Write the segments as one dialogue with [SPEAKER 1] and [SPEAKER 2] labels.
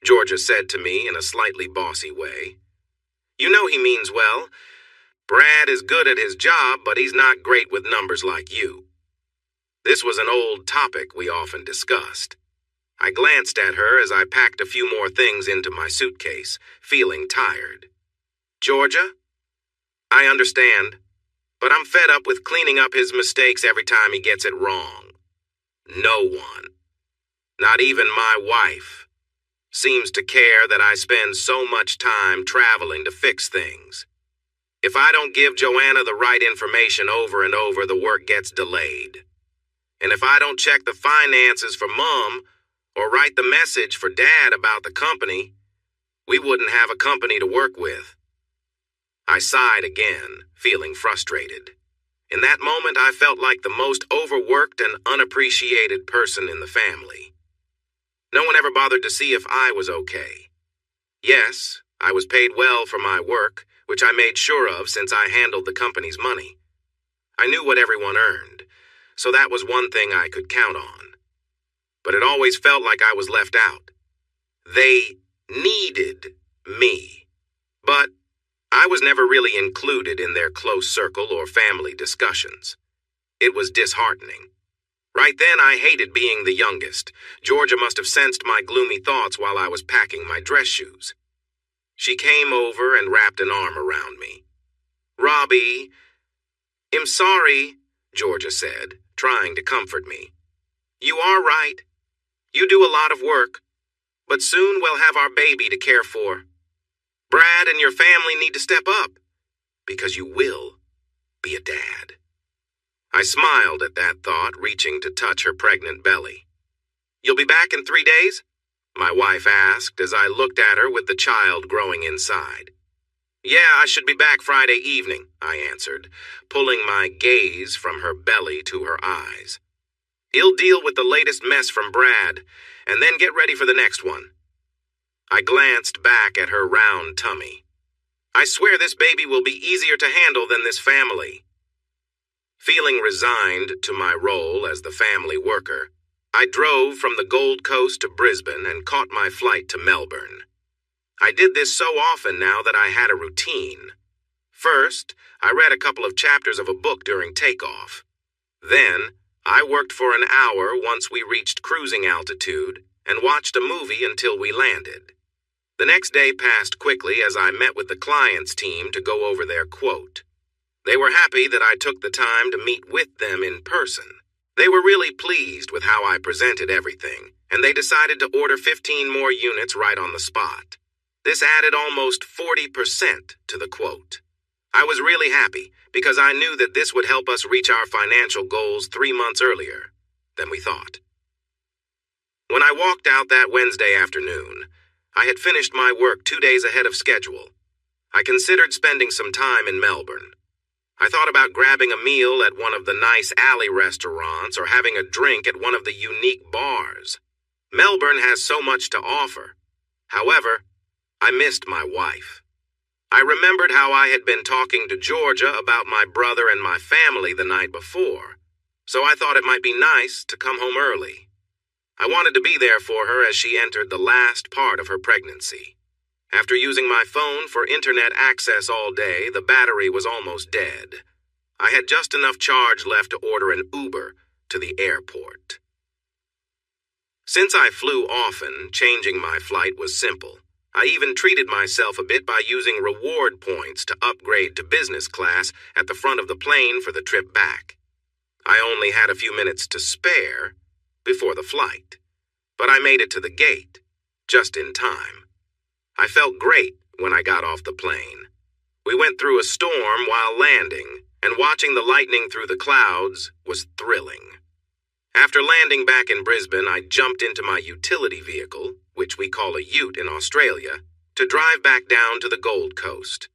[SPEAKER 1] Georgia said to me in a slightly bossy way. You know he means well. Brad is good at his job, but he's not great with numbers like you. This was an old topic we often discussed. I glanced at her as I packed a few more things into my suitcase, feeling tired. Georgia, I understand, but I'm fed up with cleaning up his mistakes every time he gets it wrong. No one, not even my wife, seems to care that I spend so much time traveling to fix things. If I don't give Joanna the right information over and over, the work gets delayed. And if I don't check the finances for Mom or write the message for Dad about the company, we wouldn't have a company to work with. I sighed again, feeling frustrated. In that moment, I felt like the most overworked and unappreciated person in the family. No one ever bothered to see if I was okay. Yes, I was paid well for my work, which I made sure of since I handled the company's money. I knew what everyone earned, so that was one thing I could count on. But it always felt like I was left out. They needed me, but I was never really included in their close circle or family discussions. It was disheartening. Right then, I hated being the youngest. Georgia must have sensed my gloomy thoughts while I was packing my dress shoes. She came over and wrapped an arm around me. Robbie, I'm sorry, Georgia said, trying to comfort me. You are right. You do a lot of work, but soon we'll have our baby to care for. Brad and your family need to step up, because you will be a dad. I smiled at that thought, reaching to touch her pregnant belly. You'll be back in 3 days? My wife asked as I looked at her with the child growing inside. Yeah, I should be back Friday evening, I answered, pulling my gaze from her belly to her eyes. He'll deal with the latest mess from Brad, and then get ready for the next one. I glanced back at her round tummy. I swear this baby will be easier to handle than this family. Feeling resigned to my role as the family worker, I drove from the Gold Coast to Brisbane and caught my flight to Melbourne. I did this so often now that I had a routine. First, I read a couple of chapters of a book during takeoff. Then, I worked for an hour once we reached cruising altitude and watched a movie until we landed. The next day passed quickly as I met with the client's team to go over their quote. They were happy that I took the time to meet with them in person. They were really pleased with how I presented everything, and they decided to order 15 more units right on the spot. This added almost 40% to the quote. I was really happy because I knew that this would help us reach our financial goals 3 months earlier than we thought. When I walked out that Wednesday afternoon, I had finished my work 2 days ahead of schedule. I considered spending some time in Melbourne. I thought about grabbing a meal at one of the nice alley restaurants or having a drink at one of the unique bars. Melbourne has so much to offer. However, I missed my wife. I remembered how I had been talking to Georgia about my brother and my family the night before, so I thought it might be nice to come home early. I wanted to be there for her as she entered the last part of her pregnancy. After using my phone for internet access all day, the battery was almost dead. I had just enough charge left to order an Uber to the airport. Since I flew often, changing my flight was simple. I even treated myself a bit by using reward points to upgrade to business class at the front of the plane for the trip back. I only had a few minutes to spare before the flight, but I made it to the gate just in time. I felt great when I got off the plane. We went through a storm while landing, and watching the lightning through the clouds was thrilling. After landing back in Brisbane, I jumped into my utility vehicle, which we call a ute in Australia, to drive back down to the Gold Coast.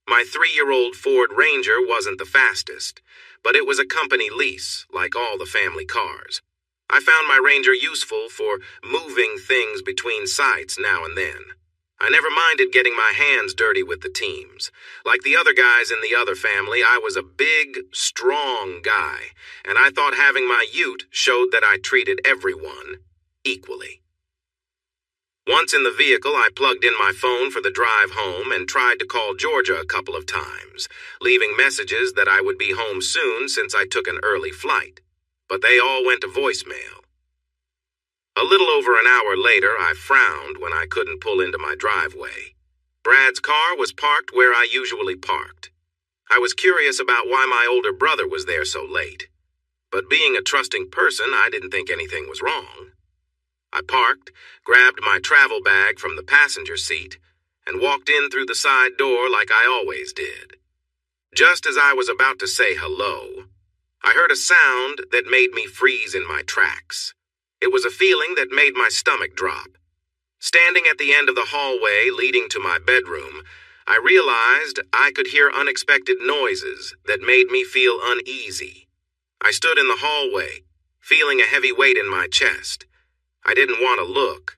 [SPEAKER 1] My 3-year-old Ford Ranger wasn't the fastest, but it was a company lease, like all the family cars. I found my Ranger useful for moving things between sites now and then. I never minded getting my hands dirty with the teams. Like the other guys in the other family, I was a big, strong guy, and I thought having my ute showed that I treated everyone equally. Once in the vehicle, I plugged in my phone for the drive home and tried to call Georgia a couple of times, leaving messages that I would be home soon since I took an early flight. But they all went to voicemail. A little over an hour later, I frowned when I couldn't pull into my driveway. Brad's car was parked where I usually parked. I was curious about why my older brother was there so late. But being a trusting person, I didn't think anything was wrong. I parked, grabbed my travel bag from the passenger seat, and walked in through the side door like I always did. Just as I was about to say hello, I heard a sound that made me freeze in my tracks. It was a feeling that made my stomach drop. Standing at the end of the hallway leading to my bedroom, I realized I could hear unexpected noises that made me feel uneasy. I stood in the hallway, feeling a heavy weight in my chest. I didn't want to look,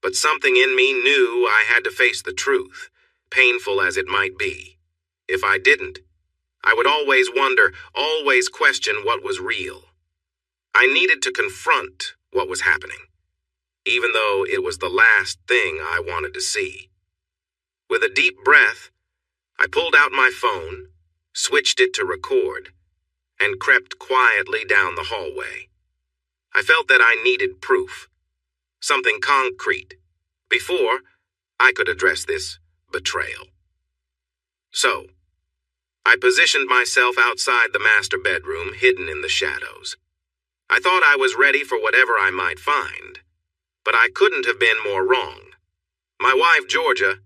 [SPEAKER 1] but something in me knew I had to face the truth, painful as it might be. If I didn't, I would always wonder, always question what was real. I needed to confront what was happening, even though it was the last thing I wanted to see. With a deep breath, I pulled out my phone, switched it to record, and crept quietly down the hallway. I felt that I needed proof, something concrete, before I could address this betrayal. So, I positioned myself outside the master bedroom, hidden in the shadows. I thought I was ready for whatever I might find, but I couldn't have been more wrong. My wife, Georgia,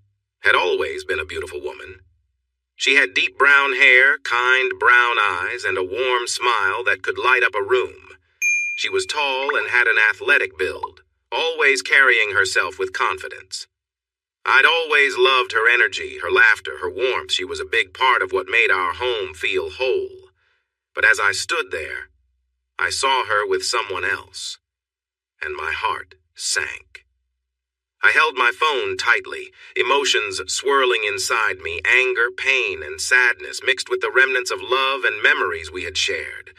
[SPEAKER 1] had always been a beautiful woman. She had deep brown hair, kind brown eyes, and a warm smile that could light up a room. She was tall and had an athletic build, always carrying herself with confidence. I'd always loved her energy, her laughter, her warmth. She was a big part of what made our home feel whole. But as I stood there, I saw her with someone else, and my heart sank. I held my phone tightly, emotions swirling inside me, anger, pain, and sadness mixed with the remnants of love and memories we had shared.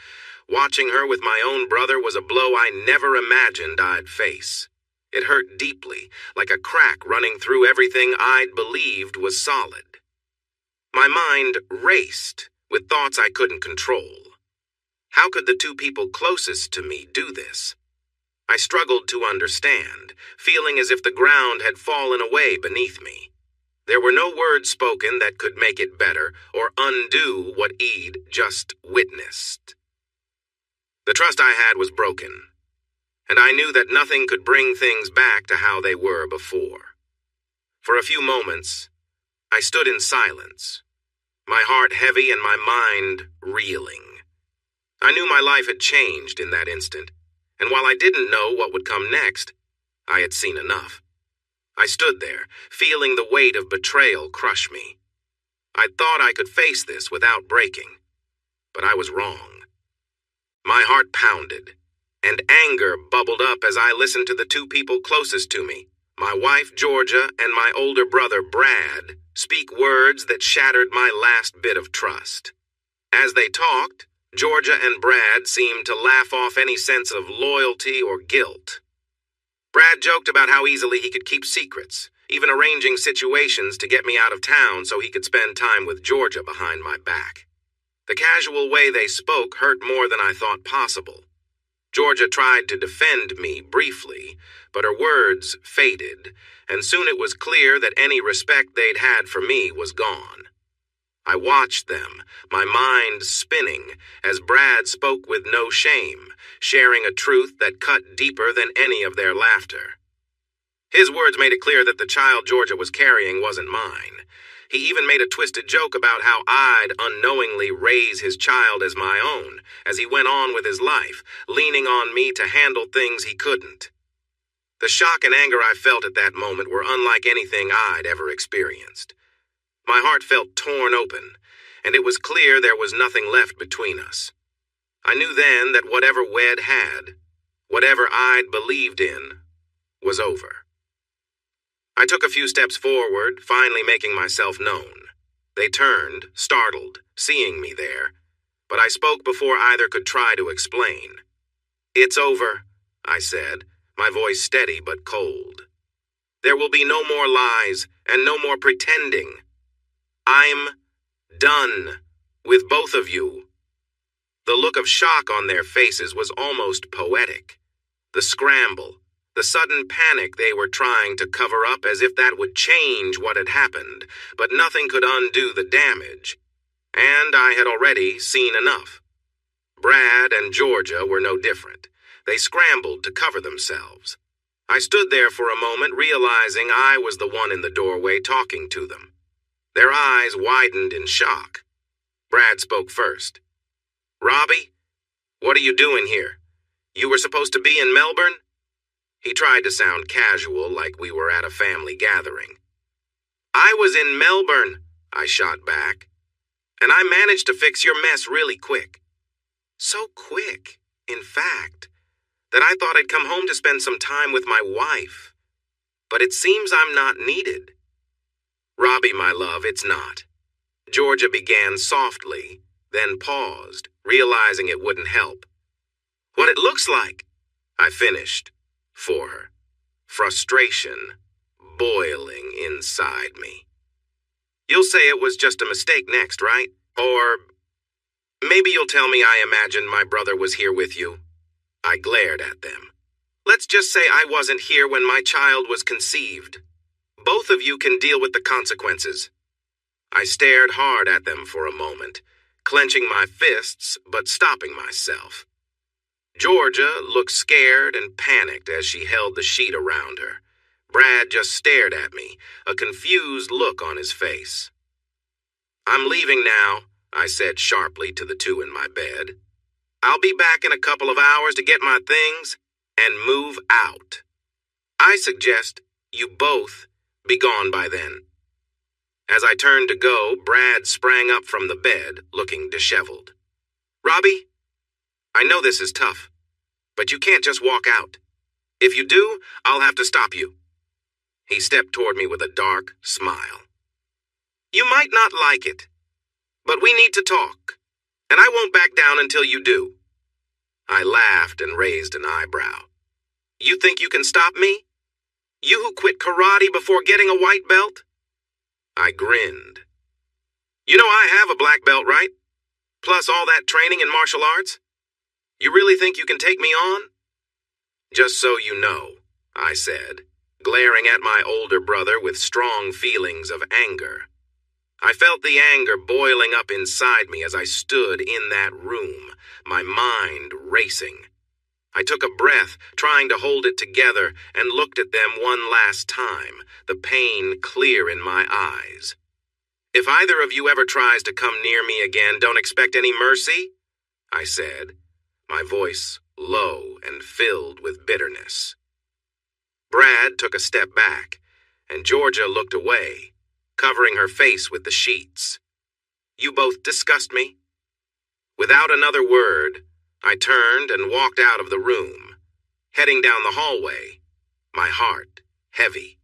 [SPEAKER 1] Watching her with my own brother was a blow I never imagined I'd face. It hurt deeply, like a crack running through everything I'd believed was solid. My mind raced with thoughts I couldn't control. How could the two people closest to me do this? I struggled to understand, feeling as if the ground had fallen away beneath me. There were no words spoken that could make it better or undo what I'd just witnessed. The trust I had was broken, and I knew that nothing could bring things back to how they were before. For a few moments, I stood in silence, my heart heavy and my mind reeling. I knew my life had changed in that instant, and while I didn't know what would come next, I had seen enough. I stood there, feeling the weight of betrayal crush me. I thought I could face this without breaking, but I was wrong. My heart pounded, and anger bubbled up as I listened to the two people closest to me, my wife Georgia and my older brother Brad, speak words that shattered my last bit of trust. As they talked, Georgia and Brad seemed to laugh off any sense of loyalty or guilt. Brad joked about how easily he could keep secrets, even arranging situations to get me out of town so he could spend time with Georgia behind my back. The casual way they spoke hurt more than I thought possible. Georgia tried to defend me briefly, but her words faded, and soon it was clear that any respect they'd had for me was gone. I watched them, my mind spinning, as Brad spoke with no shame, sharing a truth that cut deeper than any of their laughter. His words made it clear that the child Georgia was carrying wasn't mine. He even made a twisted joke about how I'd unknowingly raise his child as my own, as he went on with his life, leaning on me to handle things he couldn't. The shock and anger I felt at that moment were unlike anything I'd ever experienced. My heart felt torn open, and it was clear there was nothing left between us. I knew then that whatever Wed had, whatever I'd believed in, was over. I took a few steps forward, finally making myself known. They turned, startled, seeing me there, but I spoke before either could try to explain. "It's over," I said, my voice steady but cold. There will be no more lies and no more pretending. I'm done with both of you." The look of shock on their faces was almost poetic. The scramble, the sudden panic they were trying to cover up as if that would change what had happened, but nothing could undo the damage. And I had already seen enough. Brad and Georgia were no different. They scrambled to cover themselves. I stood there for a moment, realizing I was the one in the doorway talking to them. Their eyes widened in shock. Brad spoke first. "Robbie, what are you doing here? You were supposed to be in Melbourne?" He tried to sound casual, like we were at a family gathering. "I was in Melbourne," I shot back. "And I managed to fix your mess really quick. So quick, in fact, that I thought I'd come home to spend some time with my wife. But it seems I'm not needed." "Robbie, my love, it's not." Georgia began softly, then paused, realizing it wouldn't help. "What it looks like," I finished for her, frustration boiling inside me. "You'll say it was just a mistake next, right? Or maybe you'll tell me I imagined my brother was here with you." I glared at them. "Let's just say I wasn't here when my child was conceived. Both of you can deal with the consequences." I stared hard at them for a moment, clenching my fists but stopping myself. Georgia looked scared and panicked as she held the sheet around her. Brad just stared at me, a confused look on his face. "I'm leaving now," I said sharply to the two in my bed. "I'll be back in a couple of hours to get my things and move out. I suggest you both be gone by then." As I turned to go, Brad sprang up from the bed, looking disheveled. "Robbie, I know this is tough, but you can't just walk out. If you do, I'll have to stop you." He stepped toward me with a dark smile. "You might not like it, but we need to talk, and I won't back down until you do." I laughed and raised an eyebrow. "You think you can stop me? You who quit karate before getting a white belt?" I grinned. "You know I have a black belt, right? Plus all that training in martial arts? You really think you can take me on?" "Just so you know," I said, glaring at my older brother with strong feelings of anger. I felt the anger boiling up inside me as I stood in that room, my mind racing. I took a breath, trying to hold it together, and looked at them one last time, the pain clear in my eyes. "If either of you ever tries to come near me again, don't expect any mercy," I said, my voice low and filled with bitterness. Brad took a step back, and Georgia looked away, covering her face with the sheets. "You both disgust me." Without another word, I turned and walked out of the room, heading down the hallway, my heart heavy.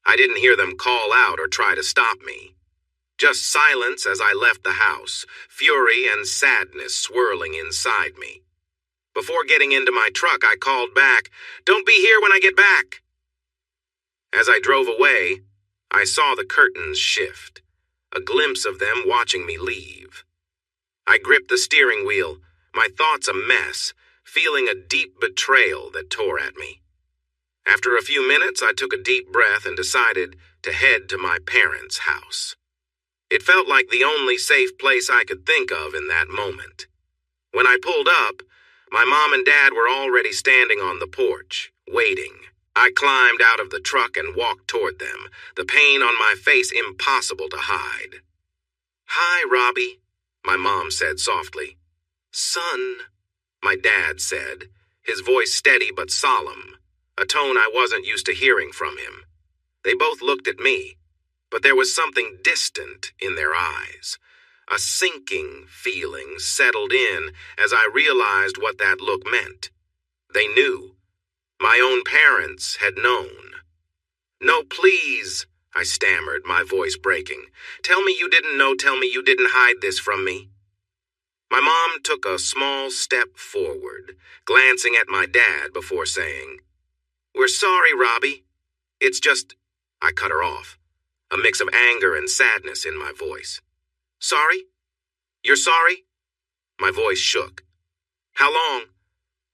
[SPEAKER 1] I didn't hear them call out or try to stop me. Just silence as I left the house, fury and sadness swirling inside me. Before getting into my truck, I called back, "Don't be here when I get back." As I drove away, I saw the curtains shift, a glimpse of them watching me leave. I gripped the steering wheel, my thoughts a mess, feeling a deep betrayal that tore at me. After a few minutes, I took a deep breath and decided to head to my parents' house. It felt like the only safe place I could think of in that moment. When I pulled up, my mom and dad were already standing on the porch, waiting. I climbed out of the truck and walked toward them, the pain on my face impossible to hide. "Hi, Robbie," my mom said softly. "Son," my dad said, his voice steady but solemn, a tone I wasn't used to hearing from him. They both looked at me, but there was something distant in their eyes. A sinking feeling settled in as I realized what that look meant. They knew. My own parents had known. "No, please," I stammered, my voice breaking. "Tell me you didn't know, tell me you didn't hide this from me." My mom took a small step forward, glancing at my dad before saying, "We're sorry, Robbie. It's just, I cut her off, a mix of anger and sadness in my voice. Sorry? You're sorry? My voice shook. How long?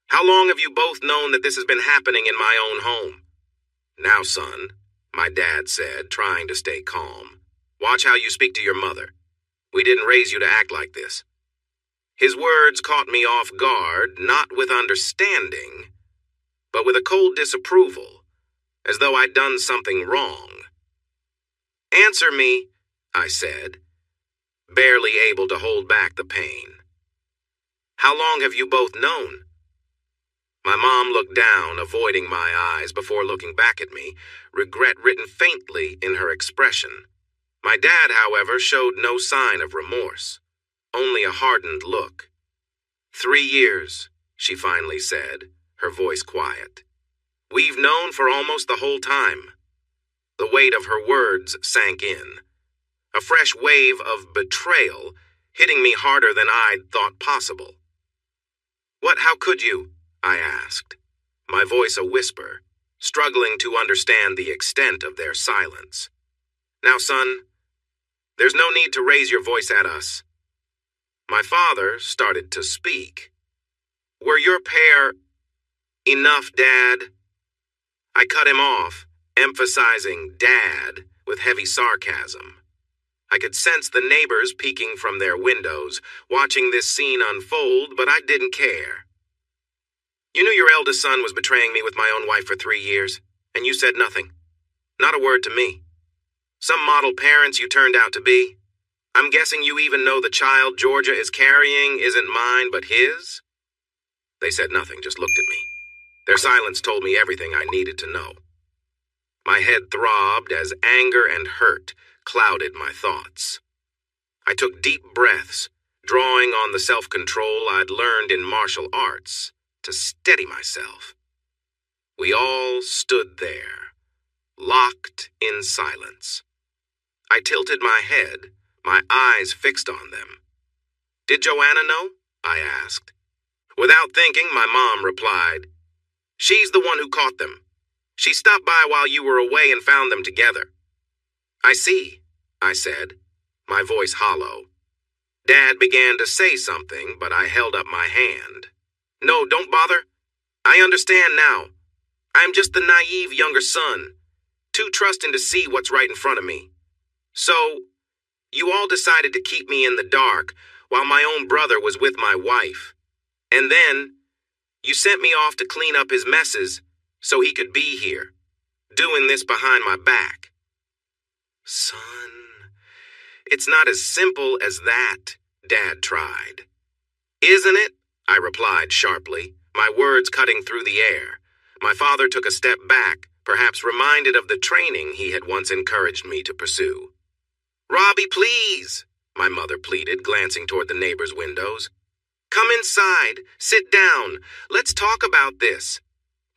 [SPEAKER 1] How long have you both known that this has been happening in my own home? Now, son, my dad said, trying to stay calm. Watch how you speak to your mother. We didn't raise you to act like this. His words caught me off guard, not with understanding, but with a cold disapproval, as though I'd done something wrong. Answer me, I said, barely able to hold back the pain. How long have you both known? My mom looked down, avoiding my eyes before looking back at me, regret written faintly in her expression. My dad, however, showed no sign of remorse, only a hardened look. 3 years, she finally said, her voice quiet. We've known for almost the whole time. The weight of her words sank in, a fresh wave of betrayal hitting me harder than I'd thought possible. How could you? I asked, my voice a whisper, struggling to understand the extent of their silence. Now, son, there's no need to raise your voice at us. My father started to speak. Were your pair... Enough, Dad? I cut him off, emphasizing Dad with heavy sarcasm. I could sense the neighbors peeking from their windows, watching this scene unfold, but I didn't care. You knew your eldest son was betraying me with my own wife for 3 years, and you said nothing. Not a word to me. Some model parents you turned out to be. I'm guessing you even know the child Georgia is carrying isn't mine but his? They said nothing, just looked at me. Their silence told me everything I needed to know. My head throbbed as anger and hurt clouded my thoughts. I took deep breaths, drawing on the self-control I'd learned in martial arts to steady myself. We all stood there, locked in silence. I tilted my head, my eyes fixed on them. Did Joanna know? I asked. Without thinking, my mom replied, She's the one who caught them. She stopped by while you were away and found them together. I see, I said, my voice hollow. Dad began to say something, but I held up my hand. No, don't bother. I understand now. I'm just the naive younger son, too trusting to see what's right in front of me. So, you all decided to keep me in the dark while my own brother was with my wife. And then, you sent me off to clean up his messes so he could be here, doing this behind my back. Son, it's not as simple as that, Dad tried. Isn't it? I replied sharply, my words cutting through the air. My father took a step back, perhaps reminded of the training he had once encouraged me to pursue. Robbie, please, my mother pleaded, glancing toward the neighbors' windows. Come inside, sit down, let's talk about this.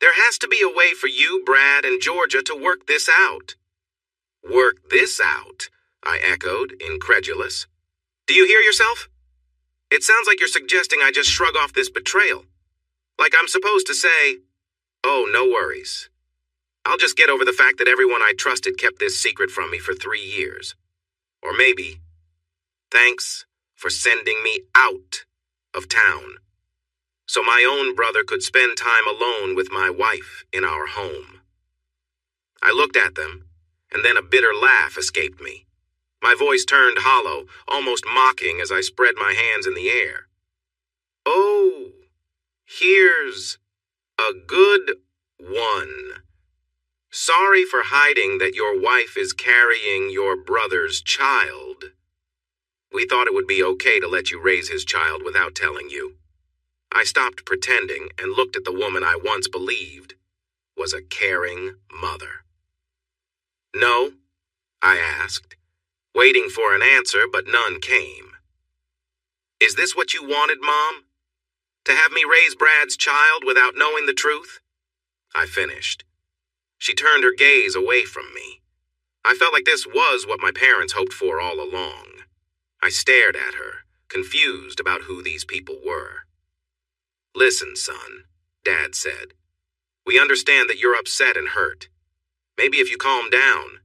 [SPEAKER 1] There has to be a way for you, Brad, and Georgia to work this out. Work this out? I echoed, incredulous. Do you hear yourself? It sounds like you're suggesting I just shrug off this betrayal. Like I'm supposed to say, oh, no worries. I'll just get over the fact that everyone I trusted kept this secret from me for 3 years. Or maybe, thanks for sending me out of town, so my own brother could spend time alone with my wife in our home. I looked at them, and then a bitter laugh escaped me. My voice turned hollow, almost mocking as I spread my hands in the air. Oh, here's a good one. Sorry for hiding that your wife is carrying your brother's child. We thought it would be okay to let you raise his child without telling you. I stopped pretending and looked at the woman I once believed was a caring mother. No, I asked, waiting for an answer, but none came. Is this what you wanted, Mom? To have me raise Brad's child without knowing the truth? I finished. She turned her gaze away from me. I felt like this was what my parents hoped for all along. I stared at her, confused about who these people were. Listen, son, Dad said. We understand that you're upset and hurt. Maybe if you calm down,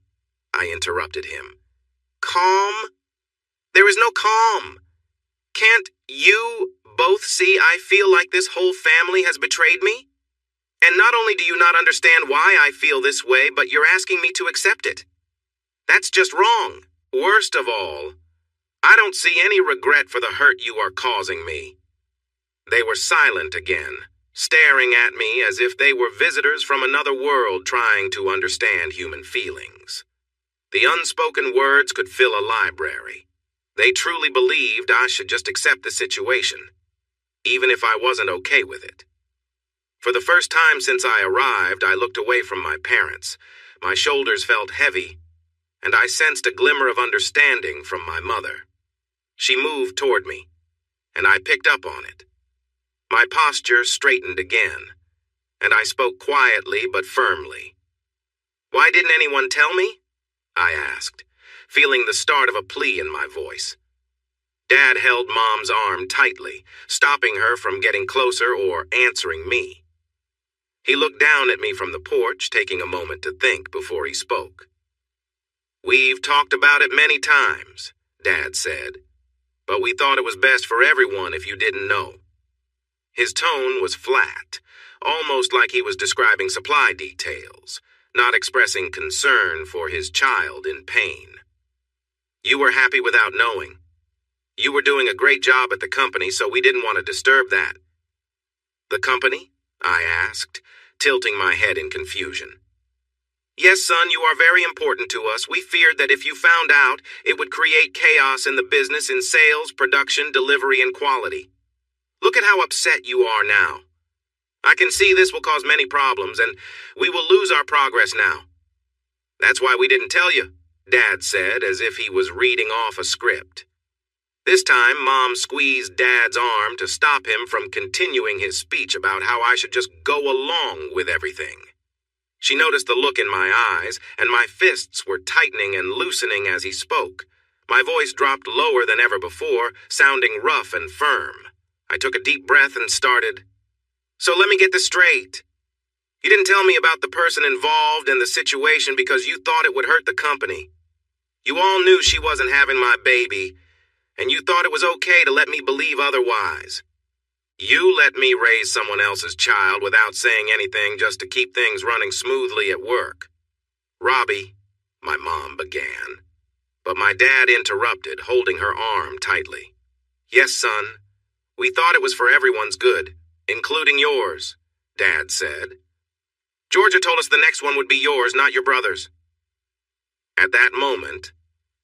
[SPEAKER 1] I interrupted him. Calm? There is no calm. Can't you both see I feel like this whole family has betrayed me? And not only do you not understand why I feel this way, but you're asking me to accept it. That's just wrong. Worst of all, I don't see any regret for the hurt you are causing me. They were silent again, staring at me as if they were visitors from another world trying to understand human feelings. The unspoken words could fill a library. They truly believed I should just accept the situation, even if I wasn't okay with it. For the first time since I arrived, I looked away from my parents. My shoulders felt heavy, and I sensed a glimmer of understanding from my mother. She moved toward me, and I picked up on it. My posture straightened again, and I spoke quietly but firmly. Why didn't anyone tell me? I asked, feeling the start of a plea in my voice. Dad held Mom's arm tightly, stopping her from getting closer or answering me. He looked down at me from the porch, taking a moment to think before he spoke. We've talked about it many times, Dad said, but we thought it was best for everyone if you didn't know. His tone was flat, almost like he was describing supply details, not expressing concern for his child in pain. You were happy without knowing. You were doing a great job at the company, so we didn't want to disturb that. The company? I asked, tilting my head in confusion. Yes, son, you are very important to us. We feared that if you found out, it would create chaos in the business in sales, production, delivery, and quality. Look at how upset you are now. I can see this will cause many problems, and we will lose our progress now. That's why we didn't tell you, Dad said, as if he was reading off a script. This time, Mom squeezed Dad's arm to stop him from continuing his speech about how I should just go along with everything. She noticed the look in my eyes, and my fists were tightening and loosening as he spoke. My voice dropped lower than ever before, sounding rough and firm. I took a deep breath and started. So let me get this straight. You didn't tell me about the person involved in the situation because you thought it would hurt the company. You all knew she wasn't having my baby, and you thought it was okay to let me believe otherwise. You let me raise someone else's child without saying anything just to keep things running smoothly at work. Robbie, my mom began, but my dad interrupted, holding her arm tightly. Yes, son, we thought it was for everyone's good, including yours, Dad said. Georgia told us the next one would be yours, not your brother's. At that moment,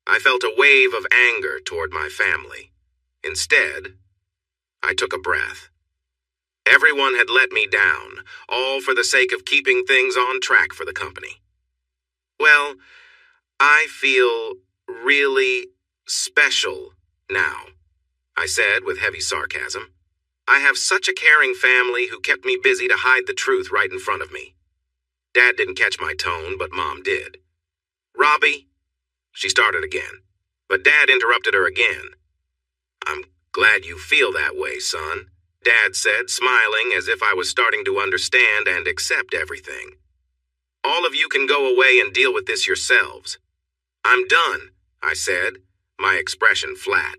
[SPEAKER 1] I felt a wave of anger toward my family. Instead, I took a breath. Everyone had let me down, all for the sake of keeping things on track for the company. Well, I feel really special now, I said with heavy sarcasm. I have such a caring family who kept me busy to hide the truth right in front of me. Dad didn't catch my tone, but Mom did. Robbie, she started again, but Dad interrupted her again. I'm glad you feel that way, son, Dad said, smiling as if I was starting to understand and accept everything. All of you can go away and deal with this yourselves. I'm done, I said, my expression flat.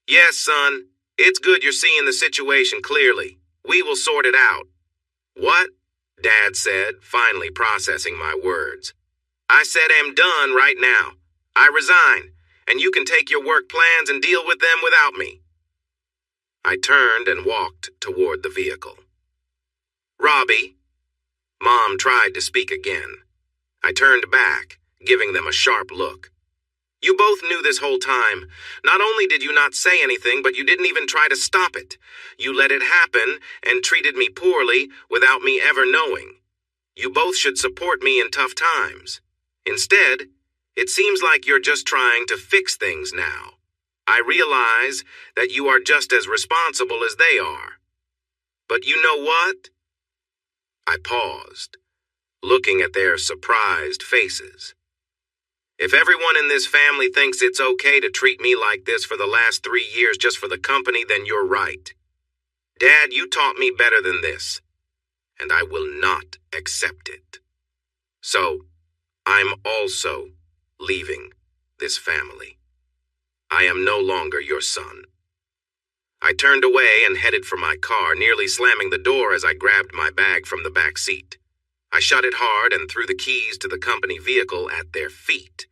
[SPEAKER 1] Yes, son, it's good you're seeing the situation clearly. We will sort it out. What? Dad said, finally processing my words. I said I'm done right now. I resign, and you can take your work plans and deal with them without me. I turned and walked toward the vehicle. Robbie, Mom tried to speak again. I turned back, giving them a sharp look. You both knew this whole time. Not only did you not say anything, but you didn't even try to stop it. You let it happen and treated me poorly without me ever knowing. You both should support me in tough times. Instead, it seems like you're just trying to fix things now. I realize that you are just as responsible as they are. But you know what? I paused, looking at their surprised faces. If everyone in this family thinks it's okay to treat me like this for the last 3 years just for the company, then you're right. Dad, you taught me better than this, and I will not accept it. So, I'm also leaving this family. I am no longer your son. I turned away and headed for my car, nearly slamming the door as I grabbed my bag from the back seat. I shut it hard and threw the keys to the company vehicle at their feet.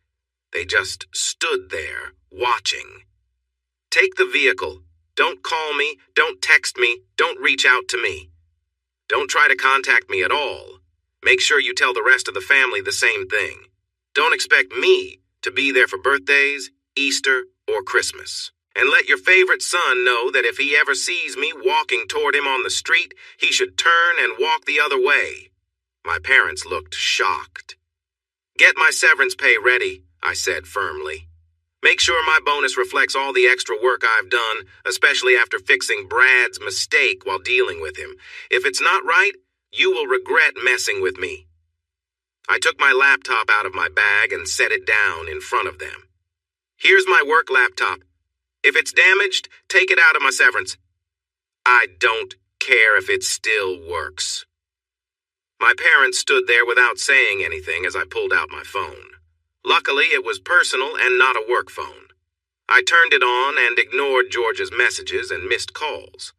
[SPEAKER 1] They just stood there, watching. Take the vehicle. Don't call me, don't text me, don't reach out to me. Don't try to contact me at all. Make sure you tell the rest of the family the same thing. Don't expect me to be there for birthdays, Easter, or Christmas. And let your favorite son know that if he ever sees me walking toward him on the street, he should turn and walk the other way. My parents looked shocked. Get my severance pay ready, I said firmly. Make sure my bonus reflects all the extra work I've done, especially after fixing Brad's mistake while dealing with him. If it's not right, you will regret messing with me. I took my laptop out of my bag and set it down in front of them. Here's my work laptop. If it's damaged, take it out of my severance. I don't care if it still works. My parents stood there without saying anything as I pulled out my phone. Luckily, it was personal and not a work phone. I turned it on and ignored Georgia's messages and missed calls.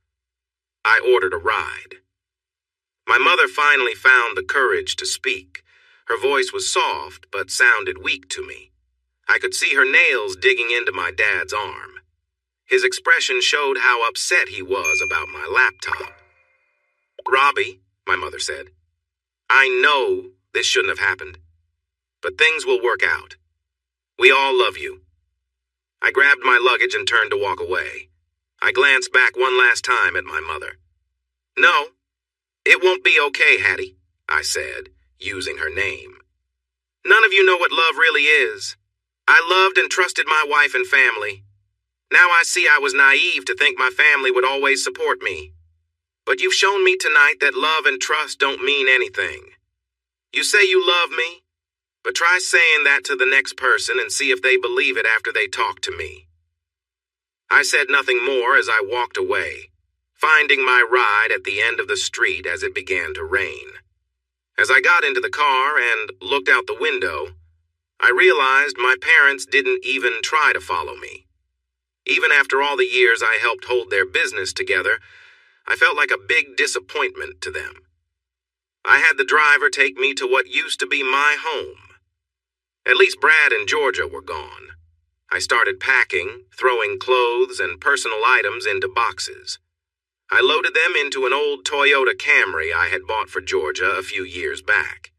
[SPEAKER 1] I ordered a ride. My mother finally found the courage to speak. Her voice was soft but sounded weak to me. I could see her nails digging into my dad's arm. His expression showed how upset he was about my laptop. Robbie, my mother said, I know this shouldn't have happened, but things will work out. We all love you. I grabbed my luggage and turned to walk away. I glanced back one last time at my mother. No, it won't be okay, Hattie, I said, using her name. None of you know what love really is. I loved and trusted my wife and family. Now I see I was naive to think my family would always support me. But you've shown me tonight that love and trust don't mean anything. You say you love me, but try saying that to the next person and see if they believe it after they talk to me. I said nothing more as I walked away, finding my ride at the end of the street as it began to rain. As I got into the car and looked out the window, I realized my parents didn't even try to follow me. Even after all the years I helped hold their business together, I felt like a big disappointment to them. I had the driver take me to what used to be my home. At least Brad and Georgia were gone. I started packing, throwing clothes and personal items into boxes. I loaded them into an old Toyota Camry I had bought for Georgia a few years back.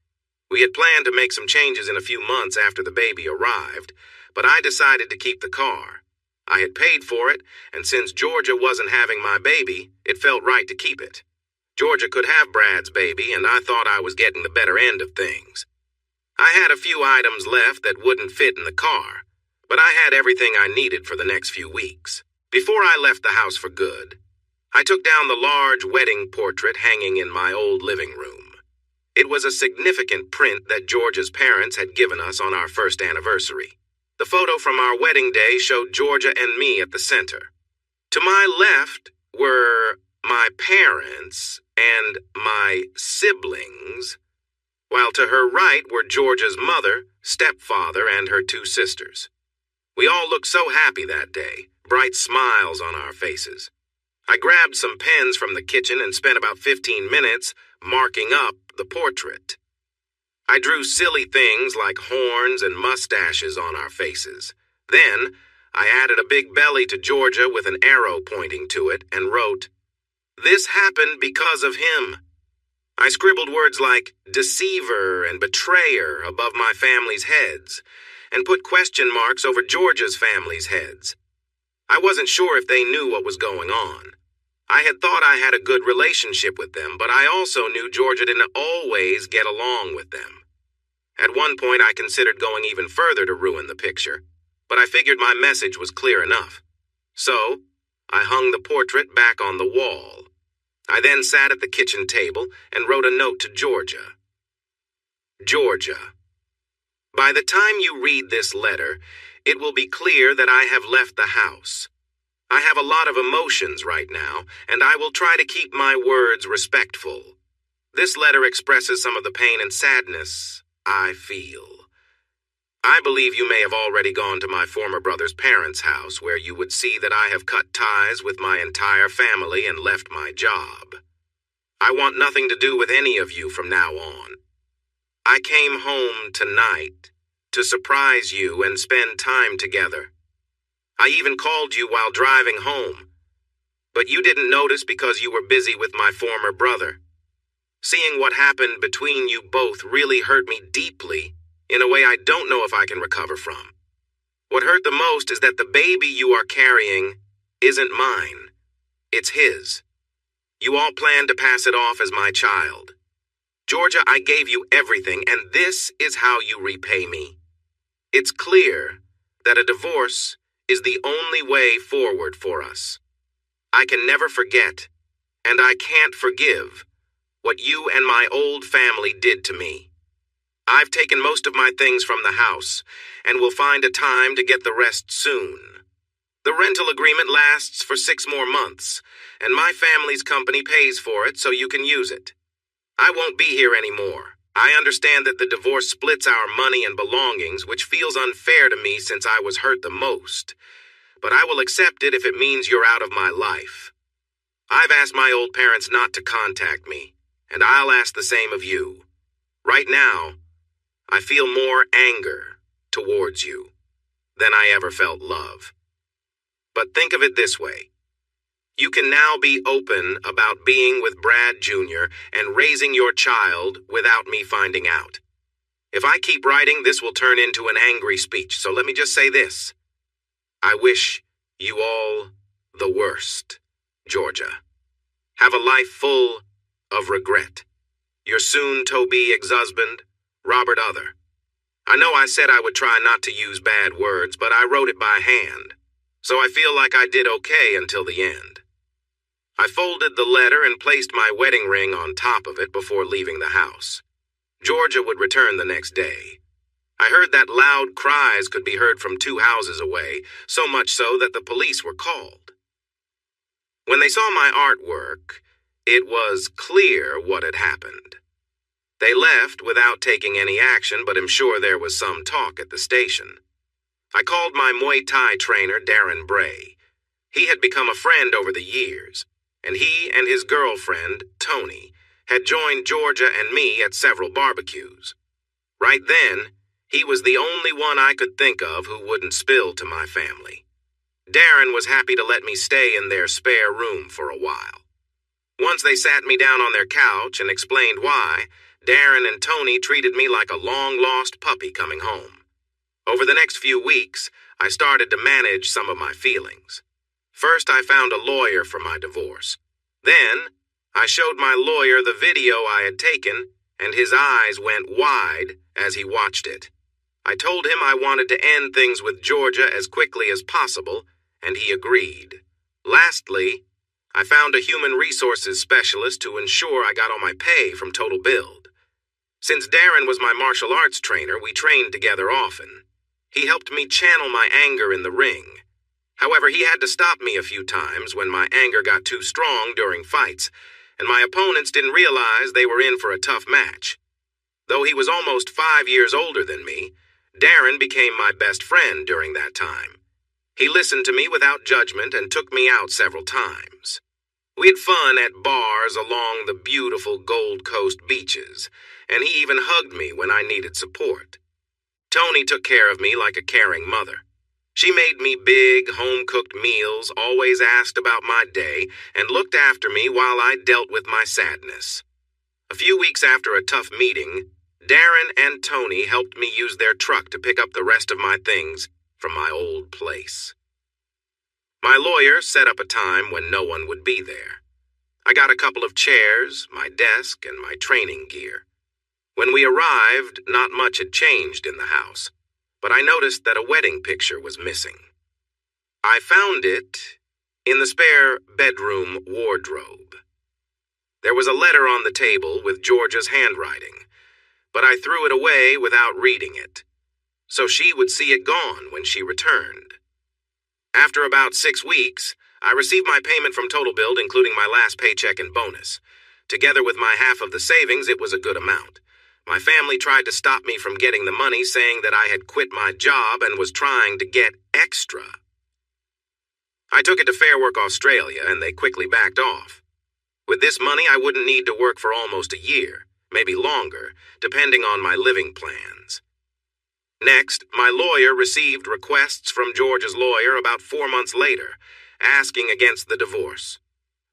[SPEAKER 1] We had planned to make some changes in a few months after the baby arrived, but I decided to keep the car. I had paid for it, and since Georgia wasn't having my baby, it felt right to keep it. Georgia could have Brad's baby, and I thought I was getting the better end of things. I had a few items left that wouldn't fit in the car, but I had everything I needed for the next few weeks. Before I left the house for good, I took down the large wedding portrait hanging in my old living room. It was a significant print that Georgia's parents had given us on our first anniversary. The photo from our wedding day showed Georgia and me at the center. To my left were my parents and my siblings, while to her right were Georgia's mother, stepfather, and her two sisters. We all looked so happy that day, bright smiles on our faces. I grabbed some pens from the kitchen and spent about 15 minutes marking up the portrait. I drew silly things like horns and mustaches on our faces. Then, I added a big belly to Georgia with an arrow pointing to it and wrote, "This happened because of him." I scribbled words like deceiver and betrayer above my family's heads, and put question marks over Georgia's family's heads. I wasn't sure if they knew what was going on. I had thought I had a good relationship with them, but I also knew Georgia didn't always get along with them. At one point, I considered going even further to ruin the picture, but I figured my message was clear enough. So, I hung the portrait back on the wall. I then sat at the kitchen table and wrote a note to Georgia. Georgia, by the time you read this letter, it will be clear that I have left the house. I have a lot of emotions right now, and I will try to keep my words respectful. This letter expresses some of the pain and sadness I feel. I believe you may have already gone to my former brother's parents' house, where you would see that I have cut ties with my entire family and left my job. I want nothing to do with any of you from now on. I came home tonight to surprise you and spend time together. I even called you while driving home, but you didn't notice because you were busy with my former brother. Seeing what happened between you both really hurt me deeply in a way I don't know if I can recover from. What hurt the most is that the baby you are carrying isn't mine. It's his. You all planned to pass it off as my child. Georgia, I gave you everything, and this is how you repay me. It's clear that a divorce is the only way forward for us. I can never forget, and I can't forgive, what you and my old family did to me. I've taken most of my things from the house, and will find a time to get the rest soon. The rental agreement lasts for 6 more months, and my family's company pays for it so you can use it. I won't be here anymore. I understand that the divorce splits our money and belongings, which feels unfair to me since I was hurt the most. But I will accept it if it means you're out of my life. I've asked my old parents not to contact me, and I'll ask the same of you. Right now, I feel more anger towards you than I ever felt love. But think of it this way. You can now be open about being with Brad Jr. and raising your child without me finding out. If I keep writing, this will turn into an angry speech, so let me just say this. I wish you all the worst, Georgia. Have a life full of regret. Your soon-to-be ex-husband, Robert Other. I know I said I would try not to use bad words, but I wrote it by hand, so I feel like I did okay until the end. I folded the letter and placed my wedding ring on top of it before leaving the house. Georgia would return the next day. I heard that loud cries could be heard from 2 houses away, so much so that the police were called. When they saw my artwork, it was clear what had happened. They left without taking any action, but I'm sure there was some talk at the station. I called my Muay Thai trainer, Darren Bray. He had become a friend over the years, and he and his girlfriend, Tony, had joined Georgia and me at several barbecues. Right then, he was the only one I could think of who wouldn't spill to my family. Darren was happy to let me stay in their spare room for a while. Once they sat me down on their couch and explained why, Darren and Tony treated me like a long-lost puppy coming home. Over the next few weeks, I started to manage some of my feelings. First, I found a lawyer for my divorce. Then, I showed my lawyer the video I had taken, and his eyes went wide as he watched it. I told him I wanted to end things with Georgia as quickly as possible, and he agreed. Lastly, I found a human resources specialist to ensure I got all my pay from Total Build. Since Darren was my martial arts trainer, we trained together often. He helped me channel my anger in the ring. However, he had to stop me a few times when my anger got too strong during fights, and my opponents didn't realize they were in for a tough match. Though he was almost 5 years older than me, Darren became my best friend during that time. He listened to me without judgment and took me out several times. We had fun at bars along the beautiful Gold Coast beaches, and he even hugged me when I needed support. Tony took care of me like a caring mother. She made me big, home-cooked meals, always asked about my day, and looked after me while I dealt with my sadness. A few weeks after a tough meeting, Darren and Tony helped me use their truck to pick up the rest of my things from my old place. My lawyer set up a time when no one would be there. I got a couple of chairs, my desk, and my training gear. When we arrived, not much had changed in the house, but I noticed that a wedding picture was missing. I found it in the spare bedroom wardrobe. There was a letter on the table with Georgia's handwriting, but I threw it away without reading it, so she would see it gone when she returned. After about 6 weeks, I received my payment from Total Build, including my last paycheck and bonus. Together with my half of the savings, it was a good amount. My family tried to stop me from getting the money, saying that I had quit my job and was trying to get extra. I took it to Fair Work Australia, and they quickly backed off. With this money, I wouldn't need to work for almost a year, maybe longer, depending on my living plans. Next, my lawyer received requests from Georgia's lawyer about 4 months later, asking against the divorce.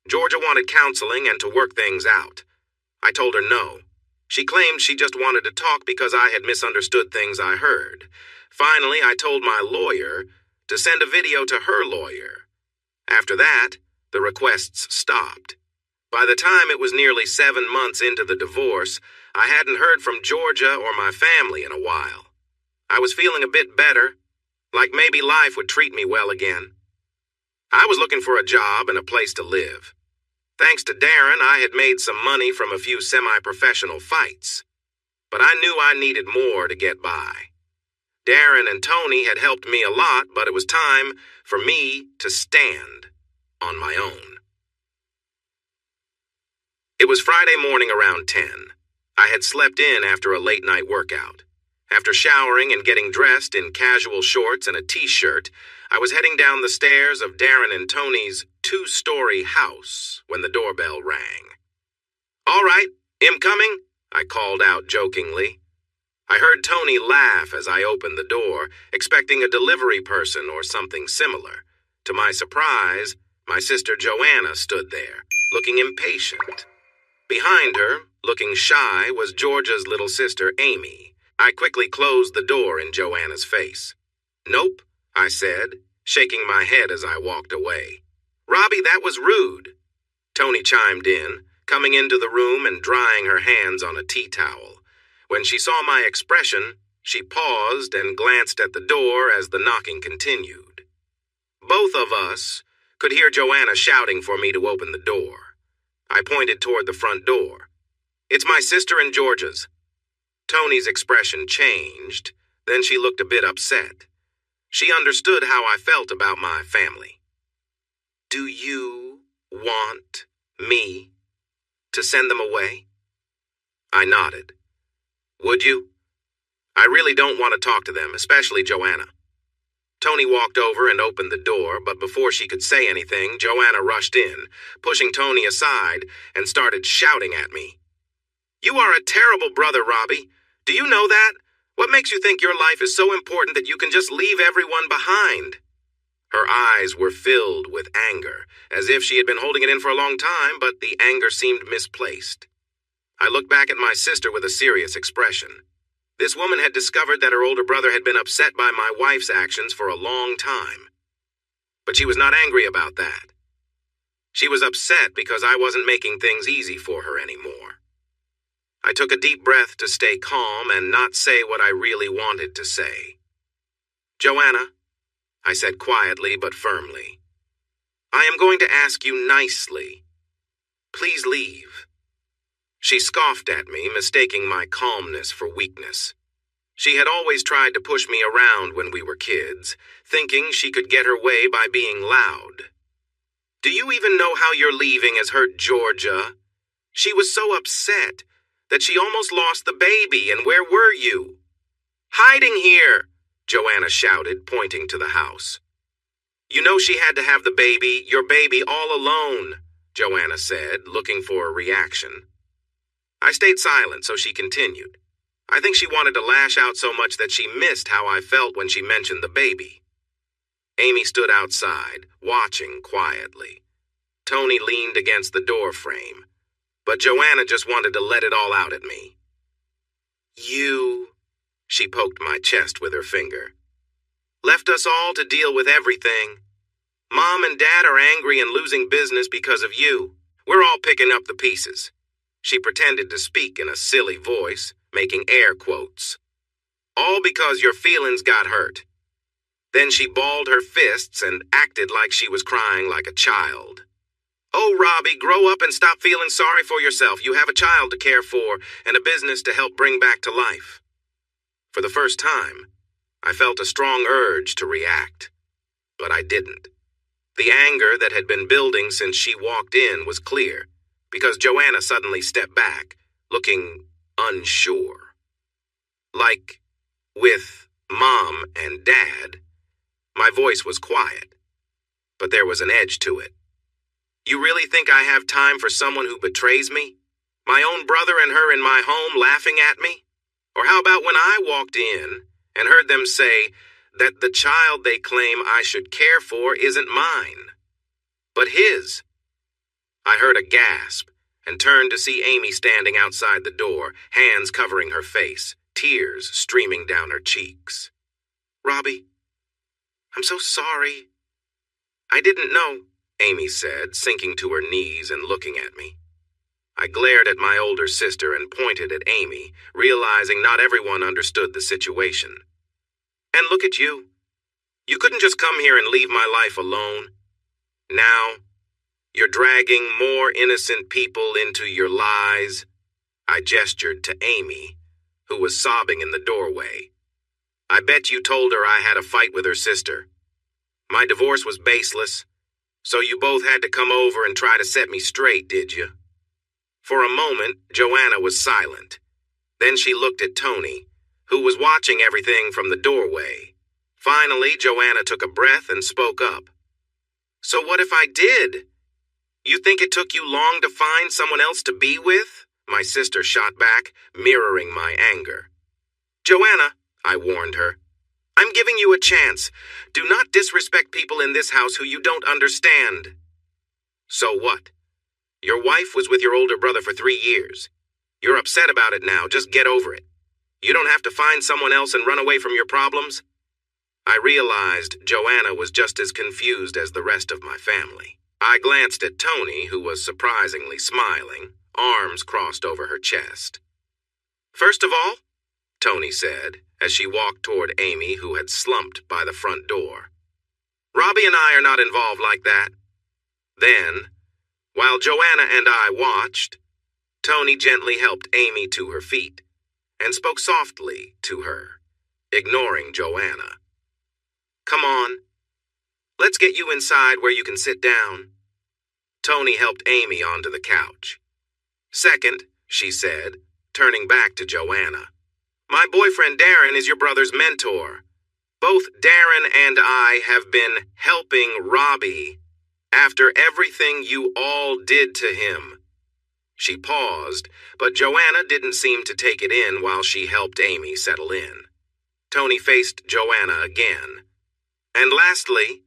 [SPEAKER 1] Georgia wanted counseling and to work things out. I told her no. She claimed she just wanted to talk because I had misunderstood things I heard. Finally, I told my lawyer to send a video to her lawyer. After that, the requests stopped. By the time it was nearly 7 months into the divorce, I hadn't heard from Georgia or my family in a while. I was feeling a bit better, like maybe life would treat me well again. I was looking for a job and a place to live. Thanks to Darren, I had made some money from a few semi-professional fights. But I knew I needed more to get by. Darren and Tony had helped me a lot, but it was time for me to stand on my own. It was Friday morning around 10. I had slept in after a late-night workout. After showering and getting dressed in casual shorts and a t-shirt, I was heading down the stairs of Darren and Tony's 2-story house when the doorbell rang. "All right, I'm coming," I called out jokingly. I heard Tony laugh as I opened the door, expecting a delivery person or something similar. To my surprise, my sister Joanna stood there, looking impatient. Behind her, looking shy, was Georgia's little sister Amy. I quickly closed the door in Joanna's face. "Nope," I said, shaking my head as I walked away. "Robbie, that was rude." Tony chimed in, coming into the room and drying her hands on a tea towel. When she saw my expression, she paused and glanced at the door as the knocking continued. Both of us could hear Joanna shouting for me to open the door. I pointed toward the front door. "It's my sister and Georgia's." Tony's expression changed, then she looked a bit upset. She understood how I felt about my family. "Do you want me to send them away?" I nodded. "Would you? I really don't want to talk to them, especially Joanna." Tony walked over and opened the door, but before she could say anything, Joanna rushed in, pushing Tony aside, and started shouting at me. "You are a terrible brother, Robbie. Do you know that? What makes you think your life is so important that you can just leave everyone behind?" Her eyes were filled with anger, as if she had been holding it in for a long time, but the anger seemed misplaced. I looked back at my sister with a serious expression. This woman had discovered that her older brother had been upset by my wife's actions for a long time. But she was not angry about that. She was upset because I wasn't making things easy for her anymore. I took a deep breath to stay calm and not say what I really wanted to say. "Joanna," I said quietly but firmly, "I am going to ask you nicely. Please leave." She scoffed at me, mistaking my calmness for weakness. She had always tried to push me around when we were kids, thinking she could get her way by being loud. "Do you even know how your leaving has hurt Georgia? She was so upset that she almost lost the baby, and where were you?" "Hiding here," Joanna shouted, pointing to the house. "You know she had to have the baby, your baby, all alone," Joanna said, looking for a reaction. I stayed silent, so she continued. I think she wanted to lash out so much that she missed how I felt when she mentioned the baby. Amy stood outside, watching quietly. Tony leaned against the door frame, but Joanna just wanted to let it all out at me. "You," she poked my chest with her finger, "left us all to deal with everything. Mom and Dad are angry and losing business because of you. We're all picking up the pieces." She pretended to speak in a silly voice, making air quotes. "All because your feelings got hurt." Then she balled her fists and acted like she was crying like a child. "Oh, Robbie, grow up and stop feeling sorry for yourself. You have a child to care for and a business to help bring back to life." For the first time, I felt a strong urge to react, but I didn't. The anger that had been building since she walked in was clear, because Joanna suddenly stepped back, looking unsure. Like with Mom and Dad, my voice was quiet, but there was an edge to it. You really think I have time for someone who betrays me? My own brother and her in my home laughing at me? Or how about when I walked in and heard them say that the child they claim I should care for isn't mine, but his? I heard a gasp and turned to see Amy standing outside the door, hands covering her face, tears streaming down her cheeks. "Robbie, I'm so sorry." "I didn't know," Amy said, sinking to her knees and looking at me. I glared at my older sister and pointed at Amy, realizing not everyone understood the situation. "And look at you. You couldn't just come here and leave my life alone. Now, you're dragging more innocent people into your lies." I gestured to Amy, who was sobbing in the doorway. "I bet you told her I had a fight with her sister. My divorce was baseless, so you both had to come over and try to set me straight, did you?" For a moment, Joanna was silent. Then she looked at Tony, who was watching everything from the doorway. Finally, Joanna took a breath and spoke up. "So what if I did? You think it took you long to find someone else to be with?" My sister shot back, mirroring my anger. "Joanna," I warned her, "I'm giving you a chance. Do not disrespect people in this house who you don't understand." "So what? Your wife was with your older brother for 3 years. You're upset about it now. Just get over it. You don't have to find someone else and run away from your problems." I realized Joanna was just as confused as the rest of my family. I glanced at Tony, who was surprisingly smiling, arms crossed over her chest. "First of all," Tony said, as she walked toward Amy, who had slumped by the front door, "Robbie and I are not involved like that." Then, while Joanna and I watched, Tony gently helped Amy to her feet and spoke softly to her, ignoring Joanna. "Come on. Let's get you inside where you can sit down." Tony helped Amy onto the couch. "Second," she said, turning back to Joanna, "my boyfriend Darren is your brother's mentor. Both Darren and I have been helping Robbie after everything you all did to him." She paused, but Joanna didn't seem to take it in while she helped Amy settle in. Tony faced Joanna again. "And lastly,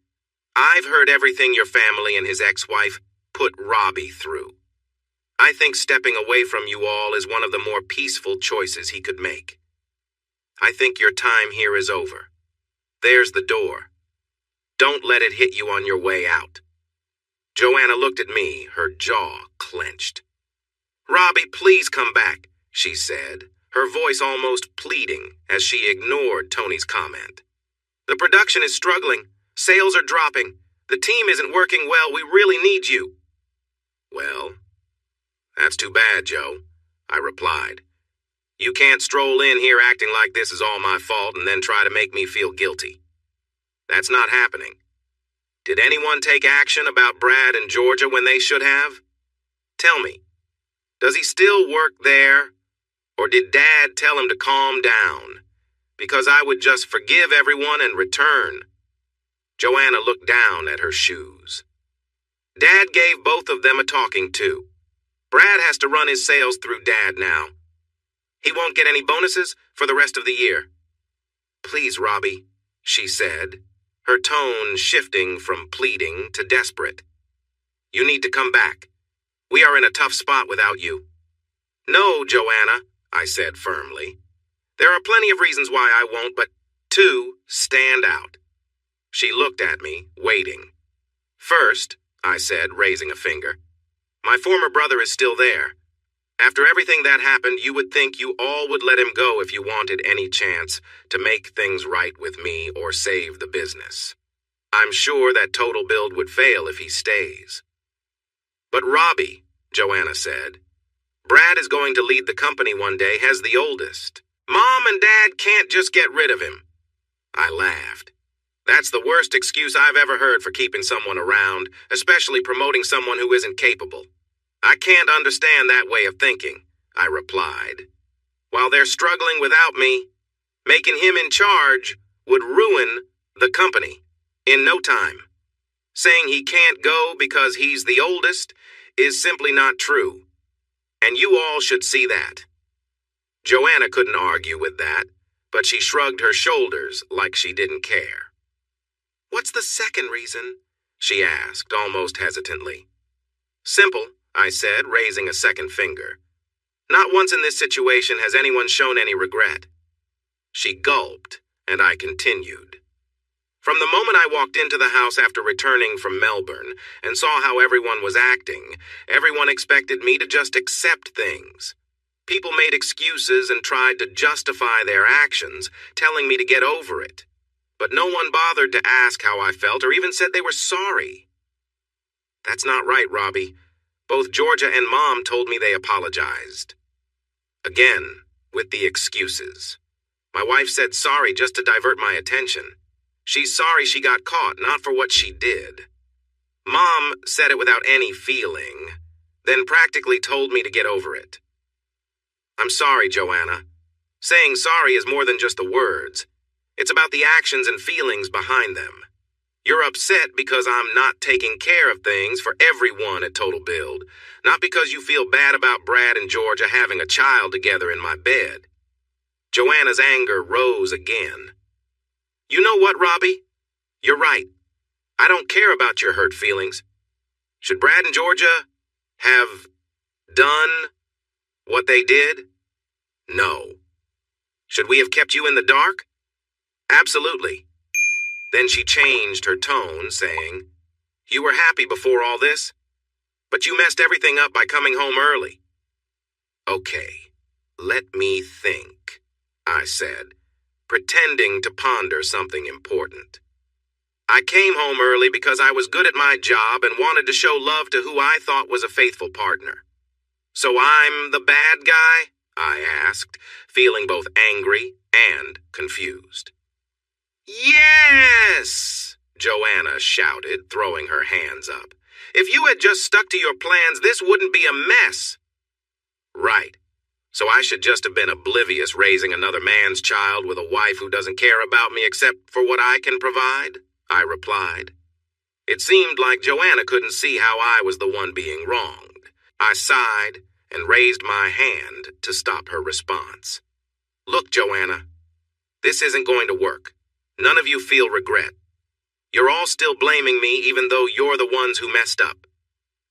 [SPEAKER 1] I've heard everything your family and his ex-wife put Robbie through. I think stepping away from you all is one of the more peaceful choices he could make. I think your time here is over. There's the door. Don't let it hit you on your way out." Joanna looked at me, her jaw clenched. "Robbie, please come back," she said, her voice almost pleading as she ignored Tony's comment. "The production is struggling. Sales are dropping. The team isn't working well. We really need you." "Well, that's too bad, Joe," I replied. "You can't stroll in here acting like this is all my fault and then try to make me feel guilty. That's not happening. Did anyone take action about Brad and Georgia when they should have? Tell me, does he still work there? Or did Dad tell him to calm down? Because I would just forgive everyone and return." Joanna looked down at her shoes. "Dad gave both of them a talking to. Brad has to run his sales through Dad now. He won't get any bonuses for the rest of the year." "Please, Robbie," she said, her tone shifting from pleading to desperate. "You need to come back. We are in a tough spot without you." "No, Joanna," I said firmly. "There are plenty of reasons why I won't, but 2 stand out." She looked at me, waiting. "First," I said, raising a finger, "my former brother is still there. After everything that happened, you would think you all would let him go if you wanted any chance to make things right with me or save the business. I'm sure that Total Build would fail if he stays." "But Robbie," Joanna said, "Brad is going to lead the company one day as the oldest. Mom and Dad can't just get rid of him." I laughed. "That's the worst excuse I've ever heard for keeping someone around, especially promoting someone who isn't capable." "I can't understand that way of thinking," I replied. while they're struggling without me. Making him in charge would ruin the company in no time. Saying he can't go because he's the oldest is simply not true. And you all should see that. Joanna couldn't argue with that, but she shrugged her shoulders like she didn't care. What's the second reason? She asked, almost hesitantly. Simple, I said, raising a second finger. Not once in this situation has anyone shown any regret. She gulped, and I continued. From the moment I walked into the house after returning from Melbourne and saw how everyone was acting, everyone expected me to just accept things. People made excuses and tried to justify their actions, telling me to get over it. But no one bothered to ask how I felt or even said they were sorry. That's not right, Robbie. Both Georgia and Mom told me they apologized. Again, with the excuses. My wife said sorry just to divert my attention. She's sorry she got caught, not for what she did. Mom said it without any feeling, then practically told me to get over it. I'm sorry, Joanna. Saying sorry is more than just the words. It's about the actions and feelings behind them. You're upset because I'm not taking care of things for everyone at Total Build, not because you feel bad about Brad and Georgia having a child together in my bed. Joanna's anger rose again. You know what, Robbie? You're right. I don't care about your hurt feelings. Should Brad and Georgia have done what they did? No. Should we have kept you in the dark? Absolutely. Then she changed her tone, saying, You were happy before all this, but you messed everything up by coming home early. Okay, let me think, I said, pretending to ponder something important. I came home early because I was good at my job and wanted to show love to who I thought was a faithful partner. So I'm the bad guy? I asked, feeling both angry and confused. Yes! Joanna shouted, throwing her hands up. If you had just stuck to your plans, this wouldn't be a mess. Right. So I should just have been oblivious raising another man's child with a wife who doesn't care about me except for what I can provide, I replied. It seemed like Joanna couldn't see how I was the one being wronged. I sighed and raised my hand to stop her response. Look, Joanna, this isn't going to work. None of you feel regret. You're all still blaming me even though you're the ones who messed up.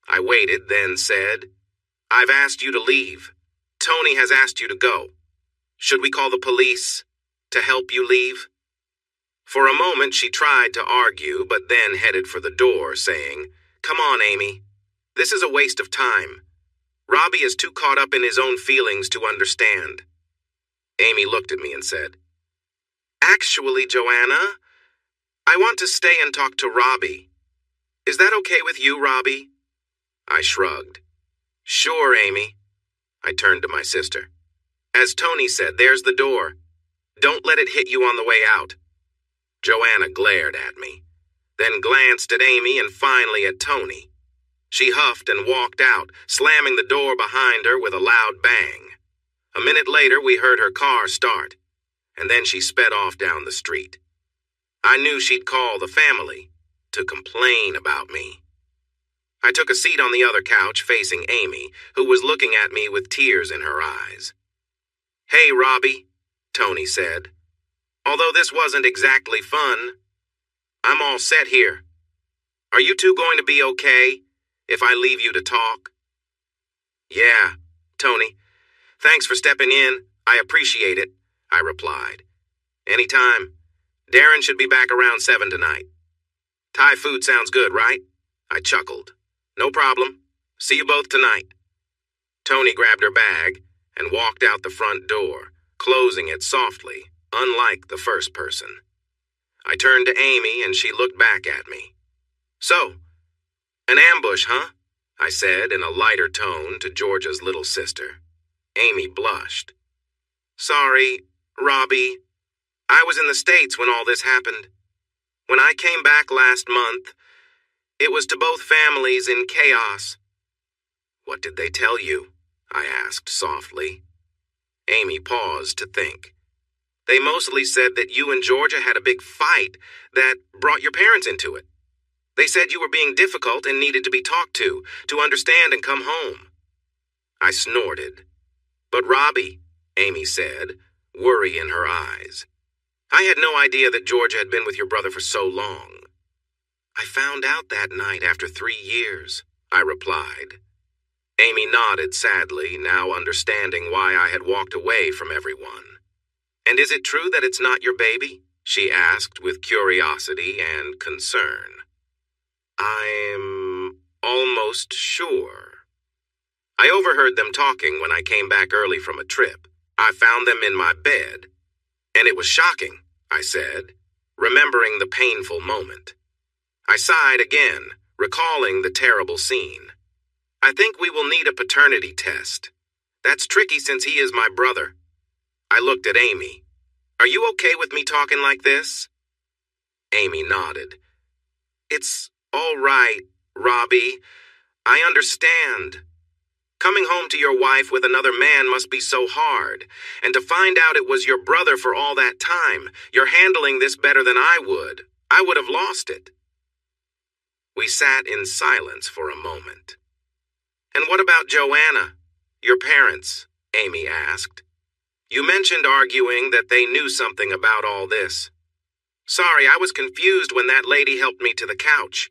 [SPEAKER 1] I waited, then said, I've asked you to leave. Tony has asked you to go. Should we call the police to help you leave? For a moment she tried to argue, but then headed for the door, saying, Come on, Amy. This is a waste of time. Robbie is too caught up in his own feelings to understand. Amy looked at me and said, Actually, Joanna, I want to stay and talk to Robbie. Is that okay with you, Robbie? I shrugged. Sure, Amy. I turned to my sister. As Tony said, there's the door. Don't let it hit you on the way out. Joanna glared at me, then glanced at Amy and finally at Tony. She huffed and walked out, slamming the door behind her with a loud bang. A minute later, we heard her car start, and then she sped off down the street. I knew she'd call the family to complain about me. I took a seat on the other couch facing Amy, who was looking at me with tears in her eyes. Hey, Robbie, Tony said. Although this wasn't exactly fun, I'm all set here. Are you two going to be okay if I leave you to talk? Yeah, Tony. Thanks for stepping in. I appreciate it, I replied. Anytime. Darren should be back around 7 tonight. Thai food sounds good, right? I chuckled. No problem. See you both tonight. Tony grabbed her bag and walked out the front door, closing it softly, unlike the first person. I turned to Amy and she looked back at me. So, an ambush, huh? I said in a lighter tone to Georgia's little sister. Amy blushed. Sorry, Robbie. I was in the States when all this happened. When I came back last month, it was to both families in chaos. What did they tell you? I asked softly. Amy paused to think. They mostly said that you and Georgia had a big fight that brought your parents into it. They said you were being difficult and needed to be talked to understand and come home. I snorted. But Robbie, Amy said, worry in her eyes. I had no idea that Georgia had been with your brother for so long. I found out that night after 3 years, I replied. Amy nodded sadly, now understanding why I had walked away from everyone. And is it true that it's not your baby? She asked with curiosity and concern. I'm almost sure. I overheard them talking when I came back early from a trip. I found them in my bed. And it was shocking, I said, remembering the painful moment. I sighed again, recalling the terrible scene. I think we will need a paternity test. That's tricky since he is my brother. I looked at Amy. Are you okay with me talking like this? Amy nodded. It's all right, Robbie. I understand. Coming home to your wife with another man must be so hard. And to find out it was your brother for all that time, you're handling this better than I would have lost it. We sat in silence for a moment. And what about Joanna, your parents? Amy asked. You mentioned arguing that they knew something about all this. Sorry, I was confused when that lady helped me to the couch.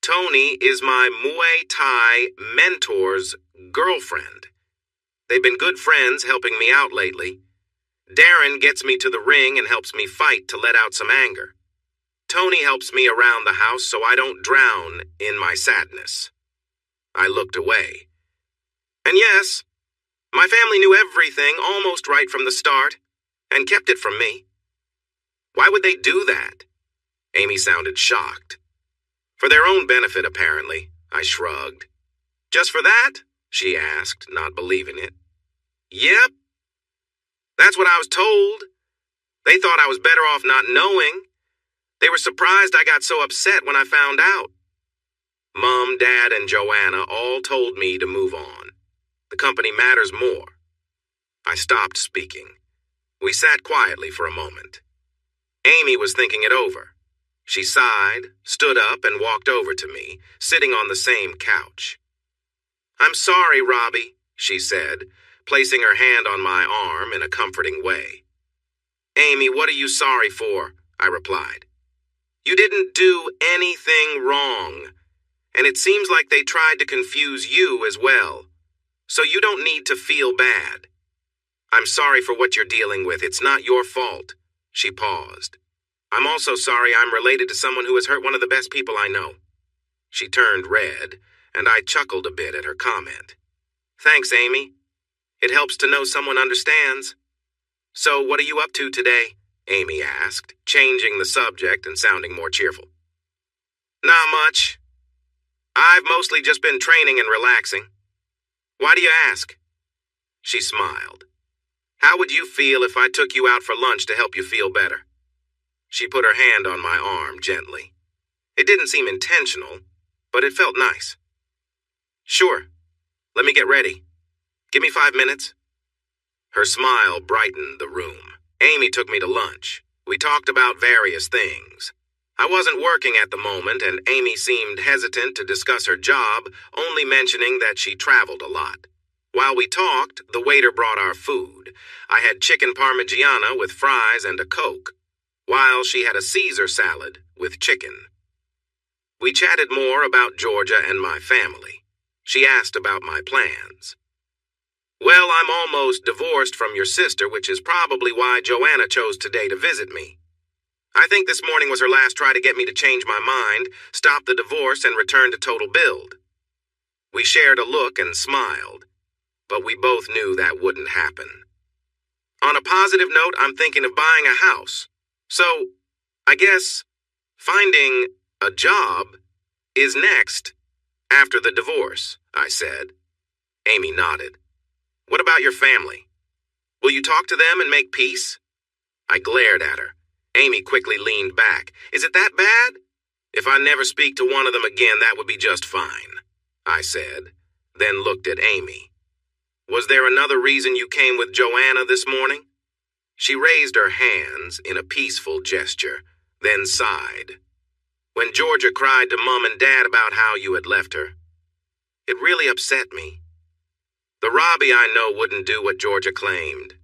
[SPEAKER 1] Tony is my Muay Thai mentor's girlfriend. They've been good friends helping me out lately. Darren gets me to the ring and helps me fight to let out some anger. Tony helps me around the house so I don't drown in my sadness. I looked away. And yes, my family knew everything almost right from the start and kept it from me. Why would they do that? Amy sounded shocked. For their own benefit, apparently, I shrugged. Just for that? She asked, not believing it. Yep. That's what I was told. They thought I was better off not knowing. They were surprised I got so upset when I found out. Mom, Dad, and Joanna all told me to move on. The company matters more. I stopped speaking. We sat quietly for a moment. Amy was thinking it over. She sighed, stood up, and walked over to me, sitting on the same couch. I'm sorry, Robbie, she said, placing her hand on my arm in a comforting way. Amy, what are you sorry for? I replied. You didn't do anything wrong, and it seems like they tried to confuse you as well, so you don't need to feel bad. I'm sorry for what you're dealing with. It's not your fault. She paused. I'm also sorry I'm related to someone who has hurt one of the best people I know. She turned red, and I chuckled a bit at her comment. Thanks, Amy. It helps to know someone understands. So what are you up to today? Amy asked, changing the subject and sounding more cheerful. Not much. I've mostly just been training and relaxing. Why do you ask? She smiled. How would you feel if I took you out for lunch to help you feel better? She put her hand on my arm gently. It didn't seem intentional, but it felt nice. Sure. Let me get ready. Give me 5 minutes. Her smile brightened the room. Amy took me to lunch. We talked about various things. I wasn't working at the moment, and Amy seemed hesitant to discuss her job, only mentioning that she traveled a lot. While we talked, the waiter brought our food. I had chicken parmigiana with fries and a Coke, while she had a Caesar salad with chicken. We chatted more about Georgia and my family. She asked about my plans. Well, I'm almost divorced from your sister, which is probably why Joanna chose today to visit me. I think this morning was her last try to get me to change my mind, stop the divorce, and return to total build. We shared a look and smiled, but we both knew that wouldn't happen. On a positive note, I'm thinking of buying a house. So, I guess finding a job is next, after the divorce, I said. Amy nodded. What about your family? Will you talk to them and make peace? I glared at her. Amy quickly leaned back. Is it that bad? If I never speak to one of them again, that would be just fine, I said, then looked at Amy. Was there another reason you came with Joanna this morning?" She raised her hands in a peaceful gesture, then sighed. "When Georgia cried to Mom and Dad about how you had left her, it really upset me. The Robbie I know wouldn't do what Georgia claimed.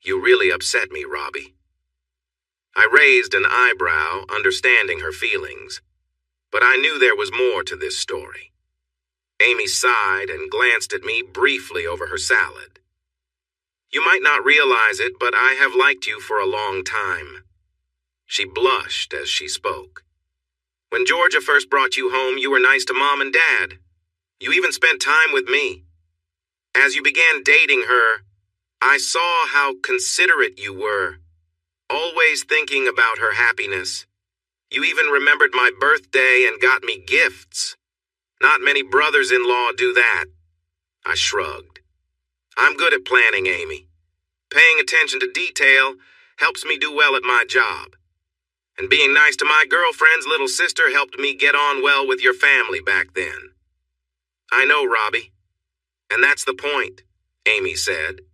[SPEAKER 1] You really upset me, Robbie." I raised an eyebrow, understanding her feelings, but I knew there was more to this story. Amy sighed and glanced at me briefly over her salad. "You might not realize it, but I have liked you for a long time." She blushed as she spoke. "When Georgia first brought you home, you were nice to Mom and Dad. You even spent time with me. As you began dating her, I saw how considerate you were, always thinking about her happiness. You even remembered my birthday and got me gifts. Not many brothers-in-law do that." I shrugged. "I'm good at planning, Amy. Paying attention to detail helps me do well at my job. And being nice to my girlfriend's little sister helped me get on well with your family back then." "I know, Robbie. And that's the point," Amy said.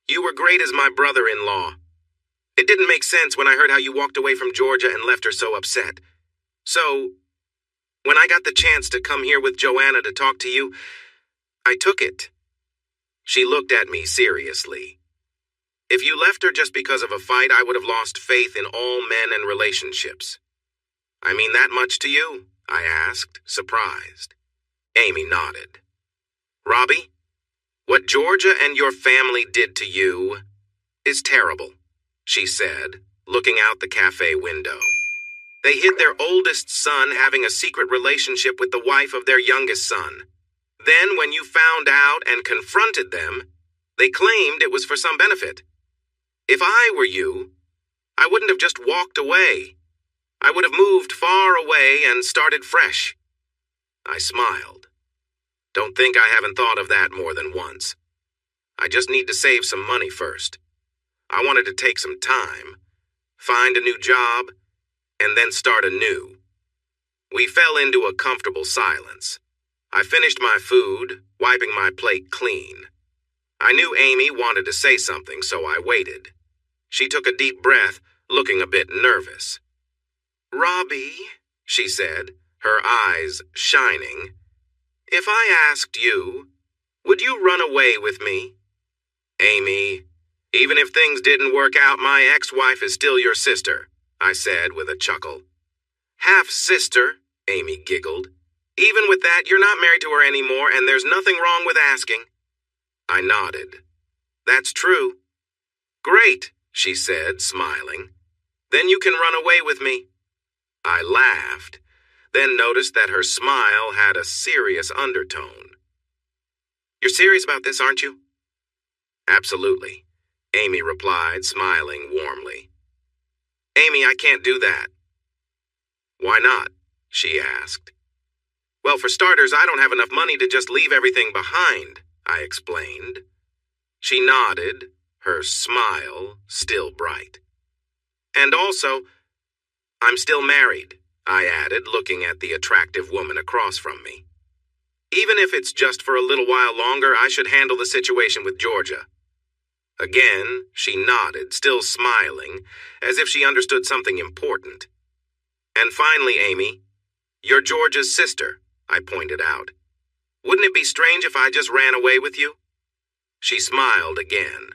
[SPEAKER 1] "You were great as my brother-in-law. It didn't make sense when I heard how you walked away from Georgia and left her so upset. So, when I got the chance to come here with Joanna to talk to you, I took it." She looked at me seriously. "If you left her just because of a fight, I would have lost faith in all men and relationships." "I mean that much to you?" I asked, surprised. Amy nodded. "Robbie, what Georgia and your family did to you is terrible," she said, looking out the cafe window. "They hid their oldest son having a secret relationship with the wife of their youngest son. Then, when you found out and confronted them, they claimed it was for some benefit. If I were you, I wouldn't have just walked away. I would have moved far away and started fresh." I smiled. "Don't think I haven't thought of that more than once. I just need to save some money first. I wanted to take some time, find a new job, and then start anew." We fell into a comfortable silence. I finished my food, wiping my plate clean. I knew Amy wanted to say something, so I waited. She took a deep breath, looking a bit nervous. "Robbie," she said, her eyes shining, "if I asked you, would you run away with me?" "Amy, even if things didn't work out, my ex-wife is still your sister," I said with a chuckle. "Half-sister," Amy giggled. "Even with that, you're not married to her anymore, and there's nothing wrong with asking." I nodded. "That's true." "Great," she said, smiling. "Then you can run away with me." I laughed, then noticed that her smile had a serious undertone. "You're serious about this, aren't you?" "Absolutely," Amy replied, smiling warmly. "Amy, I can't do that." "Why not?" she asked. "Well, for starters, I don't have enough money to just leave everything behind," I explained. She nodded, her smile still bright. "And also, I'm still married," I added, looking at the attractive woman across from me. "Even if it's just for a little while longer, I should handle the situation with Georgia." Again, she nodded, still smiling, as if she understood something important. "And finally, Amy, you're Georgia's sister," I pointed out. "Wouldn't it be strange if I just ran away with you?" She smiled again.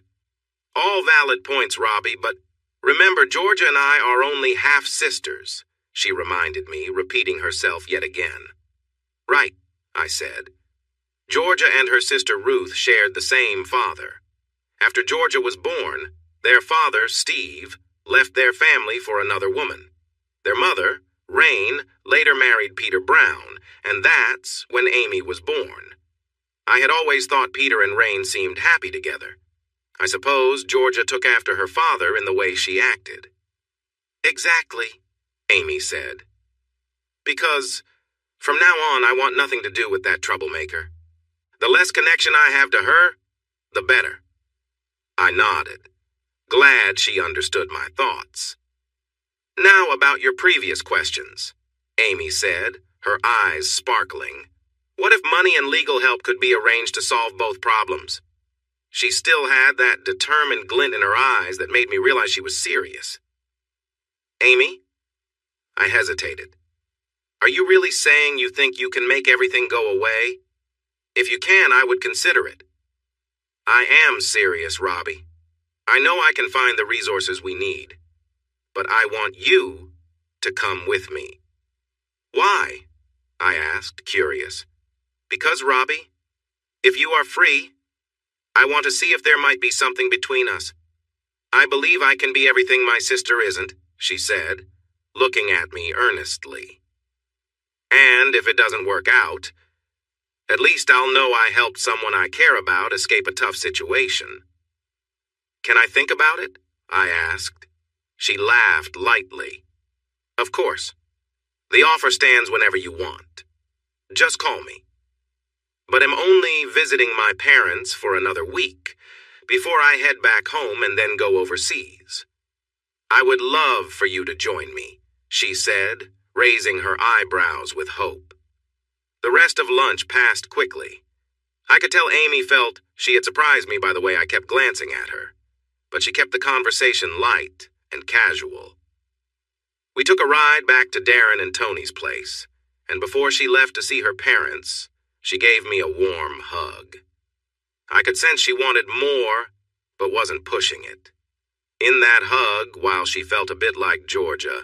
[SPEAKER 1] "All valid points, Robbie, but remember, Georgia and I are only half-sisters," she reminded me, repeating herself yet again. "Right," I said. "Georgia and her sister Ruth shared the same father. After Georgia was born, their father, Steve, left their family for another woman. Their mother, Rain, later married Peter Brown, and that's when Amy was born. I had always thought Peter and Rain seemed happy together. I suppose Georgia took after her father in the way she acted." "Exactly," Amy said. "Because from now on, I want nothing to do with that troublemaker. The less connection I have to her, the better." I nodded, glad she understood my thoughts. "Now about your previous questions," Amy said, her eyes sparkling. What if money and legal help could be arranged to solve both problems? She still had that determined glint in her eyes that made me realize she was serious. Amy? I hesitated. Are you really saying you think you can make everything go away? If you can, I would consider it. I am serious, Robbie. I know I can find the resources we need, but I want you to come with me. Why? I asked, curious. Because, Robbie, if you are free, I want to see if there might be something between us. I believe I can be everything my sister isn't, she said, looking at me earnestly. And if it doesn't work out, at least I'll know I helped someone I care about escape a tough situation. Can I think about it? I asked. She laughed lightly. Of course. The offer stands whenever you want. Just call me. But I'm only visiting my parents for another week before I head back home and then go overseas. I would love for you to join me, she said, raising her eyebrows with hope. The rest of lunch passed quickly. I could tell Amy felt she had surprised me by the way I kept glancing at her, but she kept the conversation light and casual. We took a ride back to Darren and Tony's place, and before she left to see her parents, she gave me a warm hug. I could sense she wanted more, but wasn't pushing it. In that hug, while she felt a bit like Georgia,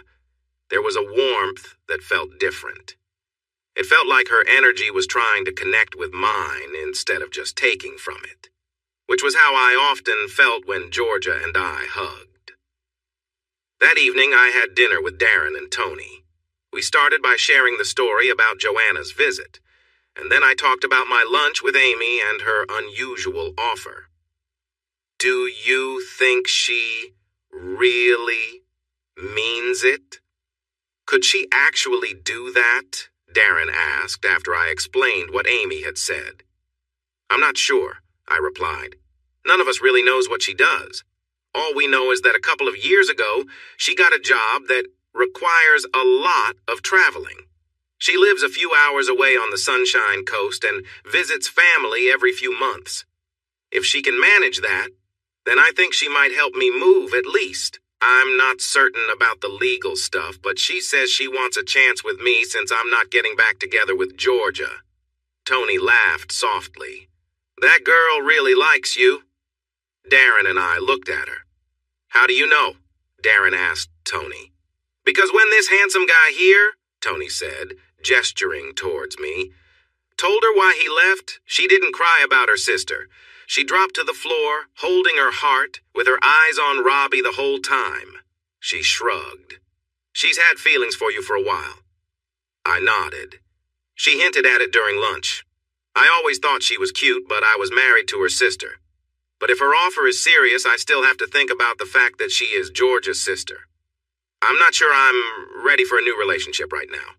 [SPEAKER 1] there was a warmth that felt different. It felt like her energy was trying to connect with mine instead of just taking from it, which was how I often felt when Georgia and I hugged. That evening, I had dinner with Darren and Tony. We started by sharing the story about Joanna's visit, and then I talked about my lunch with Amy and her unusual offer. Do you think she really means it? Could she actually do that? Darren asked after I explained what Amy had said. I'm not sure, I replied. None of us really knows what she does. All we know is that a couple of years ago, she got a job that requires a lot of traveling. She lives a few hours away on the Sunshine Coast and visits family every few months. If she can manage that, then I think she might help me move at least. I'm not certain about the legal stuff, but she says she wants a chance with me since I'm not getting back together with Georgia. Tony laughed softly. That girl really likes you. Darren and I looked at her. How do you know? Darren asked Tony. Because when this handsome guy here, Tony said, gesturing towards me, told her why he left, she didn't cry about her sister. She dropped to the floor, holding her heart, with her eyes on Robbie the whole time. She shrugged. She's had feelings for you for a while. I nodded. She hinted at it during lunch. I always thought she was cute, but I was married to her sister. But if her offer is serious, I still have to think about the fact that she is Georgia's sister. I'm not sure I'm ready for a new relationship right now.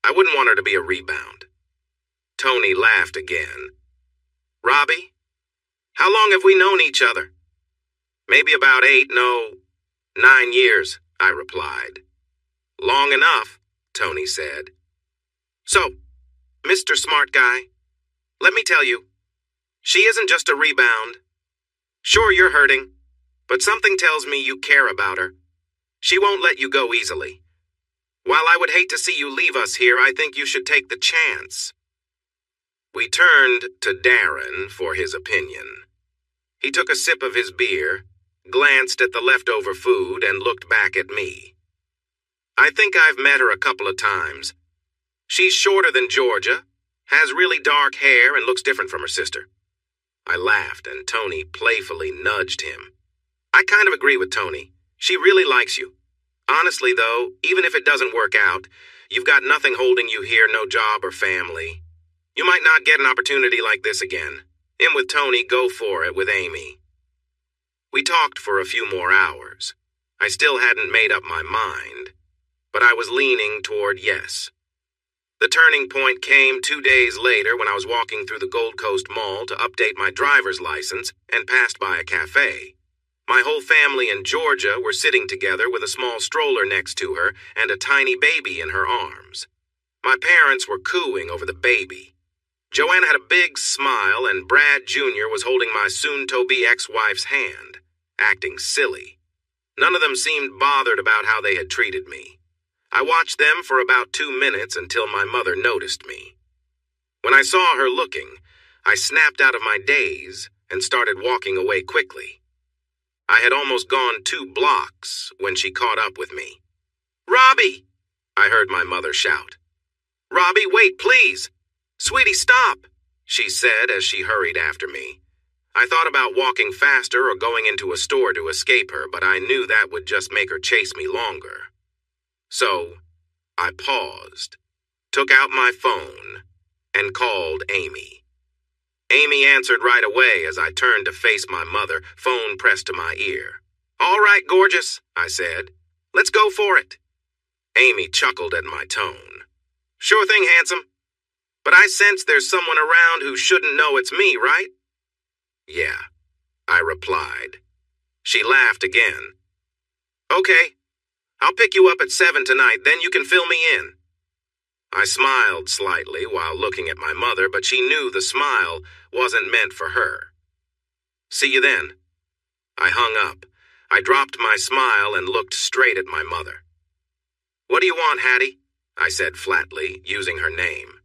[SPEAKER 1] I wouldn't want her to be a rebound. Tony laughed again. Robbie? How long have we known each other? Maybe about 9 years, I replied. Long enough, Tony said. So, Mr. Smart Guy, let me tell you, she isn't just a rebound. Sure, you're hurting, but something tells me you care about her. She won't let you go easily. While I would hate to see you leave us here, I think you should take the chance. We turned to Darren for his opinion. He took a sip of his beer, glanced at the leftover food, and looked back at me. I think I've met her a couple of times. She's shorter than Georgia, has really dark hair, and looks different from her sister. I laughed, and Tony playfully nudged him. I kind of agree with Tony. She really likes you. Honestly, though, even if it doesn't work out, you've got nothing holding you here, no job or family. You might not get an opportunity like this again. In with Tony, go for it with Amy. We talked for a few more hours. I still hadn't made up my mind, but I was leaning toward yes. The turning point came 2 days later when I was walking through the Gold Coast Mall to update my driver's license and passed by a cafe. My whole family in Georgia were sitting together with a small stroller next to her and a tiny baby in her arms. My parents were cooing over the baby. Joanna had a big smile, and Brad Jr. was holding my soon-to-be ex-wife's hand, acting silly. None of them seemed bothered about how they had treated me. I watched them for about 2 minutes until my mother noticed me. When I saw her looking, I snapped out of my daze and started walking away quickly. I had almost gone 2 blocks when she caught up with me. "Robbie!" I heard my mother shout. "Robbie, wait, please! Sweetie, stop!" she said as she hurried after me. I thought about walking faster or going into a store to escape her, but I knew that would just make her chase me longer. So, I paused, took out my phone, and called Amy. Amy answered right away as I turned to face my mother, phone pressed to my ear. "All right, gorgeous," I said. "Let's go for it." Amy chuckled at my tone. "Sure thing, handsome. But I sense there's someone around who shouldn't know it's me, right?" "Yeah," I replied. She laughed again. "Okay, I'll pick you up at 7 tonight, then you can fill me in." I smiled slightly while looking at my mother, but she knew the smile wasn't meant for her. "See you then." I hung up. I dropped my smile and looked straight at my mother. "What do you want, Hattie?" I said flatly, using her name.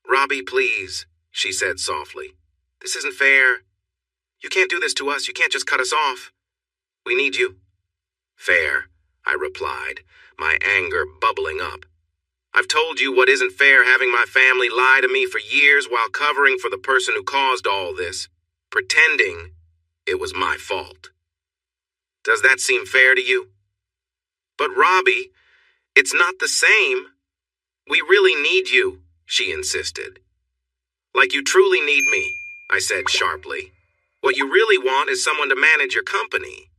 [SPEAKER 1] "Robbie, please," she said softly. "This isn't fair. You can't do this to us. You can't just cut us off. We need you." "Fair," I replied, my anger bubbling up. "I've told you what isn't fair, having my family lie to me for years while covering for the person who caused all this, pretending it was my fault. Does that seem fair to you?" "But Robbie, it's not the same. We really need you," she insisted. "Like you truly need me," I said sharply. "What you really want is someone to manage your company.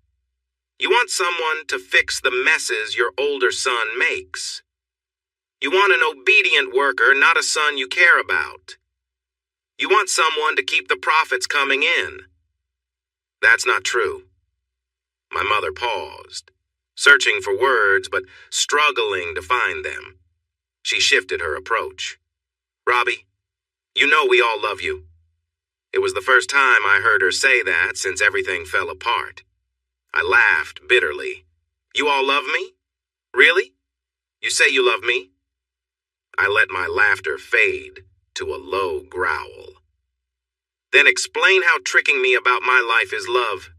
[SPEAKER 1] You want someone to fix the messes your older son makes. You want an obedient worker, not a son you care about. You want someone to keep the profits coming in. That's not true." My mother paused, searching for words but struggling to find them. She shifted her approach. "Robbie, you know we all love you." It was the first time I heard her say that since everything fell apart. I laughed bitterly. "You all love me? Really? You say you love me?" I let my laughter fade to a low growl. "Then explain how tricking me about my life is love.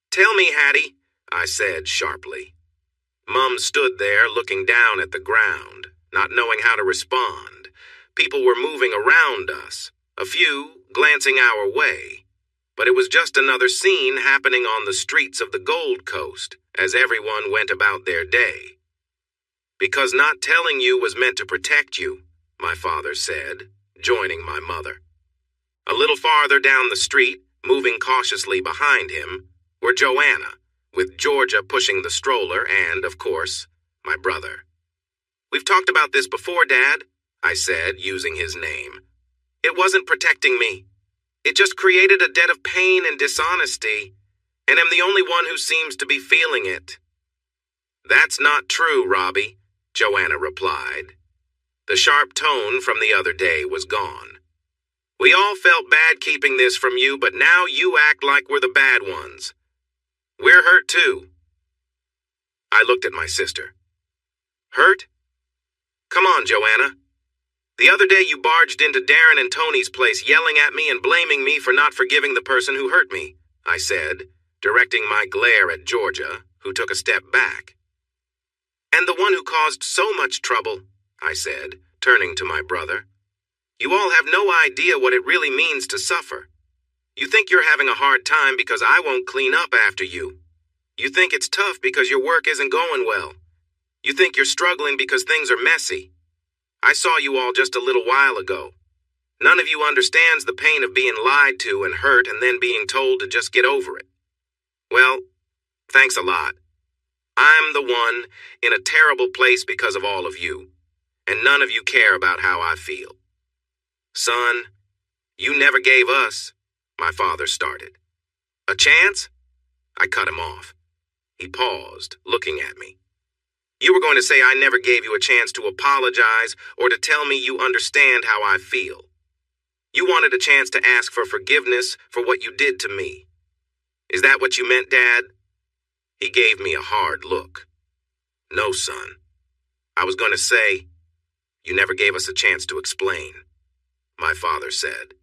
[SPEAKER 1] Tell me, Hattie," I said sharply. Mum stood there looking down at the ground, not knowing how to respond. People were moving around us, a few glancing our way. But it was just another scene happening on the streets of the Gold Coast as everyone went about their day. "Because not telling you was meant to protect you," my father said, joining my mother. A little farther down the street, moving cautiously behind him, were Joanna, with Georgia pushing the stroller and, of course, my brother. "We've talked about this before, Dad," I said, using his name. "It wasn't protecting me. It just created a debt of pain and dishonesty, and I'm the only one who seems to be feeling it." "That's not true, Robbie," Joanna replied. The sharp tone from the other day was gone. "We all felt bad keeping this from you, but now you act like we're the bad ones. We're hurt too." I looked at my sister. "Hurt? Come on, Joanna. The other day you barged into Darren and Tony's place yelling at me and blaming me for not forgiving the person who hurt me," I said, directing my glare at Georgia, who took a step back. "And the one who caused so much trouble," I said, turning to my brother. "You all have no idea what it really means to suffer. You think you're having a hard time because I won't clean up after you. You think it's tough because your work isn't going well. You think you're struggling because things are messy. I saw you all just a little while ago. None of you understands the pain of being lied to and hurt and then being told to just get over it. Well, thanks a lot. I'm the one in a terrible place because of all of you, and none of you care about how I feel." "Son, you never gave us," my father started. "A chance?" I cut him off. He paused, looking at me. "You were going to say I never gave you a chance to apologize or to tell me you understand how I feel. You wanted a chance to ask for forgiveness for what you did to me. Is that what you meant, Dad? He gave me a hard look. No, son. I was going to say, you never gave us a chance to explain, my father said.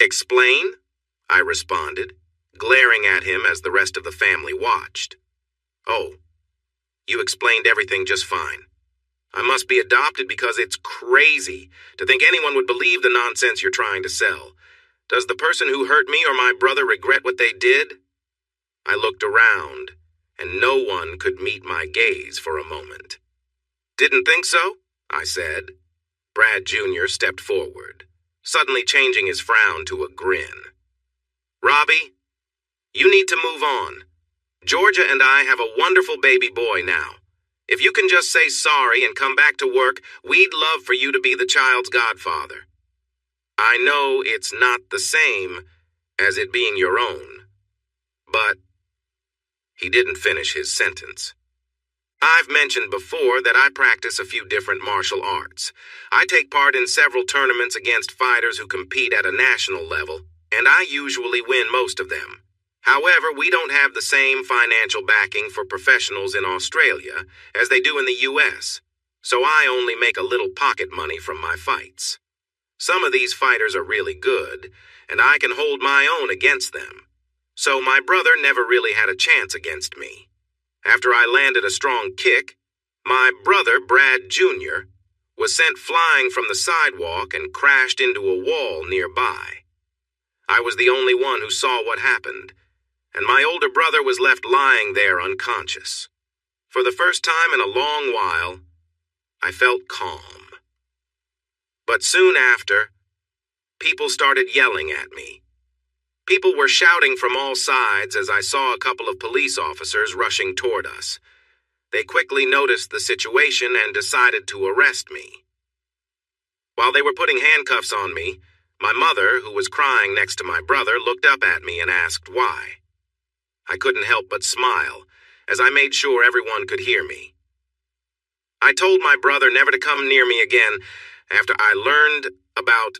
[SPEAKER 1] Explain? I responded, glaring at him as the rest of the family watched. Oh, you explained everything just fine. I must be adopted because it's crazy to think anyone would believe the nonsense you're trying to sell. Does the person who hurt me or my brother regret what they did? I looked around, and no one could meet my gaze for a moment. Didn't think so? I said. Brad Jr. stepped forward, suddenly changing his frown to a grin. Robbie, you need to move on. Georgia and I have a wonderful baby boy now. If you can just say sorry and come back to work, we'd love for you to be the child's godfather. I know it's not the same as it being your own, but he didn't finish his sentence. I've mentioned before that I practice a few different martial arts. I take part in several tournaments against fighters who compete at a national level, and I usually win most of them. However, we don't have the same financial backing for professionals in Australia as they do in the US, so I only make a little pocket money from my fights. Some of these fighters are really good, and I can hold my own against them. So my brother never really had a chance against me. After I landed a strong kick, my brother, Brad Jr., was sent flying from the sidewalk and crashed into a wall nearby. I was the only one who saw what happened, and my older brother was left lying there unconscious. For the first time in a long while, I felt calm. But soon after, people started yelling at me. People were shouting from all sides as I saw a couple of police officers rushing toward us. They quickly noticed the situation and decided to arrest me. While they were putting handcuffs on me, my mother, who was crying next to my brother, looked up at me and asked why. I couldn't help but smile as I made sure everyone could hear me. I told my brother never to come near me again after I learned about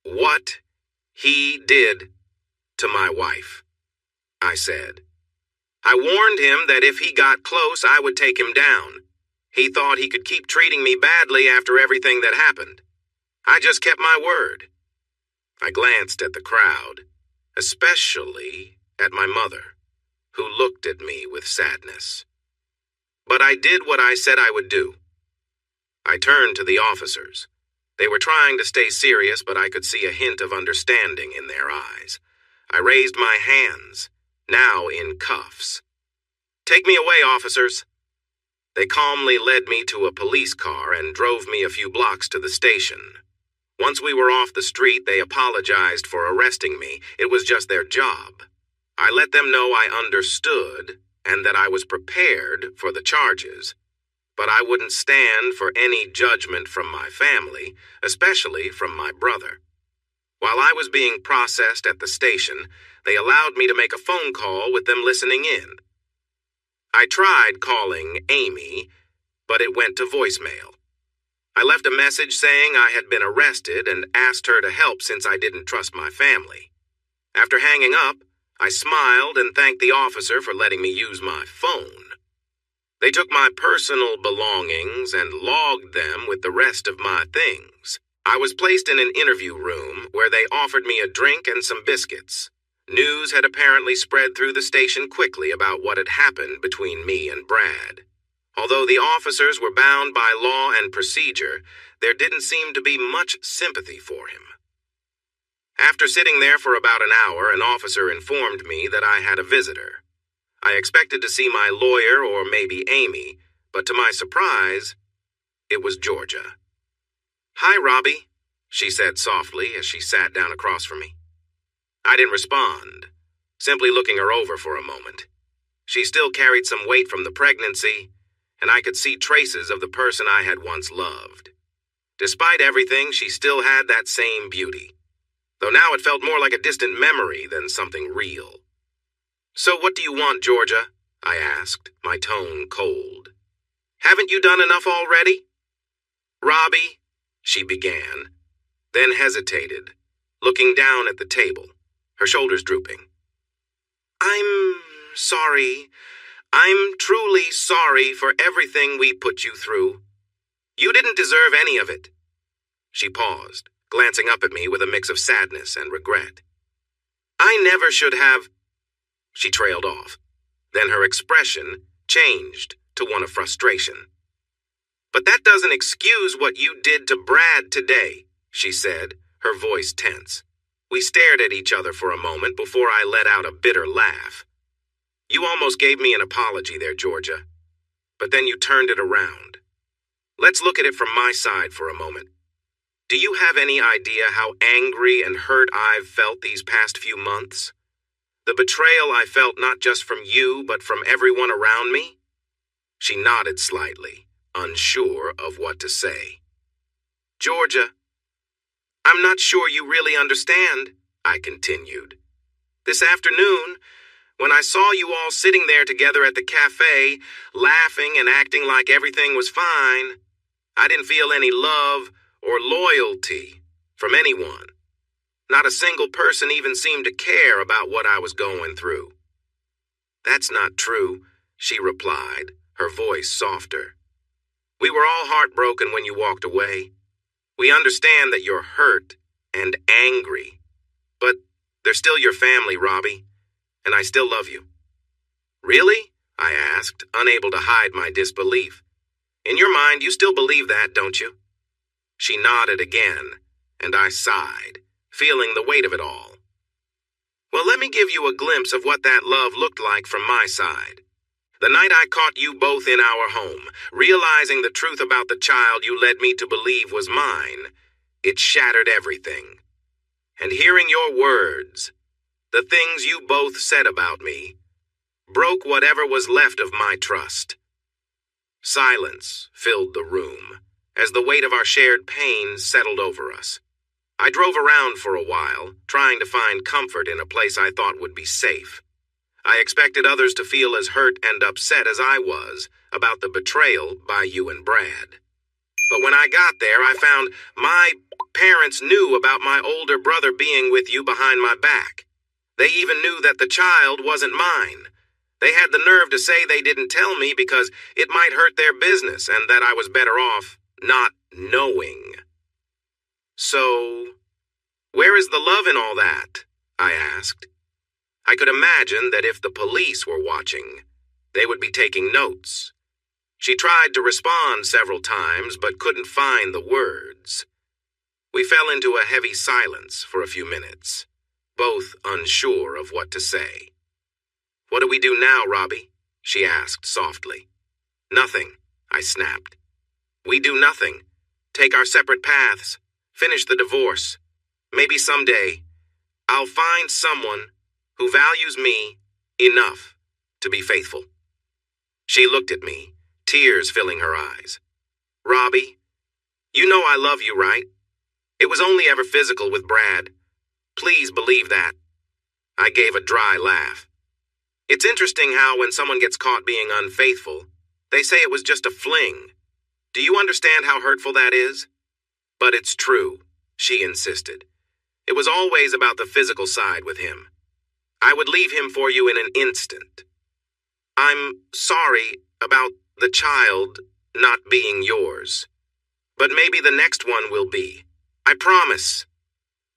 [SPEAKER 1] what he did to my wife, I said. I warned him that if he got close, I would take him down. He thought he could keep treating me badly after everything that happened. I just kept my word. I glanced at the crowd, especially at my mother, who looked at me with sadness. But I did what I said I would do. I turned to the officers. They were trying to stay serious, but I could see a hint of understanding in their eyes. I raised my hands, now in cuffs. Take me away, officers. They calmly led me to a police car and drove me a few blocks to the station. Once we were off the street, they apologized for arresting me. It was just their job. I let them know I understood and that I was prepared for the charges, but I wouldn't stand for any judgment from my family, especially from my brother. While I was being processed at the station, they allowed me to make a phone call with them listening in. I tried calling Amy, but it went to voicemail. I left a message saying I had been arrested and asked her to help since I didn't trust my family. After hanging up, I smiled and thanked the officer for letting me use my phone. They took my personal belongings and logged them with the rest of my things. I was placed in an interview room where they offered me a drink and some biscuits. News had apparently spread through the station quickly about what had happened between me and Brad. Although the officers were bound by law and procedure, there didn't seem to be much sympathy for him. After sitting there for about an hour, an officer informed me that I had a visitor. I expected to see my lawyer or maybe Amy, but to my surprise, it was Georgia. "Hi, Robbie," she said softly as she sat down across from me. I didn't respond, simply looking her over for a moment. She still carried some weight from the pregnancy, and I could see traces of the person I had once loved. Despite everything, she still had that same beauty, though now it felt more like a distant memory than something real. "So what do you want, Georgia?" I asked, my tone cold. "Haven't you done enough already?" "Robbie," she began, then hesitated, looking down at the table, her shoulders drooping. I'm sorry. I'm truly sorry for everything we put you through. You didn't deserve any of it. She paused, glancing up at me with a mix of sadness and regret. I never should have... She trailed off. Then her expression changed to one of frustration. But that doesn't excuse what you did to Brad today, she said, her voice tense. We stared at each other for a moment before I let out a bitter laugh. You almost gave me an apology there, Georgia. But then you turned it around. Let's look at it from my side for a moment. Do you have any idea how angry and hurt I've felt these past few months? The betrayal I felt not just from you, but from everyone around me? She nodded slightly, unsure of what to say. Georgia, I'm not sure you really understand, I continued. This afternoon, when I saw you all sitting there together at the cafe, laughing and acting like everything was fine, I didn't feel any love or loyalty from anyone. Not a single person even seemed to care about what I was going through. That's not true, she replied, her voice softer. We were all heartbroken when you walked away. We understand that you're hurt and angry, but they're still your family, Robbie, and I still love you. Really? I asked, unable to hide my disbelief. In your mind, you still believe that, don't you? She nodded again, and I sighed, feeling the weight of it all. Well, let me give you a glimpse of what that love looked like from my side. The night I caught you both in our home, realizing the truth about the child you led me to believe was mine, it shattered everything. And hearing your words, the things you both said about me, broke whatever was left of my trust. Silence filled the room as the weight of our shared pain settled over us. I drove around for a while, trying to find comfort in a place I thought would be safe. I expected others to feel as hurt and upset as I was about the betrayal by you and Brad. But when I got there, I found my parents knew about my older brother being with you behind my back. They even knew that the child wasn't mine. They had the nerve to say they didn't tell me because it might hurt their business and that I was better off not knowing. So, where is the love in all that? I asked. I could imagine that if the police were watching, they would be taking notes. She tried to respond several times, but couldn't find the words. We fell into a heavy silence for a few minutes, both unsure of what to say. What do we do now, Robbie? She asked softly. Nothing, I snapped. We do nothing. Take our separate paths. Finish the divorce. Maybe someday, I'll find someone who values me enough to be faithful. She looked at me, tears filling her eyes. Robbie, you know I love you, right? It was only ever physical with Brad. Please believe that. I gave a dry laugh. It's interesting how when someone gets caught being unfaithful, they say it was just a fling. Do you understand how hurtful that is? But it's true, she insisted. It was always about the physical side with him. I would leave him for you in an instant. I'm sorry about the child not being yours. But maybe the next one will be. I promise.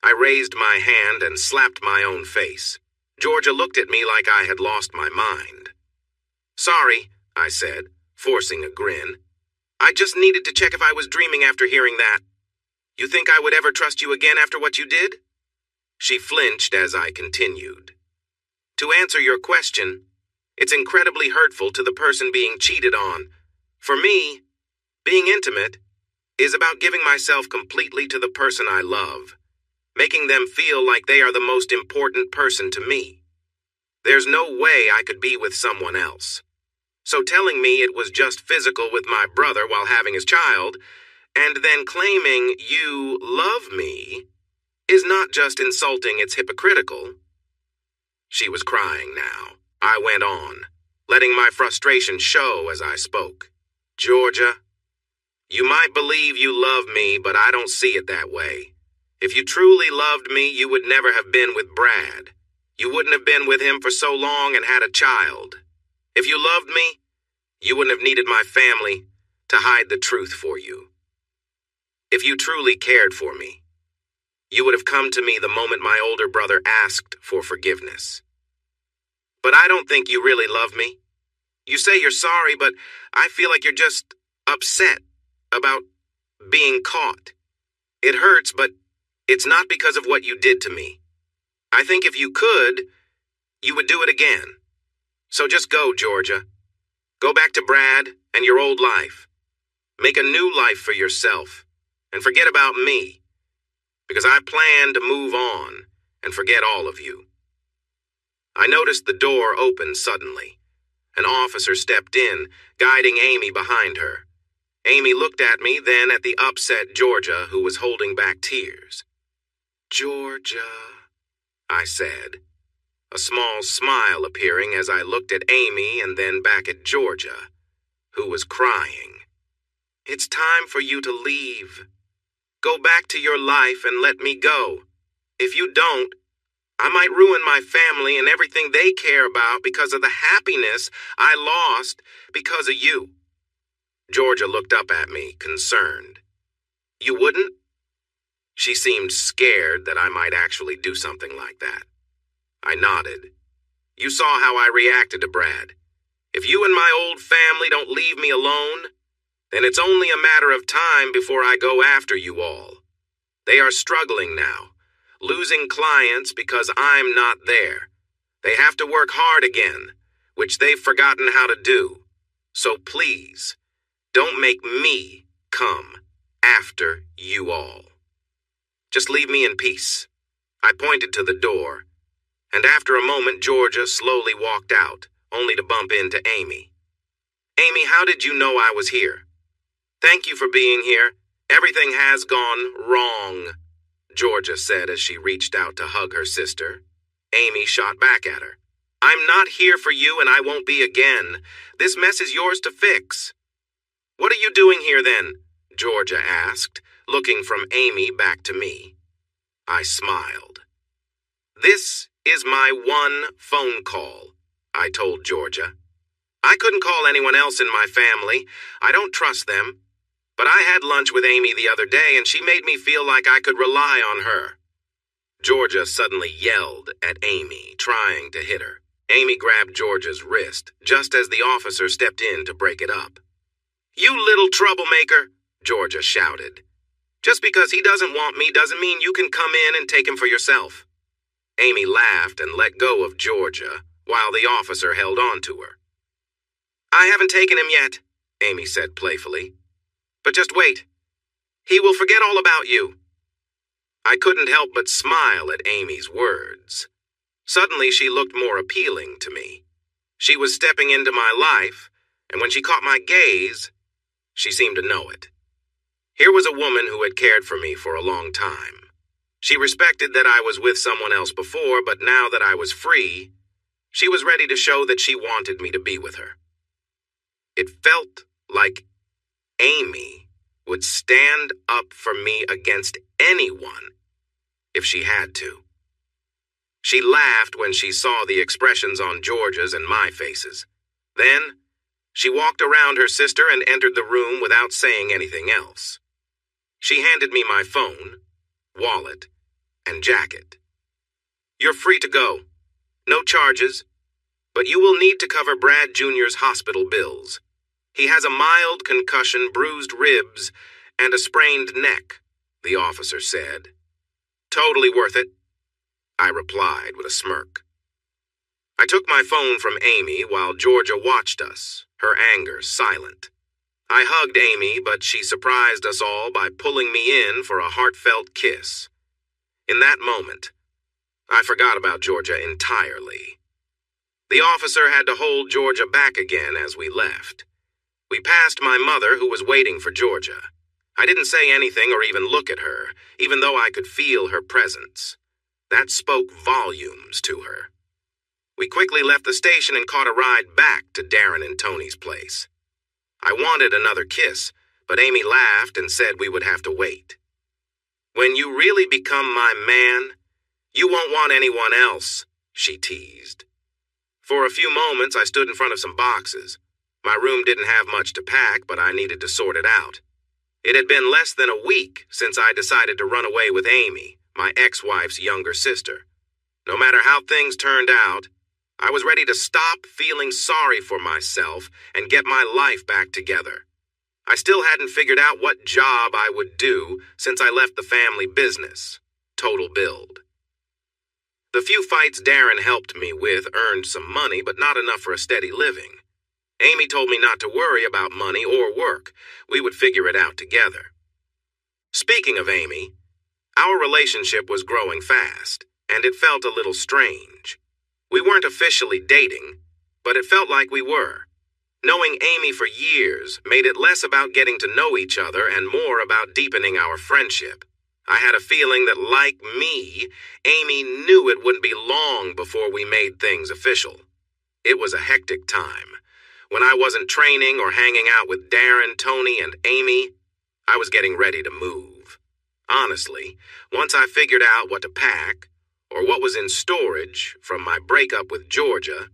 [SPEAKER 1] I raised my hand and slapped my own face. Georgia looked at me like I had lost my mind. Sorry, I said, forcing a grin. I just needed to check if I was dreaming after hearing that. You think I would ever trust you again after what you did? She flinched as I continued. To answer your question, it's incredibly hurtful to the person being cheated on. For me, being intimate is about giving myself completely to the person I love, making them feel like they are the most important person to me. There's no way I could be with someone else. So telling me it was just physical with my brother while having his child, and then claiming you love me, is not just insulting, it's hypocritical. She was crying now. I went on, letting my frustration show as I spoke. Georgia, you might believe you love me, but I don't see it that way. If you truly loved me, you would never have been with Brad. You wouldn't have been with him for so long and had a child. If you loved me, you wouldn't have needed my family to hide the truth for you. If you truly cared for me, you would have come to me the moment my older brother asked for forgiveness. But I don't think you really love me. You say you're sorry, but I feel like you're just upset about being caught. It hurts, but it's not because of what you did to me. I think if you could, you would do it again. So just go, Georgia. Go back to Brad and your old life. Make a new life for yourself, and forget about me, because I plan to move on and forget all of you. I noticed the door open suddenly. An officer stepped in, guiding Amy behind her. Amy looked at me, then at the upset Georgia, who was holding back tears. "Georgia," I said, a small smile appearing as I looked at Amy and then back at Georgia, who was crying. "It's time for you to leave. Go back to your life and let me go. If you don't, I might ruin my family and everything they care about because of the happiness I lost because of you." Georgia looked up at me, concerned. "You wouldn't?" She seemed scared that I might actually do something like that. I nodded. "You saw how I reacted to Brad. If you and my old family don't leave me alone, then it's only a matter of time before I go after you all. They are struggling now, losing clients because I'm not there. They have to work hard again, which they've forgotten how to do. So please, don't make me come after you all. Just leave me in peace." I pointed to the door, and after a moment Georgia slowly walked out, only to bump into Amy. "Amy, how did you know I was here?" "Thank you for being here. Everything has gone wrong," Georgia said as she reached out to hug her sister. Amy shot back at her. "I'm not here for you and I won't be again. This mess is yours to fix." "What are you doing here then?" Georgia asked, looking from Amy back to me. I smiled. "This is my one phone call," I told Georgia. "I couldn't call anyone else in my family. I don't trust them. But I had lunch with Amy the other day and she made me feel like I could rely on her." Georgia suddenly yelled at Amy, trying to hit her. Amy grabbed Georgia's wrist just as the officer stepped in to break it up. "You little troublemaker," Georgia shouted. "Just because he doesn't want me doesn't mean you can come in and take him for yourself." Amy laughed and let go of Georgia while the officer held on to her. "I haven't taken him yet," Amy said playfully. "But just wait. He will forget all about you." I couldn't help but smile at Amy's words. Suddenly she looked more appealing to me. She was stepping into my life, and when she caught my gaze, she seemed to know it. Here was a woman who had cared for me for a long time. She respected that I was with someone else before, but now that I was free, she was ready to show that she wanted me to be with her. It felt like Amy would stand up for me against anyone if she had to. She laughed when she saw the expressions on Georgia's and my faces. Then, she walked around her sister and entered the room without saying anything else. She handed me my phone, wallet, and jacket. "You're free to go. No charges, but you will need to cover Brad Jr.'s hospital bills. He has a mild concussion, bruised ribs, and a sprained neck," the officer said. "Totally worth it," I replied with a smirk. I took my phone from Amy while Georgia watched us, her anger silent. I hugged Amy, but she surprised us all by pulling me in for a heartfelt kiss. In that moment, I forgot about Georgia entirely. The officer had to hold Georgia back again as we left. We passed my mother, who was waiting for Georgia. I didn't say anything or even look at her, even though I could feel her presence. That spoke volumes to her. We quickly left the station and caught a ride back to Darren and Tony's place. I wanted another kiss, but Amy laughed and said we would have to wait. When you really become my man, you won't want anyone else, she teased. For a few moments, I stood in front of some boxes. My room didn't have much to pack, but I needed to sort it out. It had been less than a week since I decided to run away with Amy, my ex-wife's younger sister. No matter how things turned out, I was ready to stop feeling sorry for myself and get my life back together. I still hadn't figured out what job I would do since I left the family business, Total Build. The few fights Darren helped me with earned some money, but not enough for a steady living. Amy told me not to worry about money or work. We would figure it out together. Speaking of Amy, our relationship was growing fast, and it felt a little strange. We weren't officially dating, but it felt like we were. Knowing Amy for years made it less about getting to know each other and more about deepening our friendship. I had a feeling that, like me, Amy knew it wouldn't be long before we made things official. It was a hectic time. When I wasn't training or hanging out with Darren, Tony, and Amy, I was getting ready to move. Honestly, once I figured out what to pack, or what was in storage from my breakup with Georgia,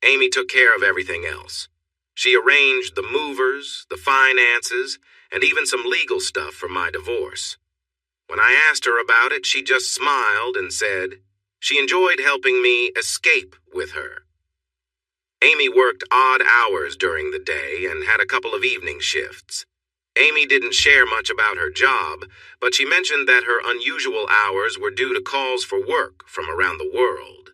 [SPEAKER 1] Amy took care of everything else. She arranged the movers, the finances, and even some legal stuff for my divorce. When I asked her about it, she just smiled and said she enjoyed helping me escape with her. Amy worked odd hours during the day and had a couple of evening shifts. Amy didn't share much about her job, but she mentioned that her unusual hours were due to calls for work from around the world.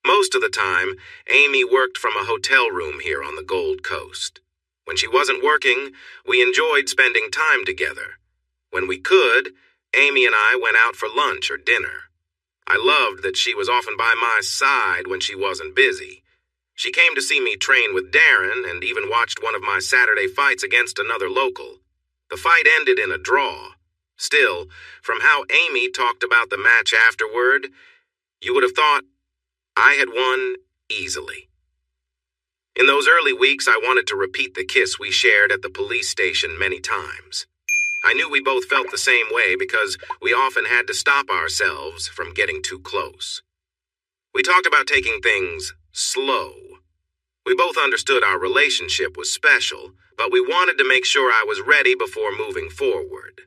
[SPEAKER 1] Most of the time, Amy worked from a hotel room here on the Gold Coast. When she wasn't working, we enjoyed spending time together. When we could, Amy and I went out for lunch or dinner. I loved that she was often by my side when she wasn't busy. She came to see me train with Darren and even watched one of my Saturday fights against another local. The fight ended in a draw. Still, from how Amy talked about the match afterward, you would have thought I had won easily. In those early weeks, I wanted to repeat the kiss we shared at the police station many times. I knew we both felt the same way because we often had to stop ourselves from getting too close. We talked about taking things slow. We both understood our relationship was special, but we wanted to make sure I was ready before moving forward.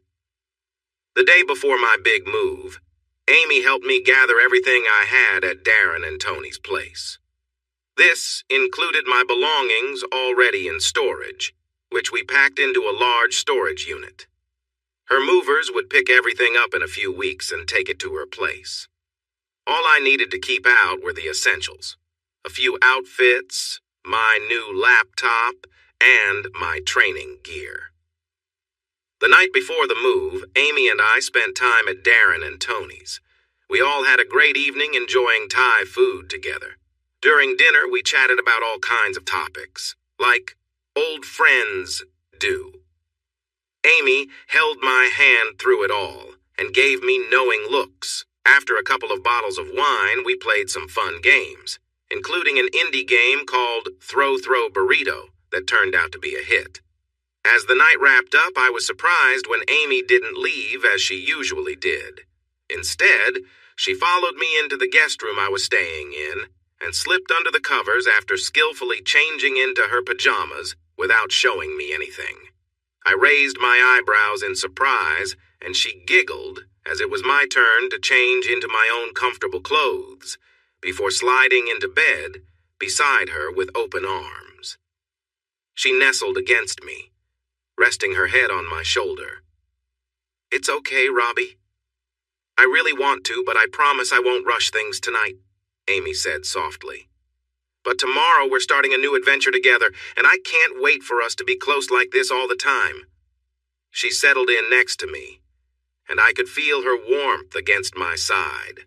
[SPEAKER 1] The day before my big move, Amy helped me gather everything I had at Darren and Tony's place. This included my belongings already in storage, which we packed into a large storage unit. Her movers would pick everything up in a few weeks and take it to her place. All I needed to keep out were the essentials: a few outfits, my new laptop, and my training gear. The night before the move, Amy and I spent time at Darren and Tony's. We all had a great evening enjoying Thai food together. During dinner, we chatted about all kinds of topics, like old friends do. Amy held my hand through it all and gave me knowing looks. After a couple of bottles of wine, we played some fun games, including an indie game called Throw Throw Burrito that turned out to be a hit. As the night wrapped up, I was surprised when Amy didn't leave as she usually did. Instead, she followed me into the guest room I was staying in and slipped under the covers after skillfully changing into her pajamas without showing me anything. I raised my eyebrows in surprise, and she giggled as it was my turn to change into my own comfortable clothes before sliding into bed beside her with open arms. She nestled against me, resting her head on my shoulder. "It's okay, Robbie. I really want to, but I promise I won't rush things tonight," Amy said softly. "But tomorrow we're starting a new adventure together, and I can't wait for us to be close like this all the time." She settled in next to me, and I could feel her warmth against my side.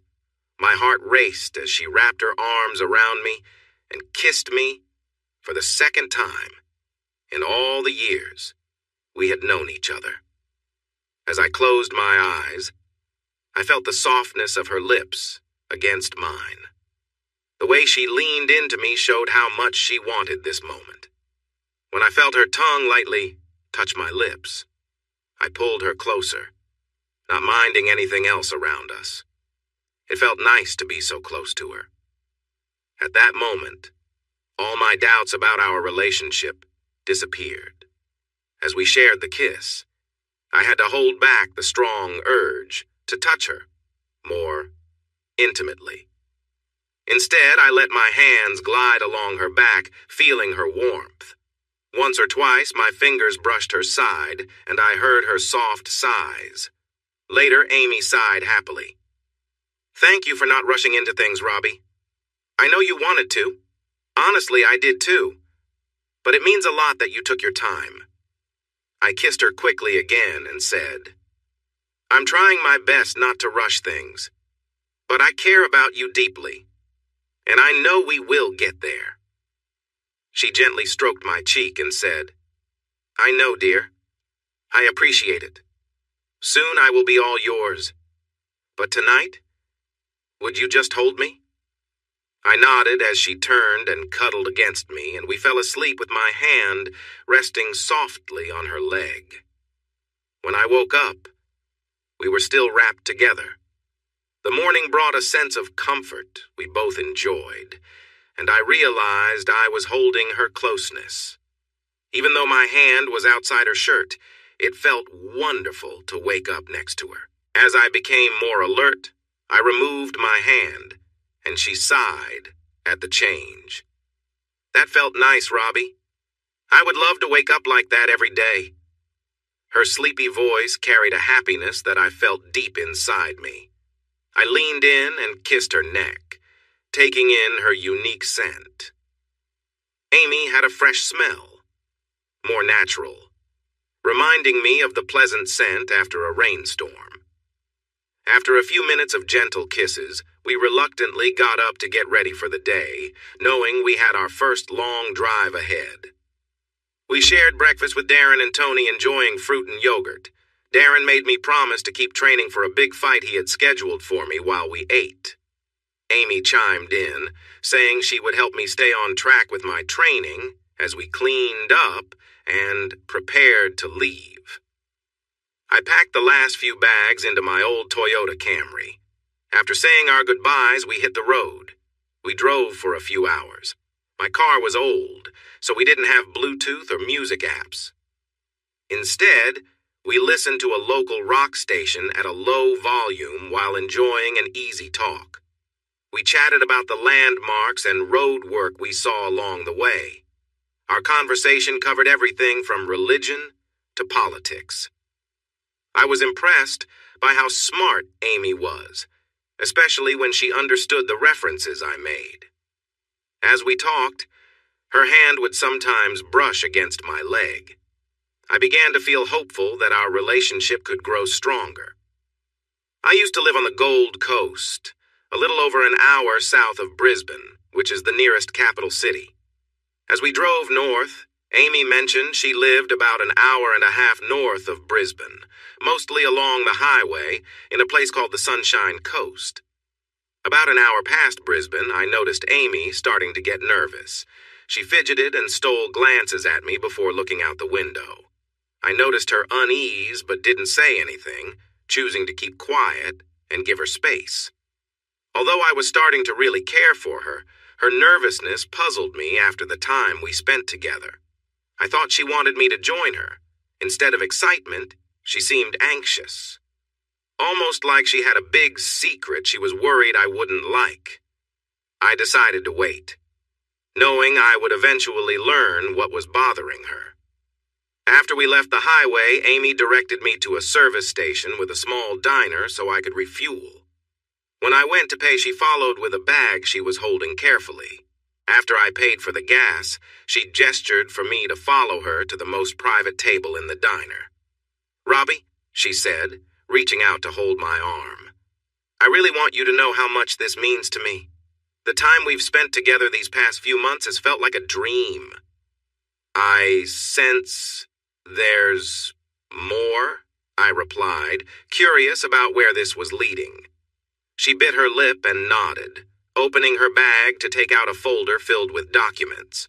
[SPEAKER 1] My heart raced as she wrapped her arms around me and kissed me for the second time in all the years we had known each other. As I closed my eyes, I felt the softness of her lips against mine. The way she leaned into me showed how much she wanted this moment. When I felt her tongue lightly touch my lips, I pulled her closer, not minding anything else around us. It felt nice to be so close to her. At that moment, all my doubts about our relationship disappeared. As we shared the kiss, I had to hold back the strong urge to touch her more intimately. Instead, I let my hands glide along her back, feeling her warmth. Once or twice, my fingers brushed her side, and I heard her soft sighs. Later, Amy sighed happily. "Thank you for not rushing into things, Robbie. I know you wanted to. Honestly, I did too. But it means a lot that you took your time." I kissed her quickly again and said, "I'm trying my best not to rush things, but I care about you deeply, and I know we will get there." She gently stroked my cheek and said, "I know, dear. I appreciate it. Soon I will be all yours. But tonight, would you just hold me?" I nodded as she turned and cuddled against me, and we fell asleep with my hand resting softly on her leg. When I woke up, we were still wrapped together. The morning brought a sense of comfort we both enjoyed, and I realized I was holding her closeness. Even though my hand was outside her shirt, it felt wonderful to wake up next to her. As I became more alert, I removed my hand, and she sighed at the change. "That felt nice, Robbie. I would love to wake up like that every day." Her sleepy voice carried a happiness that I felt deep inside me. I leaned in and kissed her neck, taking in her unique scent. Amy had a fresh smell, more natural, reminding me of the pleasant scent after a rainstorm. After a few minutes of gentle kisses, we reluctantly got up to get ready for the day, knowing we had our first long drive ahead. We shared breakfast with Darren and Tony, enjoying fruit and yogurt. Darren made me promise to keep training for a big fight he had scheduled for me while we ate. Amy chimed in, saying she would help me stay on track with my training as we cleaned up and prepared to leave. I packed the last few bags into my old Toyota Camry. After saying our goodbyes, we hit the road. We drove for a few hours. My car was old, so we didn't have Bluetooth or music apps. Instead, we listened to a local rock station at a low volume while enjoying an easy talk. We chatted about the landmarks and road work we saw along the way. Our conversation covered everything from religion to politics. I was impressed by how smart Amy was, especially when she understood the references I made. As we talked, her hand would sometimes brush against my leg. I began to feel hopeful that our relationship could grow stronger. I used to live on the Gold Coast, a little over an hour south of Brisbane, which is the nearest capital city. As we drove north, Amy mentioned she lived about an hour and a half north of Brisbane, mostly along the highway, in a place called the Sunshine Coast. About an hour past Brisbane, I noticed Amy starting to get nervous. She fidgeted and stole glances at me before looking out the window. I noticed her unease but didn't say anything, choosing to keep quiet and give her space. Although I was starting to really care for her, her nervousness puzzled me after the time we spent together. I thought she wanted me to join her. Instead of excitement, she seemed anxious. Almost like she had a big secret she was worried I wouldn't like. I decided to wait, knowing I would eventually learn what was bothering her. After we left the highway, Amy directed me to a service station with a small diner so I could refuel. When I went to pay, she followed with a bag she was holding carefully. After I paid for the gas, she gestured for me to follow her to the most private table in the diner. "Robbie," she said, reaching out to hold my arm, "I really want you to know how much this means to me. The time we've spent together these past few months has felt like a dream." "I sense there's more," I replied, curious about where this was leading. She bit her lip and nodded, opening her bag to take out a folder filled with documents.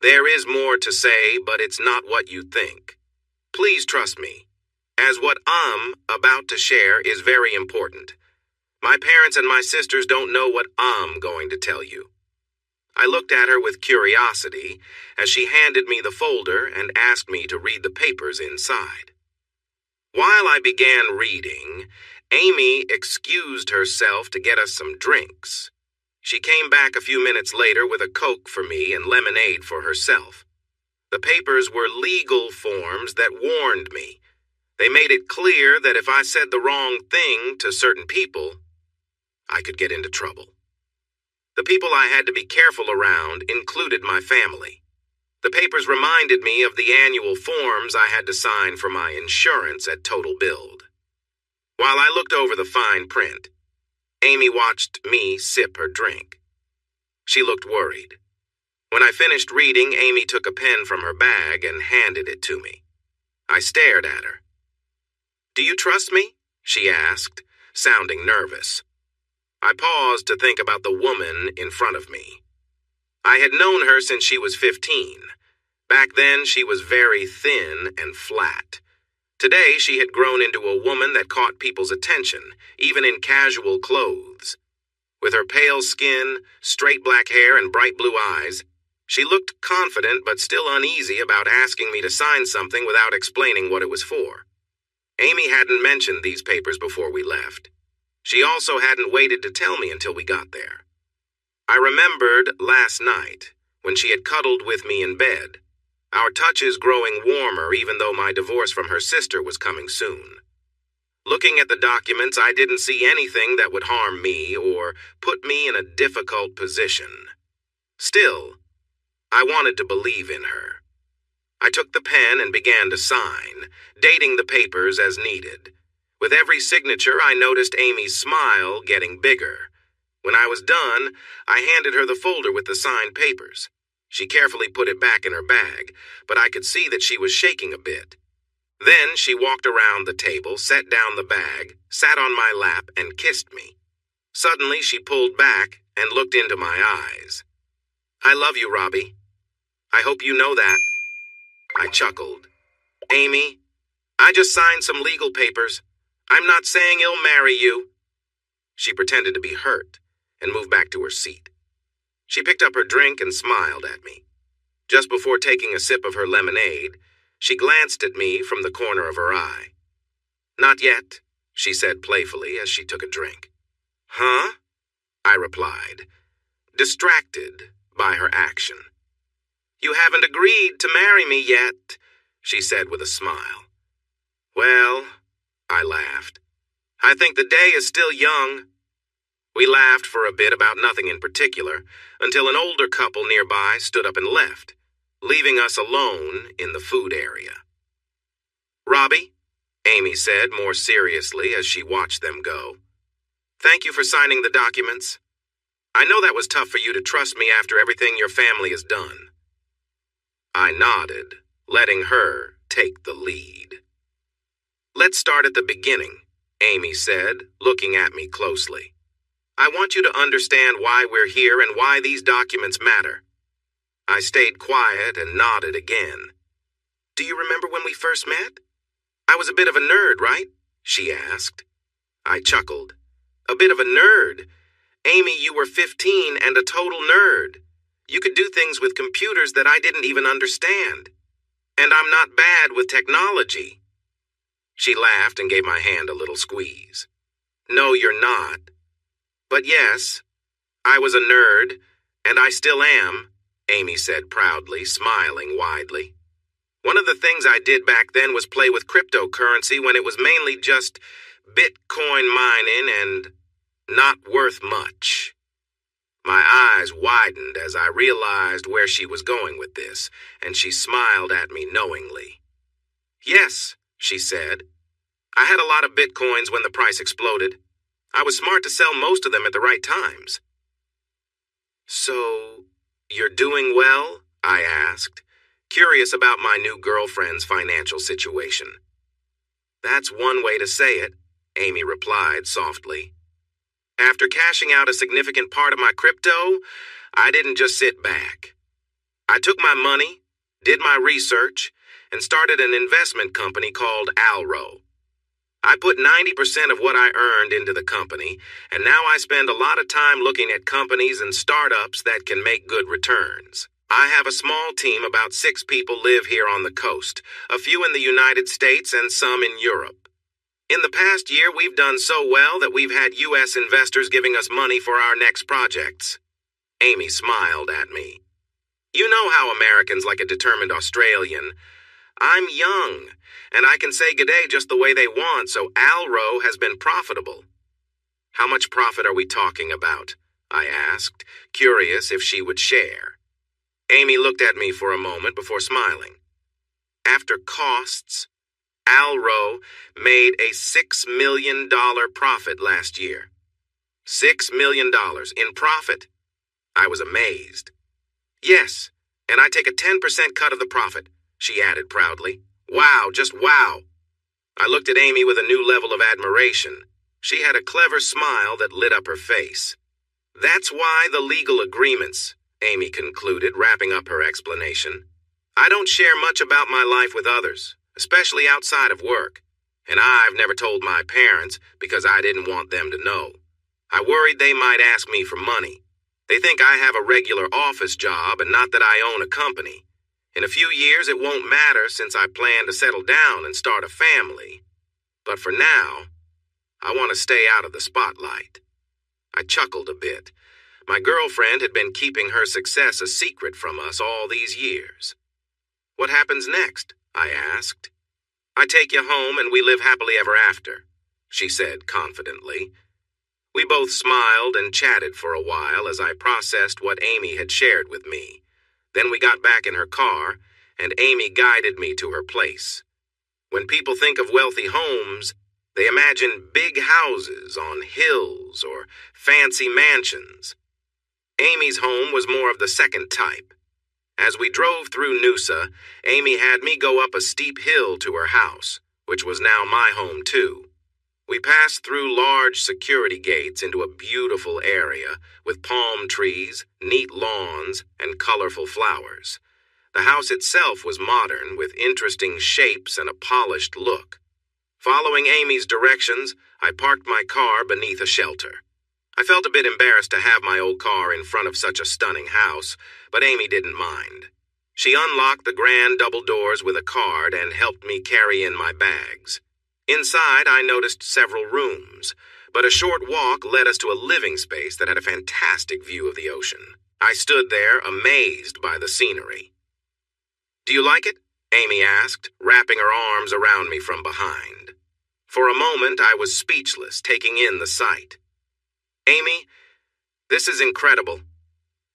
[SPEAKER 1] "There is more to say, but it's not what you think. Please trust me. as what I'm about to share is very important. My parents and my sisters don't know what I'm going to tell you." I looked at her with curiosity as she handed me the folder and asked me to read the papers inside. While I began reading, Amy excused herself to get us some drinks. She came back a few minutes later with a Coke for me and lemonade for herself. The papers were legal forms that warned me. They made it clear that if I said the wrong thing to certain people, I could get into trouble. The people I had to be careful around included my family. The papers reminded me of the annual forms I had to sign for my insurance at Total Build. While I looked over the fine print, Amy watched me sip her drink. She looked worried. When I finished reading, Amy took a pen from her bag and handed it to me. I stared at her. "Do you trust me?" she asked, sounding nervous. I paused to think about the woman in front of me. I had known her since she was 15. Back then, she was very thin and flat. Today, she had grown into a woman that caught people's attention, even in casual clothes. With her pale skin, straight black hair, and bright blue eyes, she looked confident but still uneasy about asking me to sign something without explaining what it was for. Amy hadn't mentioned these papers before we left. She also hadn't waited to tell me until we got there. I remembered last night, when she had cuddled with me in bed, our touches growing warmer even though my divorce from her sister was coming soon. Looking at the documents, I didn't see anything that would harm me or put me in a difficult position. Still, I wanted to believe in her. I took the pen and began to sign, dating the papers as needed. With every signature, I noticed Amy's smile getting bigger. When I was done, I handed her the folder with the signed papers. She carefully put it back in her bag, but I could see that she was shaking a bit. Then she walked around the table, set down the bag, sat on my lap, and kissed me. Suddenly, she pulled back and looked into my eyes. "I love you, Robbie. I hope you know that." I chuckled. "Amy, I just signed some legal papers. I'm not saying he'll marry you." She pretended to be hurt and moved back to her seat. She picked up her drink and smiled at me. Just before taking a sip of her lemonade, she glanced at me from the corner of her eye. "Not yet," she said playfully as she took a drink. "Huh?" I replied, distracted by her action. "You haven't agreed to marry me yet," she said with a smile. "Well," I laughed, "I think the day is still young." We laughed for a bit about nothing in particular, until an older couple nearby stood up and left, leaving us alone in the food area. "Robbie," Amy said more seriously as she watched them go, "thank you for signing the documents. I know that was tough for you to trust me after everything your family has done." I nodded, letting her take the lead. "Let's start at the beginning," Amy said, looking at me closely. "I want you to understand why we're here and why these documents matter." I stayed quiet and nodded again. "Do you remember when we first met? I was a bit of a nerd, right?" she asked. I chuckled. "A bit of a nerd? Amy, you were 15 and a total nerd. You could do things with computers that I didn't even understand. And I'm not bad with technology." She laughed and gave my hand a little squeeze. "No, you're not. But yes, I was a nerd, and I still am," Amy said proudly, smiling widely. "One of the things I did back then was play with cryptocurrency when it was mainly just Bitcoin mining and not worth much." My eyes widened as I realized where she was going with this, and she smiled at me knowingly. "Yes," she said. "I had a lot of Bitcoins when the price exploded. I was smart to sell most of them at the right times." "So, you're doing well?" I asked, curious about my new girlfriend's financial situation. "That's one way to say it," Amy replied softly. "After cashing out a significant part of my crypto, I didn't just sit back. I took my money, did my research, and started an investment company called Alro. I put 90% of what I earned into the company, and now I spend a lot of time looking at companies and startups that can make good returns. I have a small team, about 6 people live here on the coast, a few in the United States and some in Europe. In the past year, we've done so well that we've had U.S. investors giving us money for our next projects. Amy smiled at me. You know how Americans like a determined Australian. I'm young, and I can say good day just the way they want, so Alro has been profitable. How much profit are we talking about? I asked, curious if she would share. Amy looked at me for a moment before smiling. After costs, Alro made a $6 million profit last year. $6 million in profit? I was amazed. Yes, and I take a 10% cut of the profit, she added proudly. Wow, just wow. I looked at Amy with a new level of admiration. She had a clever smile that lit up her face. That's why the legal agreements, Amy concluded, wrapping up her explanation. I don't share much about my life with others, especially outside of work. And I've never told my parents because I didn't want them to know. I worried they might ask me for money. They think I have a regular office job and not that I own a company. In a few years, it won't matter since I plan to settle down and start a family. But for now, I want to stay out of the spotlight. I chuckled a bit. My girlfriend had been keeping her success a secret from us all these years. What happens next? I asked. I take you home and we live happily ever after, she said confidently. We both smiled and chatted for a while as I processed what Amy had shared with me. Then we got back in her car, and Amy guided me to her place. When people think of wealthy homes, they imagine big houses on hills or fancy mansions. Amy's home was more of the second type. As we drove through Noosa, Amy had me go up a steep hill to her house, which was now my home too. We passed through large security gates into a beautiful area with palm trees, neat lawns, and colorful flowers. The house itself was modern with interesting shapes and a polished look. Following Amy's directions, I parked my car beneath a shelter. I felt a bit embarrassed to have my old car in front of such a stunning house, but Amy didn't mind. She unlocked the grand double doors with a card and helped me carry in my bags. Inside, I noticed several rooms, but a short walk led us to a living space that had a fantastic view of the ocean. I stood there, amazed by the scenery. Do you like it? Amy asked, wrapping her arms around me from behind. For a moment, I was speechless, taking in the sight. Amy, this is incredible.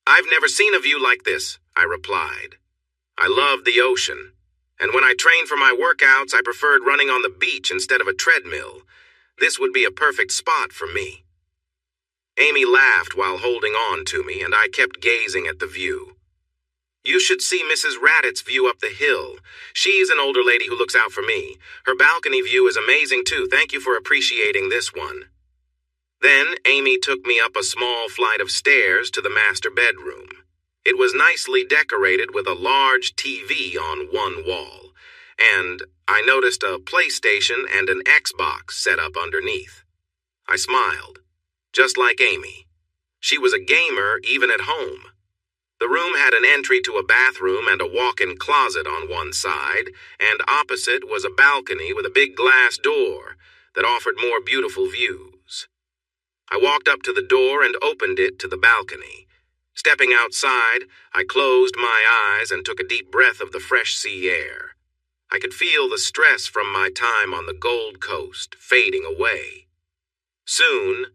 [SPEAKER 1] I've never seen a view like this, I replied. I loved the ocean, and when I trained for my workouts, I preferred running on the beach instead of a treadmill. This would be a perfect spot for me. Amy laughed while holding on to me, and I kept gazing at the view. You should see Mrs. Raddat's view up the hill. She's an older lady who looks out for me. Her balcony view is amazing too. Thank you for appreciating this one. Then Amy took me up a small flight of stairs to the master bedroom. It was nicely decorated with a large TV on one wall, and I noticed a PlayStation and an Xbox set up underneath. I smiled, just like Amy. She was a gamer even at home. The room had an entry to a bathroom and a walk-in closet on one side, and opposite was a balcony with a big glass door that offered more beautiful views. I walked up to the door and opened it to the balcony. Stepping outside, I closed my eyes and took a deep breath of the fresh sea air. I could feel the stress from my time on the Gold Coast fading away. Soon,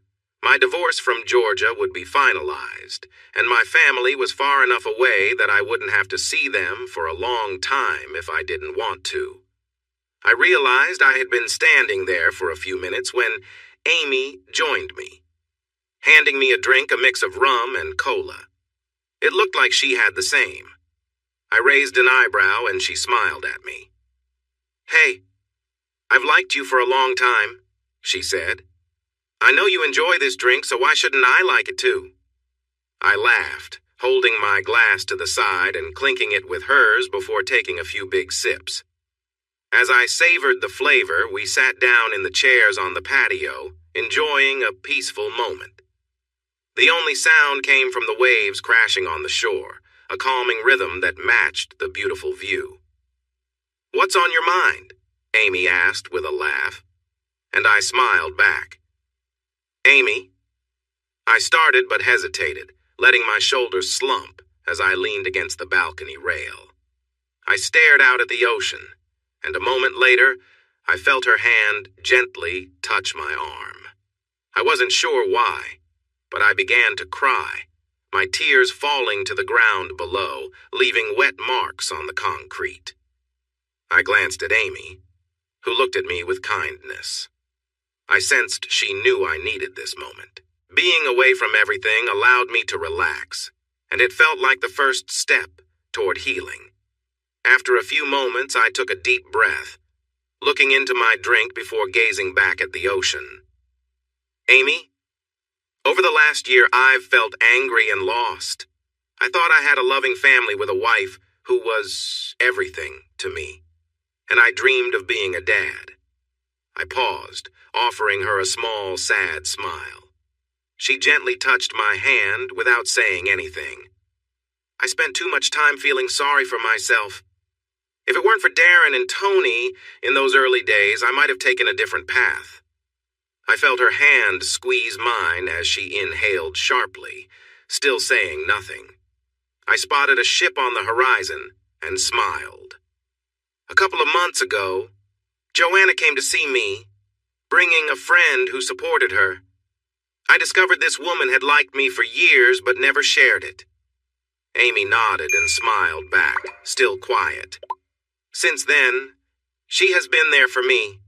[SPEAKER 1] my divorce from Georgia would be finalized, and my family was far enough away that I wouldn't have to see them for a long time if I didn't want to. I realized I had been standing there for a few minutes when Amy joined me, handing me a drink, a mix of rum and cola. It looked like she had the same. I raised an eyebrow and she smiled at me. Hey, I've liked you for a long time, she said. I know you enjoy this drink, so why shouldn't I like it too? I laughed, holding my glass to the side and clinking it with hers before taking a few big sips. As I savored the flavor, we sat down in the chairs on the patio, enjoying a peaceful moment. The only sound came from the waves crashing on the shore, a calming rhythm that matched the beautiful view. "What's on your mind?" Amy asked with a laugh, and I smiled back. "Amy?" I started but hesitated, letting my shoulders slump as I leaned against the balcony rail. I stared out at the ocean, and a moment later, I felt her hand gently touch my arm. I wasn't sure why, but I began to cry, my tears falling to the ground below, leaving wet marks on the concrete. I glanced at Amy, who looked at me with kindness. I sensed she knew I needed this moment. Being away from everything allowed me to relax, and it felt like the first step toward healing. After a few moments, I took a deep breath, looking into my drink before gazing back at the ocean. "Amy, over the last year, I've felt angry and lost. I thought I had a loving family with a wife who was everything to me, and I dreamed of being a dad." I paused, offering her a small, sad smile. She gently touched my hand without saying anything. "I spent too much time feeling sorry for myself. If it weren't for Darren and Tony in those early days, I might have taken a different path." I felt her hand squeeze mine as she inhaled sharply, still saying nothing. I spotted a ship on the horizon and smiled. "A couple of months ago, Joanna came to see me, bringing a friend who supported her. I discovered this woman had liked me for years but never shared it." Amy nodded and smiled back, still quiet. "Since then, she has been there for me,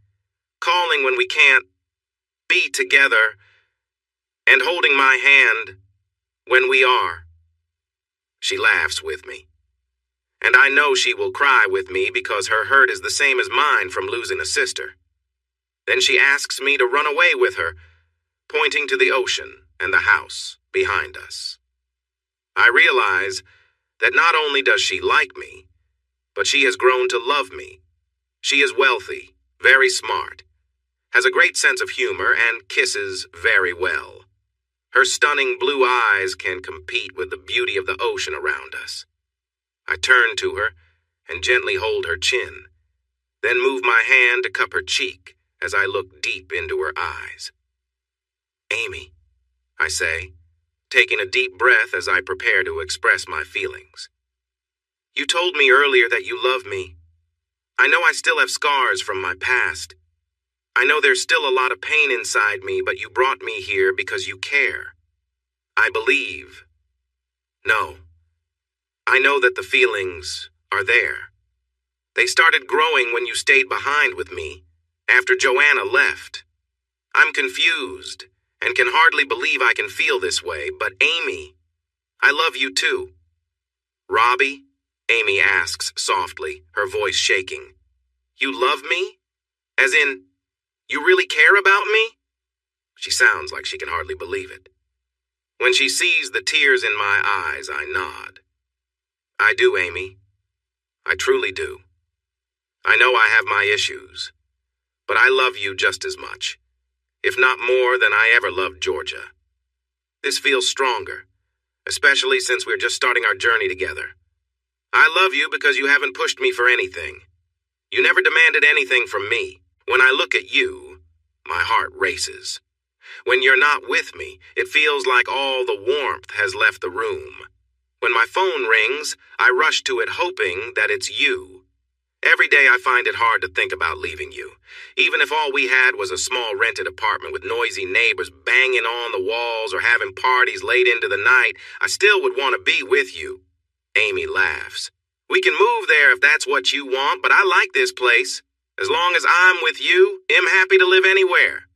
[SPEAKER 1] calling when we can't be together, and holding my hand when we are." She laughs with me, and I know she will cry with me because her hurt is the same as mine from losing a sister. Then she asks me to run away with her, pointing to the ocean and the house behind us. I realize that not only does she like me, but she has grown to love me. She is wealthy, very smart, has a great sense of humor, and kisses very well. Her stunning blue eyes can compete with the beauty of the ocean around us. I turn to her and gently hold her chin, then move my hand to cup her cheek as I look deep into her eyes. "Amy," I say, taking a deep breath as I prepare to express my feelings. "You told me earlier that you love me. I know I still have scars from my past. I know there's still a lot of pain inside me, but you brought me here because you care. I believe. No, I know that the feelings are there. They started growing when you stayed behind with me, after Joanna left. I'm confused and can hardly believe I can feel this way, but Amy, I love you too." "Robbie?" Amy asks softly, her voice shaking. "You love me? As in, you really care about me?" She sounds like she can hardly believe it. When she sees the tears in my eyes, I nod. "I do, Amy. I truly do. I know I have my issues, but I love you just as much, if not more than I ever loved Georgia. This feels stronger, especially since we're just starting our journey together. I love you because you haven't pushed me for anything. You never demanded anything from me. When I look at you, my heart races. When you're not with me, it feels like all the warmth has left the room. When my phone rings, I rush to it hoping that it's you. Every day I find it hard to think about leaving you. Even if all we had was a small rented apartment with noisy neighbors banging on the walls or having parties late into the night, I still would want to be with you." Amy laughs. "We can move there if that's what you want, but I like this place. As long as I'm with you, I'm happy to live anywhere."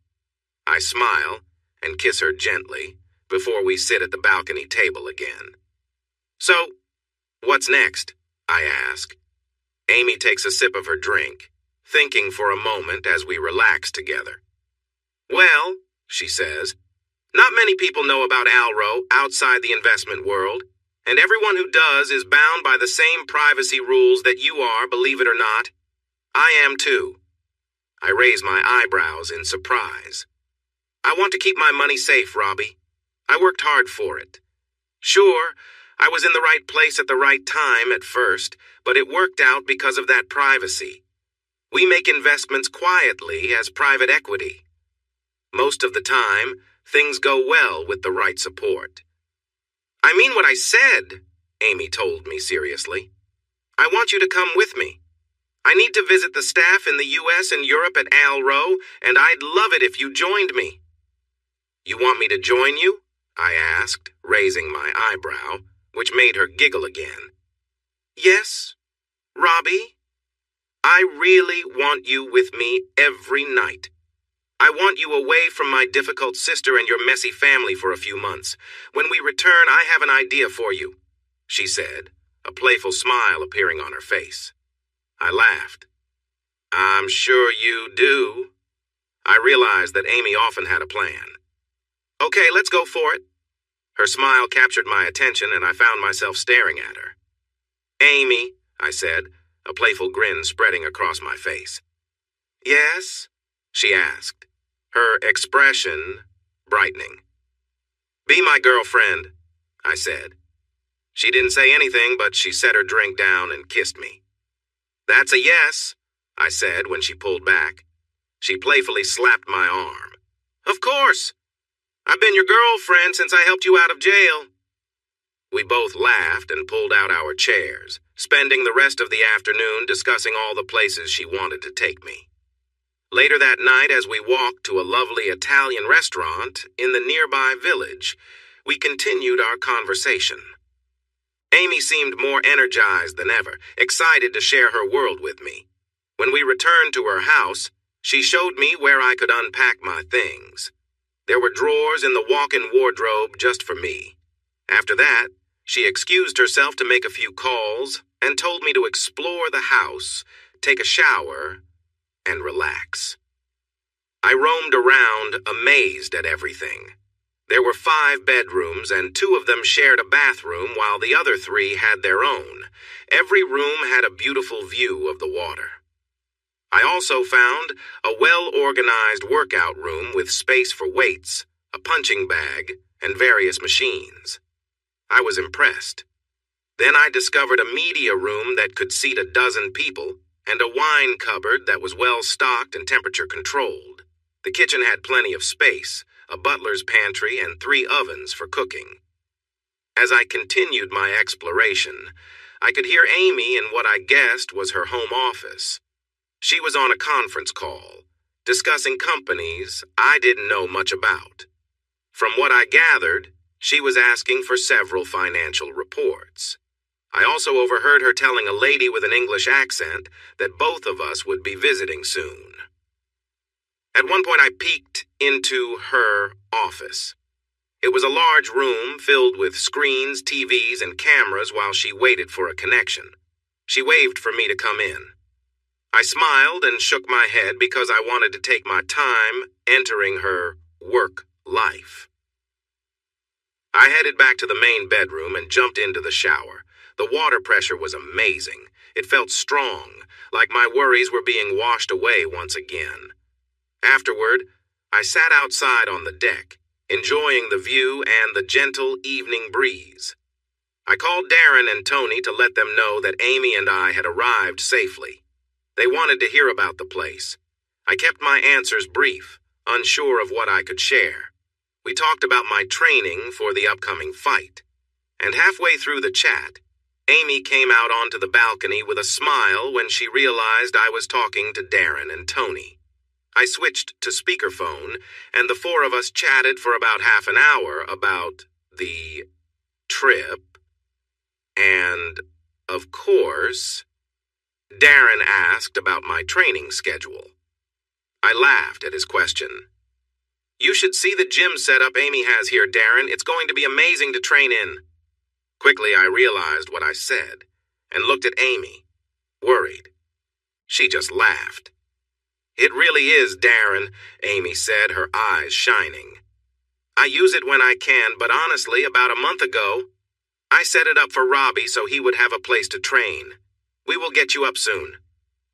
[SPEAKER 1] I smile and kiss her gently before we sit at the balcony table again. "So, what's next?" I ask. Amy takes a sip of her drink, thinking for a moment as we relax together. "Well," she says, "not many people know about Alro outside the investment world, and everyone who does is bound by the same privacy rules that you are, believe it or not. I am too. I raise my eyebrows in surprise. I want to keep my money safe, Robbie. I worked hard for it. Sure, I was in the right place at the right time at first, but it worked out because of that privacy. We make investments quietly as private equity. Most of the time, things go well with the right support. I mean what I said, Amy told me seriously. I want you to come with me. I need to visit the staff in the U.S. and Europe at ALRO, and I'd love it if you joined me. You want me to join you? I asked, raising my eyebrow, which made her giggle again. Yes, Robbie. I really want you with me every night. I want you away from my difficult sister and your messy family for a few months. When we return, I have an idea for you, she said, a playful smile appearing on her face. I laughed. I'm sure you do. I realized that Amy often had a plan. Okay, let's go for it. Her smile captured my attention, and I found myself staring at her. Amy, I said, a playful grin spreading across my face. Yes? She asked, her expression brightening. Be my girlfriend, I said. She didn't say anything, but she set her drink down and kissed me. That's a yes, I said when she pulled back. She playfully slapped my arm. Of course. I've been your girlfriend since I helped you out of jail. We both laughed and pulled out our chairs, spending the rest of the afternoon discussing all the places she wanted to take me. Later that night, as we walked to a lovely Italian restaurant in the nearby village, we continued our conversation. Amy seemed more energized than ever, excited to share her world with me. When we returned to her house, she showed me where I could unpack my things. There were drawers in the walk-in wardrobe just for me. After that, she excused herself to make a few calls and told me to explore the house, take a shower, and relax. I roamed around, amazed at everything. There were 5 bedrooms, and 2 of them shared a bathroom while the other 3 had their own. Every room had a beautiful view of the water. I also found a well-organized workout room with space for weights, a punching bag, and various machines. I was impressed. Then I discovered a media room that could seat 12 people, and a wine cupboard that was well-stocked and temperature-controlled. The kitchen had plenty of space, a butler's pantry, and 3 ovens for cooking. As I continued my exploration, I could hear Amy in what I guessed was her home office. She was on a conference call, discussing companies I didn't know much about. From what I gathered, she was asking for several financial reports. I also overheard her telling a lady with an English accent that both of us would be visiting soon. At one point, I peeked into her office. It was a large room filled with screens, TVs, and cameras while she waited for a connection. She waved for me to come in. I smiled and shook my head because I wanted to take my time entering her work life. I headed back to the main bedroom and jumped into the shower. The water pressure was amazing. It felt strong, like my worries were being washed away once again. Afterward, I sat outside on the deck, enjoying the view and the gentle evening breeze. I called Darren and Tony to let them know that Amy and I had arrived safely. They wanted to hear about the place. I kept my answers brief, unsure of what I could share. We talked about my training for the upcoming fight. And halfway through the chat, Amy came out onto the balcony with a smile when she realized I was talking to Darren and Tony. I switched to speakerphone, and the 4 of us chatted for about half an hour about the trip. And, of course, Darren asked about my training schedule. I laughed at his question. You should see the gym setup Amy has here, Darren. It's going to be amazing to train in. Quickly, I realized what I said and looked at Amy, worried. She just laughed. It really is, Darren, Amy said, her eyes shining. I use it when I can, but honestly, about a month ago, I set it up for Robbie so he would have a place to train. We will get you up soon.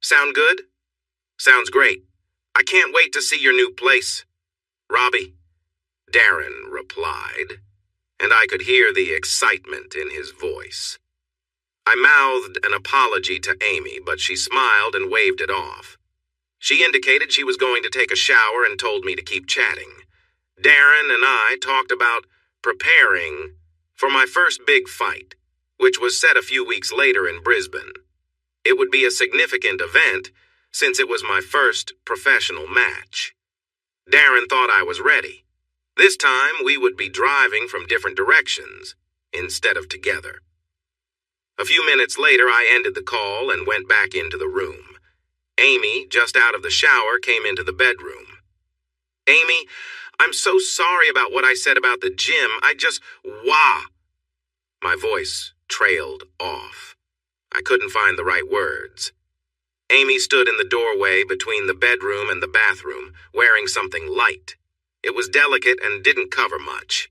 [SPEAKER 1] Sound good? Sounds great. I can't wait to see your new place. Robbie, Darren replied, and I could hear the excitement in his voice. I mouthed an apology to Amy, but she smiled and waved it off. She indicated she was going to take a shower and told me to keep chatting. Darren and I talked about preparing for my first big fight, which was set a few weeks later in Brisbane. It would be a significant event since it was my first professional match. Darren thought I was ready. This time we would be driving from different directions instead of together. A few minutes later, I ended the call and went back into the room. Amy, just out of the shower, came into the bedroom. Amy, I'm so sorry about what I said about the gym. My voice trailed off. I couldn't find the right words. Amy stood in the doorway between the bedroom and the bathroom, wearing something light. It was delicate and didn't cover much.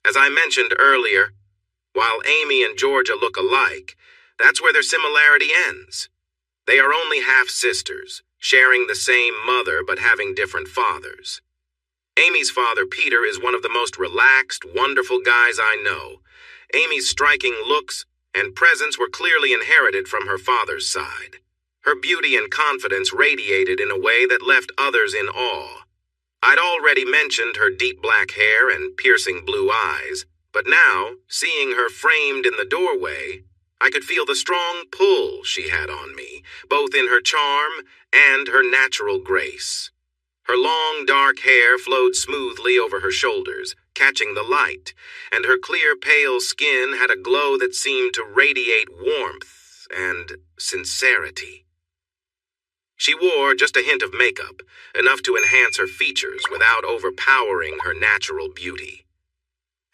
[SPEAKER 1] As I mentioned earlier, while Amy and Georgia look alike, that's where their similarity ends. They are only half-sisters, sharing the same mother but having different fathers. Amy's father, Peter, is one of the most relaxed, wonderful guys I know. Amy's striking looks and presence were clearly inherited from her father's side. Her beauty and confidence radiated in a way that left others in awe. I'd already mentioned her deep black hair and piercing blue eyes, but now, seeing her framed in the doorway, I could feel the strong pull she had on me, both in her charm and her natural grace. Her long, dark hair flowed smoothly over her shoulders, catching the light, and her clear, pale skin had a glow that seemed to radiate warmth and sincerity. She wore just a hint of makeup, enough to enhance her features without overpowering her natural beauty.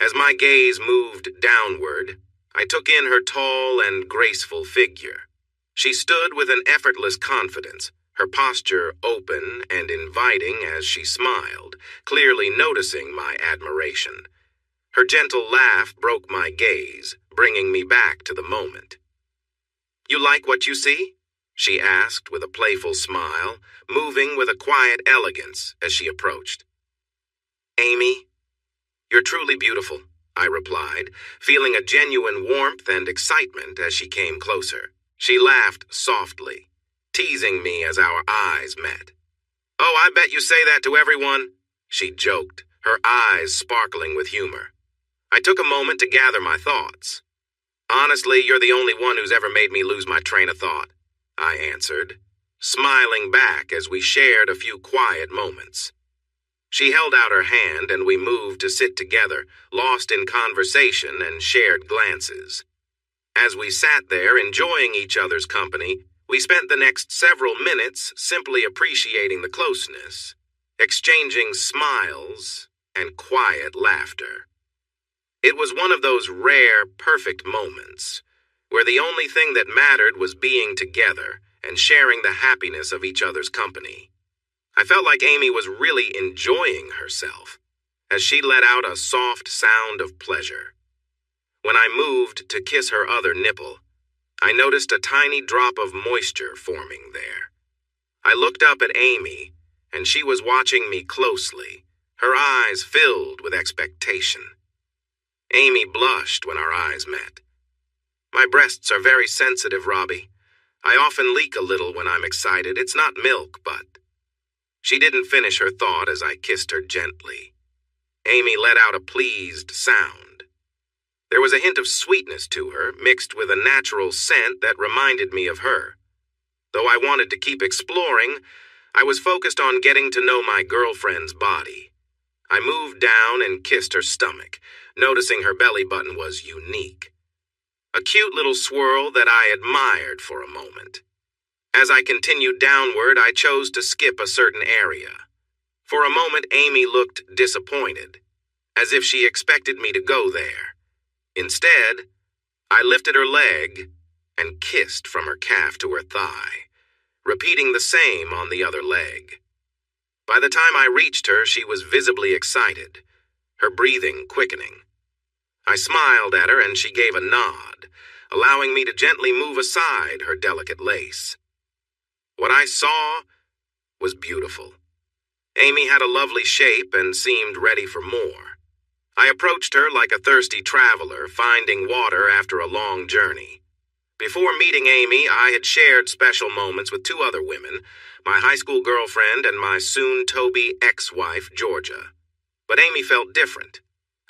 [SPEAKER 1] As my gaze moved downward, I took in her tall and graceful figure. She stood with an effortless confidence, her posture open and inviting as she smiled, clearly noticing my admiration. Her gentle laugh broke my gaze, bringing me back to the moment. "You like what you see?" she asked with a playful smile, moving with a quiet elegance as she approached. "Amy, you're truly beautiful," I replied, feeling a genuine warmth and excitement as she came closer. She laughed softly, teasing me as our eyes met. "Oh, I bet you say that to everyone," she joked, her eyes sparkling with humor. I took a moment to gather my thoughts. "Honestly, you're the only one who's ever made me lose my train of thought," I answered, smiling back as we shared a few quiet moments. She held out her hand and we moved to sit together, lost in conversation and shared glances. As we sat there enjoying each other's company, we spent the next several minutes simply appreciating the closeness, exchanging smiles and quiet laughter. It was one of those rare, perfect moments where the only thing that mattered was being together and sharing the happiness of each other's company. I felt like Amy was really enjoying herself as she let out a soft sound of pleasure. When I moved to kiss her other nipple, I noticed a tiny drop of moisture forming there. I looked up at Amy, and she was watching me closely, her eyes filled with expectation. Amy blushed when our eyes met. "My breasts are very sensitive, Robbie. I often leak a little when I'm excited. It's not milk, but..." She didn't finish her thought as I kissed her gently. Amy let out a pleased sound. There was a hint of sweetness to her, mixed with a natural scent that reminded me of her. Though I wanted to keep exploring, I was focused on getting to know my girlfriend's body. I moved down and kissed her stomach, noticing her belly button was unique. A cute little swirl that I admired for a moment. As I continued downward, I chose to skip a certain area. For a moment, Amy looked disappointed, as if she expected me to go there. Instead, I lifted her leg and kissed from her calf to her thigh, repeating the same on the other leg. By the time I reached her, she was visibly excited, her breathing quickening. I smiled at her and she gave a nod, allowing me to gently move aside her delicate lace. What I saw was beautiful. Amy had a lovely shape and seemed ready for more. I approached her like a thirsty traveler finding water after a long journey. Before meeting Amy, I had shared special moments with two other women, my high school girlfriend and my soon-to-be ex-wife, Georgia. But Amy felt different.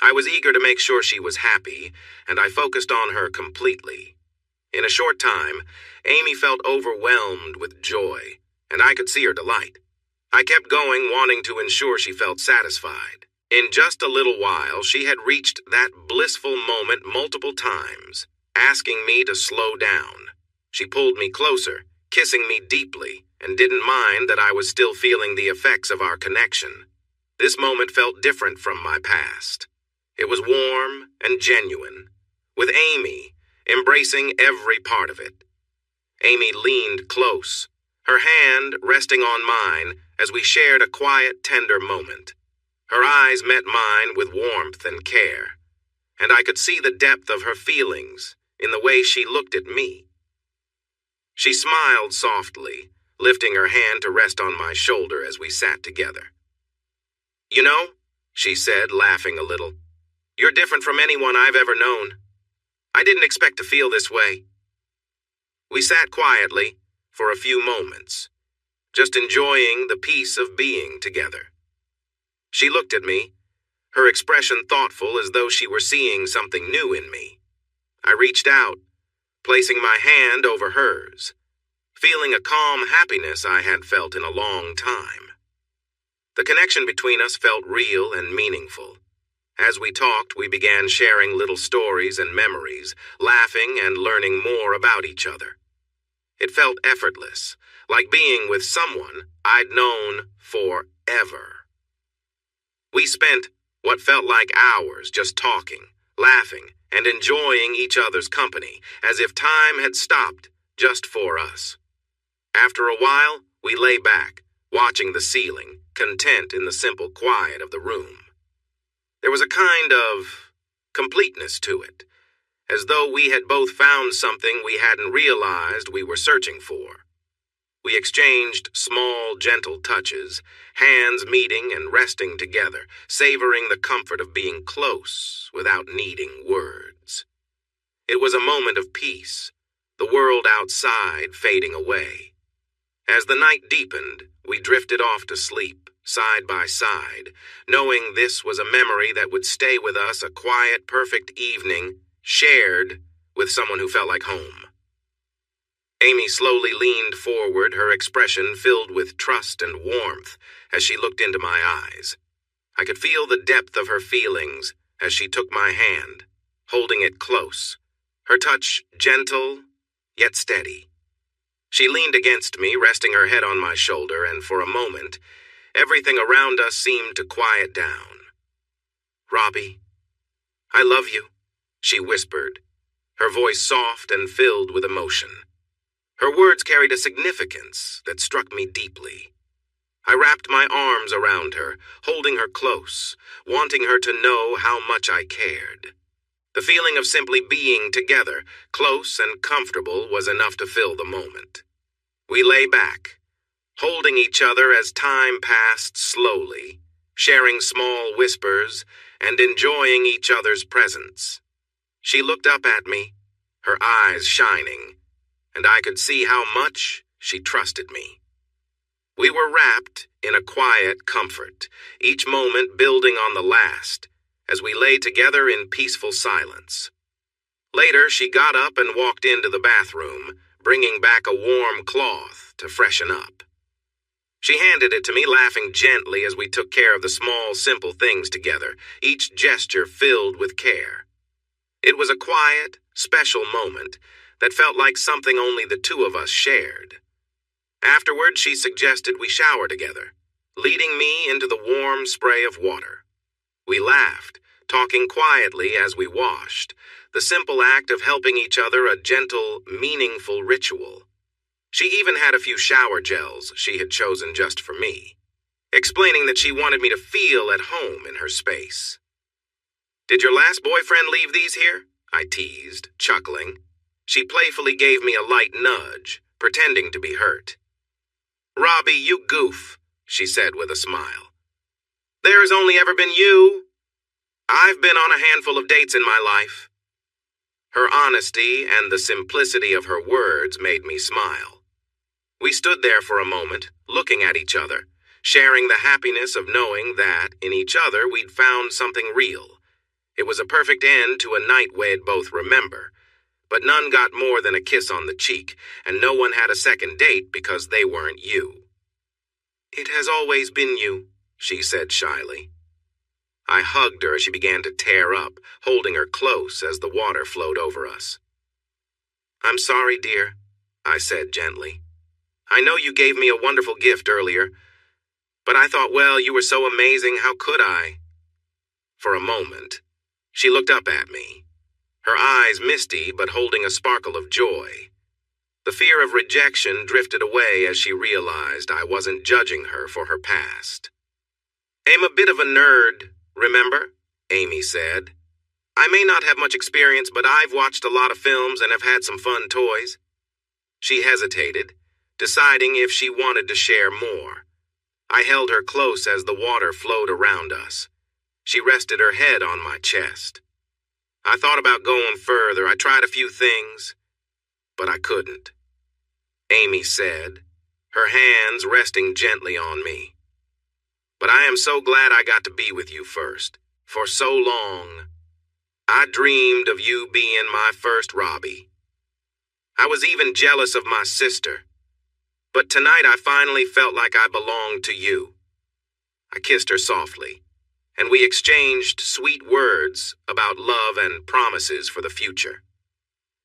[SPEAKER 1] I was eager to make sure she was happy, and I focused on her completely. In a short time, Amy felt overwhelmed with joy, and I could see her delight. I kept going, wanting to ensure she felt satisfied. In just a little while, she had reached that blissful moment multiple times, asking me to slow down. She pulled me closer, kissing me deeply, and didn't mind that I was still feeling the effects of our connection. This moment felt different from my past. It was warm and genuine, with Amy embracing every part of it. Amy leaned close, her hand resting on mine as we shared a quiet, tender moment. Her eyes met mine with warmth and care, and I could see the depth of her feelings in the way she looked at me. She smiled softly, lifting her hand to rest on my shoulder as we sat together. "You know," she said, laughing a little, "you're different from anyone I've ever known. I didn't expect to feel this way." We sat quietly for a few moments, just enjoying the peace of being together. She looked at me, her expression thoughtful as though she were seeing something new in me. I reached out, placing my hand over hers, feeling a calm happiness I had felt in a long time. The connection between us felt real and meaningful. As we talked, we began sharing little stories and memories, laughing and learning more about each other. It felt effortless, like being with someone I'd known forever. We spent what felt like hours just talking, laughing, and enjoying each other's company, as if time had stopped just for us. After a while, we lay back, watching the ceiling, content in the simple quiet of the room. There was a kind of completeness to it, as though we had both found something we hadn't realized we were searching for. We exchanged small, gentle touches, hands meeting and resting together, savoring the comfort of being close without needing words. It was a moment of peace, the world outside fading away. As the night deepened, we drifted off to sleep, side by side, knowing this was a memory that would stay with us, a quiet, perfect evening, shared with someone who felt like home. Amy slowly leaned forward, her expression filled with trust and warmth as she looked into my eyes. I could feel the depth of her feelings as she took my hand, holding it close, her touch gentle yet steady. She leaned against me, resting her head on my shoulder, and for a moment, everything around us seemed to quiet down. "Robbie, I love you," she whispered, her voice soft and filled with emotion. Her words carried a significance that struck me deeply. I wrapped my arms around her, holding her close, wanting her to know how much I cared. The feeling of simply being together, close and comfortable, was enough to fill the moment. We lay back, holding each other as time passed slowly, sharing small whispers and enjoying each other's presence. She looked up at me, her eyes shining, and I could see how much she trusted me. We were wrapped in a quiet comfort, each moment building on the last, as we lay together in peaceful silence. Later, she got up and walked into the bathroom, bringing back a warm cloth to freshen up. She handed it to me, laughing gently as we took care of the small, simple things together, each gesture filled with care. It was a quiet, special moment that felt like something only the two of us shared. Afterward, she suggested we shower together, leading me into the warm spray of water. We laughed, talking quietly as we washed, the simple act of helping each other a gentle, meaningful ritual. She even had a few shower gels she had chosen just for me, explaining that she wanted me to feel at home in her space. "Did your last boyfriend leave these here?" I teased, chuckling. She playfully gave me a light nudge, pretending to be hurt. Robbie, you goof, she said with a smile. There's only ever been you. I've been on a handful of dates in my life. Her honesty and the simplicity of her words made me smile. We stood there for a moment, looking at each other, sharing the happiness of knowing that, in each other, we'd found something real. It was a perfect end to a night we'd both remember, but none got more than a kiss on the cheek, and no one had a second date because they weren't you. It has always been you, she said shyly. I hugged her as she began to tear up, holding her close as the water flowed over us. I'm sorry, dear, I said gently. I know you gave me a wonderful gift earlier, but I thought, well, you were so amazing, how could I? For a moment, she looked up at me, her eyes misty but holding a sparkle of joy. The fear of rejection drifted away as she realized I wasn't judging her for her past. I'm a bit of a nerd, remember? Amy said. I may not have much experience, but I've watched a lot of films and have had some fun toys. She hesitated, deciding if she wanted to share more. I held her close as the water flowed around us. She rested her head on my chest. I thought about going further. I tried a few things, but I couldn't. Amy said, her hands resting gently on me. But I am so glad I got to be with you first. For so long, I dreamed of you being my first Robbie. I was even jealous of my sister. But tonight I finally felt like I belonged to you. I kissed her softly, and we exchanged sweet words about love and promises for the future.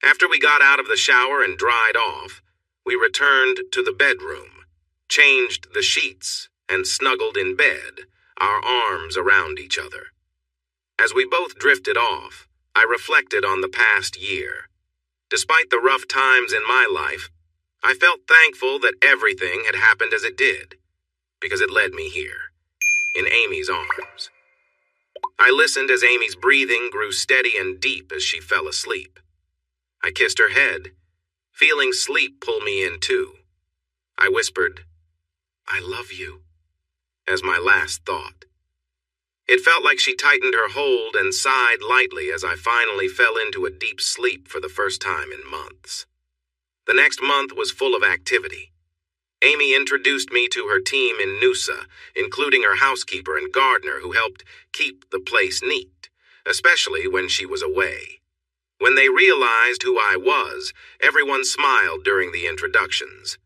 [SPEAKER 1] After we got out of the shower and dried off, we returned to the bedroom, changed the sheets, and snuggled in bed, our arms around each other. As we both drifted off, I reflected on the past year. Despite the rough times in my life, I felt thankful that everything had happened as it did, because it led me here, in Amy's arms. I listened as Amy's breathing grew steady and deep as she fell asleep. I kissed her head, feeling sleep pull me in too. I whispered, I love you, as my last thought. It felt like she tightened her hold and sighed lightly as I finally fell into a deep sleep for the first time in months. The next month was full of activity. Amy introduced me to her team in Noosa, including her housekeeper and gardener who helped keep the place neat, especially when she was away. When they realized who I was, everyone smiled during the introductions.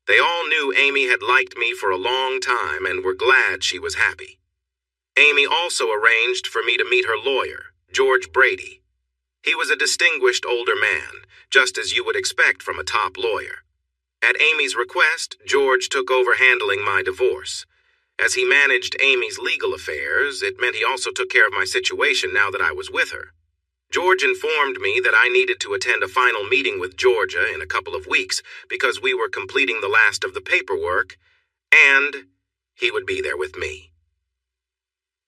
[SPEAKER 1] They all knew Amy had liked me for a long time and were glad she was happy. Amy also arranged for me to meet her lawyer, George Brady. He was a distinguished older man, just as you would expect from a top lawyer. At Amy's request, George took over handling my divorce. As he managed Amy's legal affairs, it meant he also took care of my situation now that I was with her. George informed me that I needed to attend a final meeting with Georgia in a couple of weeks because we were completing the last of the paperwork, and he would be there with me.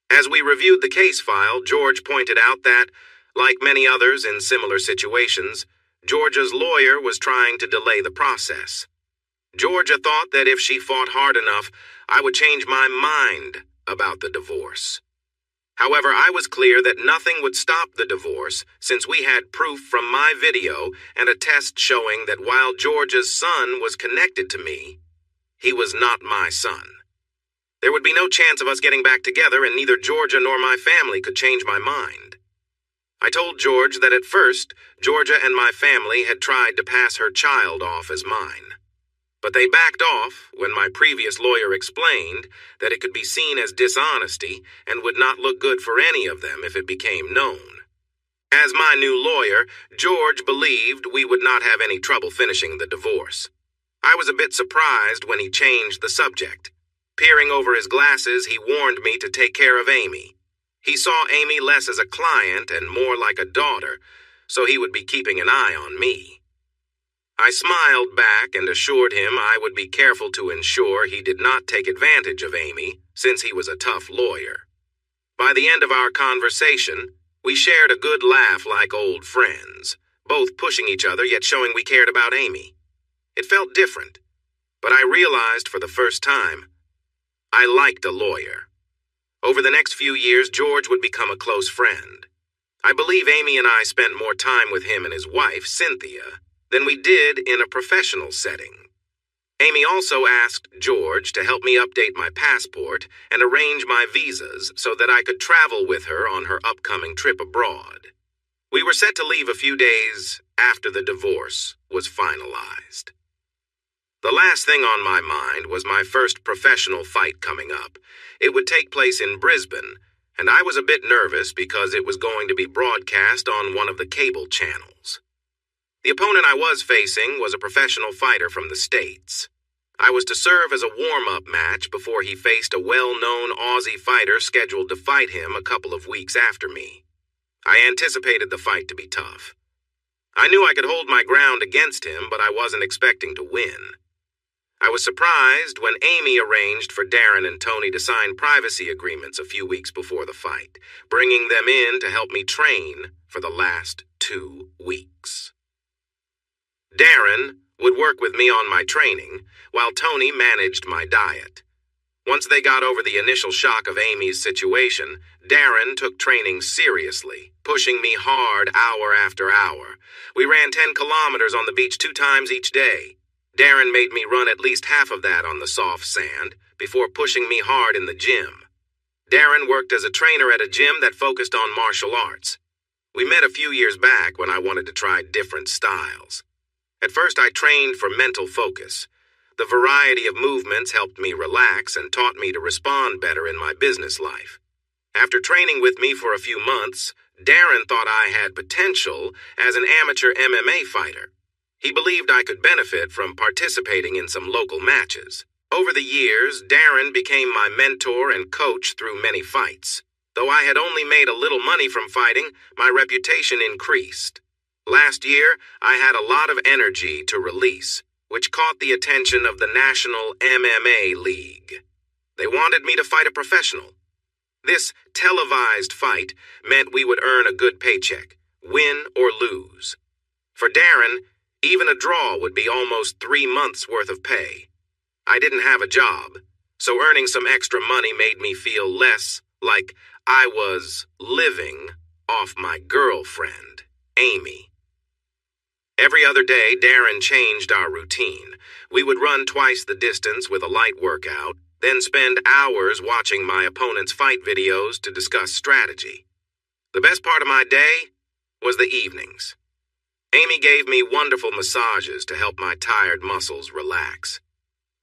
[SPEAKER 1] As we reviewed the case file, George pointed out that, like many others in similar situations, Georgia's lawyer was trying to delay the process. Georgia thought that if she fought hard enough, I would change my mind about the divorce. However, I was clear that nothing would stop the divorce since we had proof from my video and a test showing that while Georgia's son was connected to me, he was not my son. There would be no chance of us getting back together, and neither Georgia nor my family could change my mind. I told George that at first, Georgia and my family had tried to pass her child off as mine. But they backed off when my previous lawyer explained that it could be seen as dishonesty and would not look good for any of them if it became known. As my new lawyer, George believed we would not have any trouble finishing the divorce. I was a bit surprised when he changed the subject. Peering over his glasses, he warned me to take care of Amy. He saw Amy less as a client and more like a daughter, so he would be keeping an eye on me. I smiled back and assured him I would be careful to ensure he did not take advantage of Amy, since he was a tough lawyer. By the end of our conversation, we shared a good laugh like old friends, both pushing each other yet showing we cared about Amy. It felt different, But I realized for the first time, I liked a lawyer. Over the next few years, George would become a close friend. I believe Amy and I spent more time with him and his wife, Cynthia, than we did in a professional setting. Amy also asked George to help me update my passport and arrange my visas so that I could travel with her on her upcoming trip abroad. We were set to leave a few days after the divorce was finalized. The last thing on my mind was my first professional fight coming up. It would take place in Brisbane, and I was a bit nervous because it was going to be broadcast on one of the cable channels. The opponent I was facing was a professional fighter from the States. I was to serve as a warm-up match before he faced a well-known Aussie fighter scheduled to fight him a couple of weeks after me. I anticipated the fight to be tough. I knew I could hold my ground against him, but I wasn't expecting to win. I was surprised when Amy arranged for Darren and Tony to sign privacy agreements a few weeks before the fight, bringing them in to help me train for the last 2 weeks. Darren would work with me on my training, while Tony managed my diet. Once they got over the initial shock of Amy's situation, Darren took training seriously, pushing me hard hour after hour. We ran 10 kilometers on the beach 2 times each day. Darren made me run at least half of that on the soft sand before pushing me hard in the gym. Darren worked as a trainer at a gym that focused on martial arts. We met a few years back when I wanted to try different styles. At first, I trained for mental focus. The variety of movements helped me relax and taught me to respond better in my business life. After training with me for a few months, Darren thought I had potential as an amateur MMA fighter. He believed I could benefit from participating in some local matches. Over the years, Darren became my mentor and coach through many fights. Though I had only made a little money from fighting, my reputation increased. Last year, I had a lot of energy to release, which caught the attention of the National MMA League. They wanted me to fight a professional. This televised fight meant we would earn a good paycheck, win or lose. For Darren, even a draw would be almost 3 months' worth of pay. I didn't have a job, so earning some extra money made me feel less like I was living off my girlfriend, Amy. Every other day, Darren changed our routine. We would run twice the distance with a light workout, then spend hours watching my opponent's fight videos to discuss strategy. The best part of my day was the evenings. Amy gave me wonderful massages to help my tired muscles relax.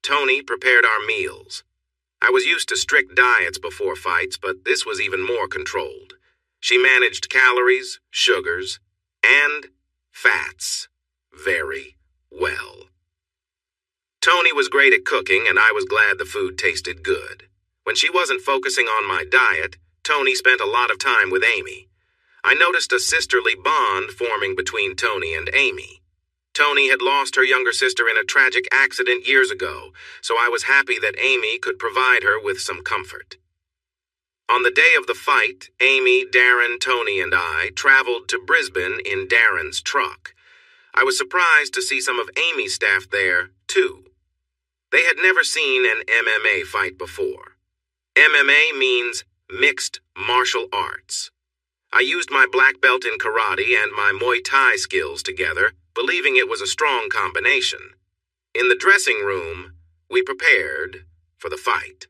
[SPEAKER 1] Tony prepared our meals. I was used to strict diets before fights, but this was even more controlled. She managed calories, sugars, and fats very well. Tony was great at cooking, and I was glad the food tasted good. When she wasn't focusing on my diet, Tony spent a lot of time with Amy. I noticed a sisterly bond forming between Tony and Amy. Tony had lost her younger sister in a tragic accident years ago, so I was happy that Amy could provide her with some comfort. On the day of the fight, Amy, Darren, Tony, and I traveled to Brisbane in Darren's truck. I was surprised to see some of Amy's staff there, too. They had never seen an MMA fight before. MMA means mixed martial arts. I used my black belt in karate and my Muay Thai skills together, believing it was a strong combination. In the dressing room, we prepared for the fight.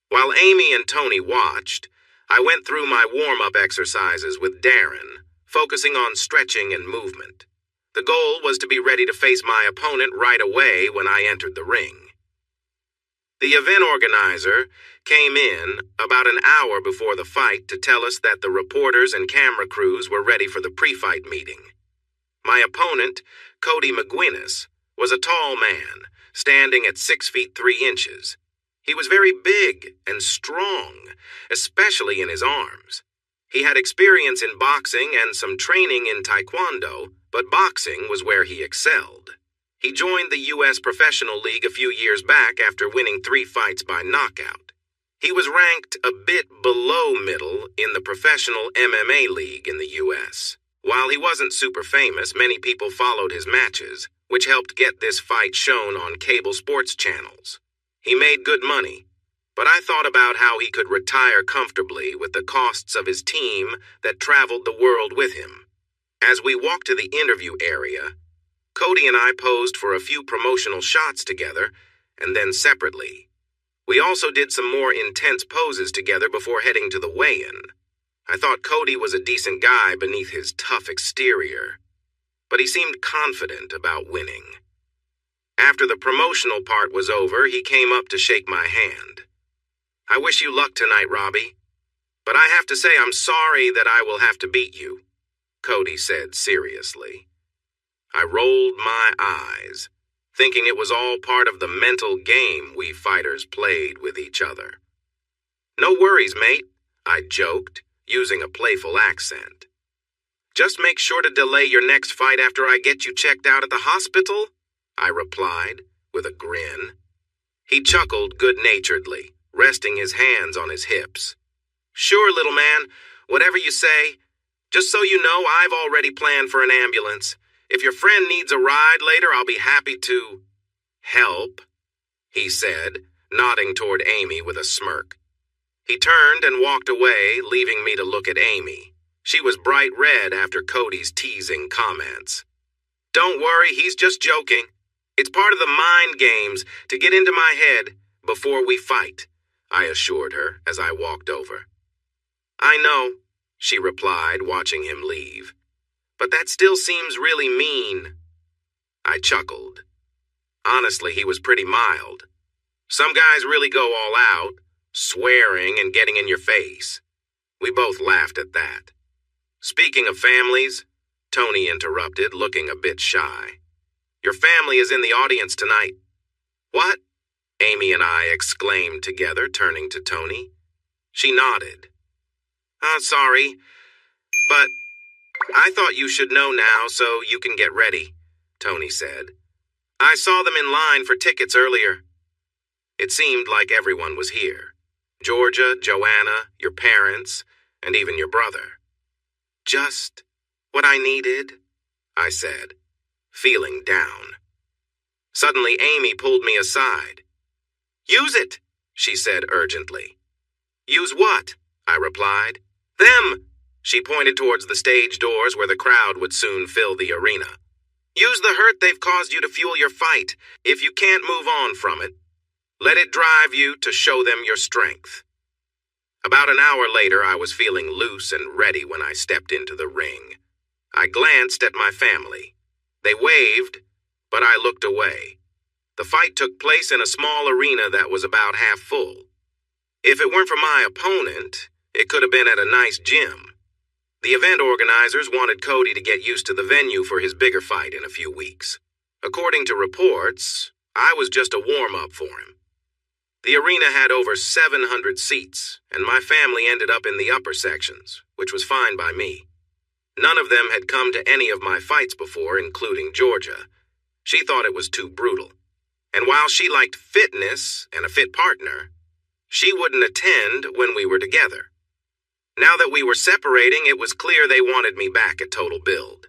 [SPEAKER 1] While Amy and Tony watched, I went through my warm-up exercises with Darren, focusing on stretching and movement. The goal was to be ready to face my opponent right away when I entered the ring. The event organizer came in about an hour before the fight to tell us that the reporters and camera crews were ready for the pre-fight meeting. My opponent, Cody McGuinness, was a tall man, standing at 6 feet 3 inches. He was very big and strong, especially in his arms. He had experience in boxing and some training in taekwondo, but boxing was where he excelled. He joined the U.S. Professional League a few years back after winning 3 fights by knockout. He was ranked a bit below middle in the Professional MMA League in the U.S. While he wasn't super famous, many people followed his matches, which helped get this fight shown on cable sports channels. He made good money, but I thought about how he could retire comfortably with the costs of his team that traveled the world with him. As we walked to the interview area, Cody and I posed for a few promotional shots together, and then separately. We also did some more intense poses together before heading to the weigh-in. I thought Cody was a decent guy beneath his tough exterior, but he seemed confident about winning. After the promotional part was over, he came up to shake my hand. "I wish you luck tonight, Robbie, but I have to say I'm sorry that I will have to beat you," Cody said seriously. I rolled my eyes, thinking it was all part of the mental game we fighters played with each other. "No worries, mate," I joked, using a playful accent. "Just make sure to delay your next fight after I get you checked out at the hospital," I replied, with a grin. He chuckled good-naturedly, resting his hands on his hips. "Sure, little man, whatever you say. Just so you know, I've already planned for an ambulance. If your friend needs a ride later, I'll be happy to help," he said, nodding toward Amy with a smirk. He turned and walked away, leaving me to look at Amy. She was bright red after Cody's teasing comments. "Don't worry, he's just joking. It's part of the mind games to get into my head before we fight," I assured her as I walked over. "I know," she replied, watching him leave. "But that still seems really mean." I chuckled. Honestly, he was pretty mild. Some guys really go all out, swearing and getting in your face. We both laughed at that. "Speaking of families," Tony interrupted, looking a bit shy. "Your family is in the audience tonight." "What?" Amy and I exclaimed together, turning to Tony. She nodded. Sorry, but I thought you should know now so you can get ready," Tony said. "I saw them in line for tickets earlier." It seemed like everyone was here. Georgia, Joanna, your parents, and even your brother. "Just what I needed," I said, feeling down. Suddenly, Amy pulled me aside. "Use it," she said urgently. "Use what?" I replied. "Them," she pointed towards the stage doors where the crowd would soon fill the arena. "Use the hurt they've caused you to fuel your fight. If you can't move on from it, let it drive you to show them your strength." About an hour later, I was feeling loose and ready when I stepped into the ring. I glanced at my family. They waved, but I looked away. The fight took place in a small arena that was about half full. If it weren't for my opponent, it could have been at a nice gym. The event organizers wanted Cody to get used to the venue for his bigger fight in a few weeks. According to reports, I was just a warm-up for him. The arena had over 700 seats, and my family ended up in the upper sections, which was fine by me. None of them had come to any of my fights before, including Georgia. She thought it was too brutal. And while she liked fitness and a fit partner, she wouldn't attend when we were together. Now that we were separating, it was clear they wanted me back at Total Build.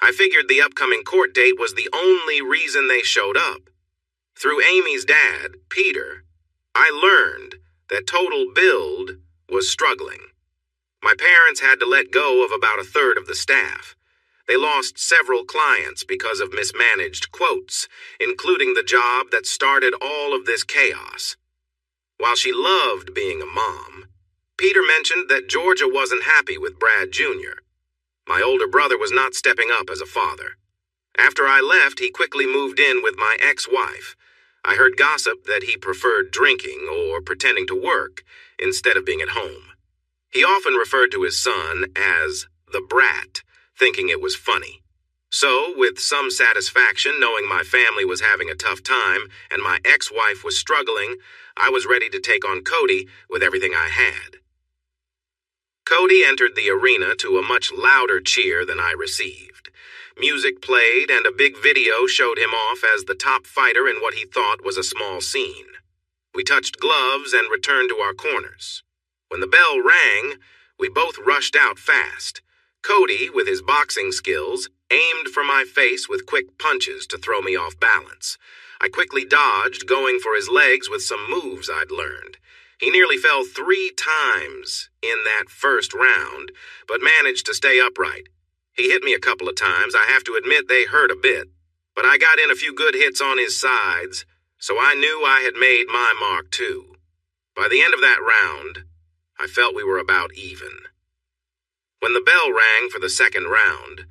[SPEAKER 1] I figured the upcoming court date was the only reason they showed up. Through Amy's dad, Peter, I learned that Total Build was struggling. My parents had to let go of about a third of the staff. They lost several clients because of mismanaged quotes, including the job that started all of this chaos. While she loved being a mom, Peter mentioned that Georgia wasn't happy with Brad Jr. My older brother was not stepping up as a father. After I left, he quickly moved in with my ex-wife. I heard gossip that he preferred drinking or pretending to work instead of being at home. He often referred to his son as the brat, thinking it was funny. So, with some satisfaction knowing my family was having a tough time and my ex-wife was struggling, I was ready to take on Cody with everything I had. Cody entered the arena to a much louder cheer than I received. Music played and a big video showed him off as the top fighter in what he thought was a small scene. We touched gloves and returned to our corners. When the bell rang, we both rushed out fast. Cody, with his boxing skills, aimed for my face with quick punches to throw me off balance. I quickly dodged, going for his legs with some moves I'd learned. He nearly fell 3 times in that first round, but managed to stay upright. He hit me a couple of times. I have to admit they hurt a bit, but I got in a few good hits on his sides, so I knew I had made my mark too. By the end of that round, I felt we were about even. When the bell rang for the second round,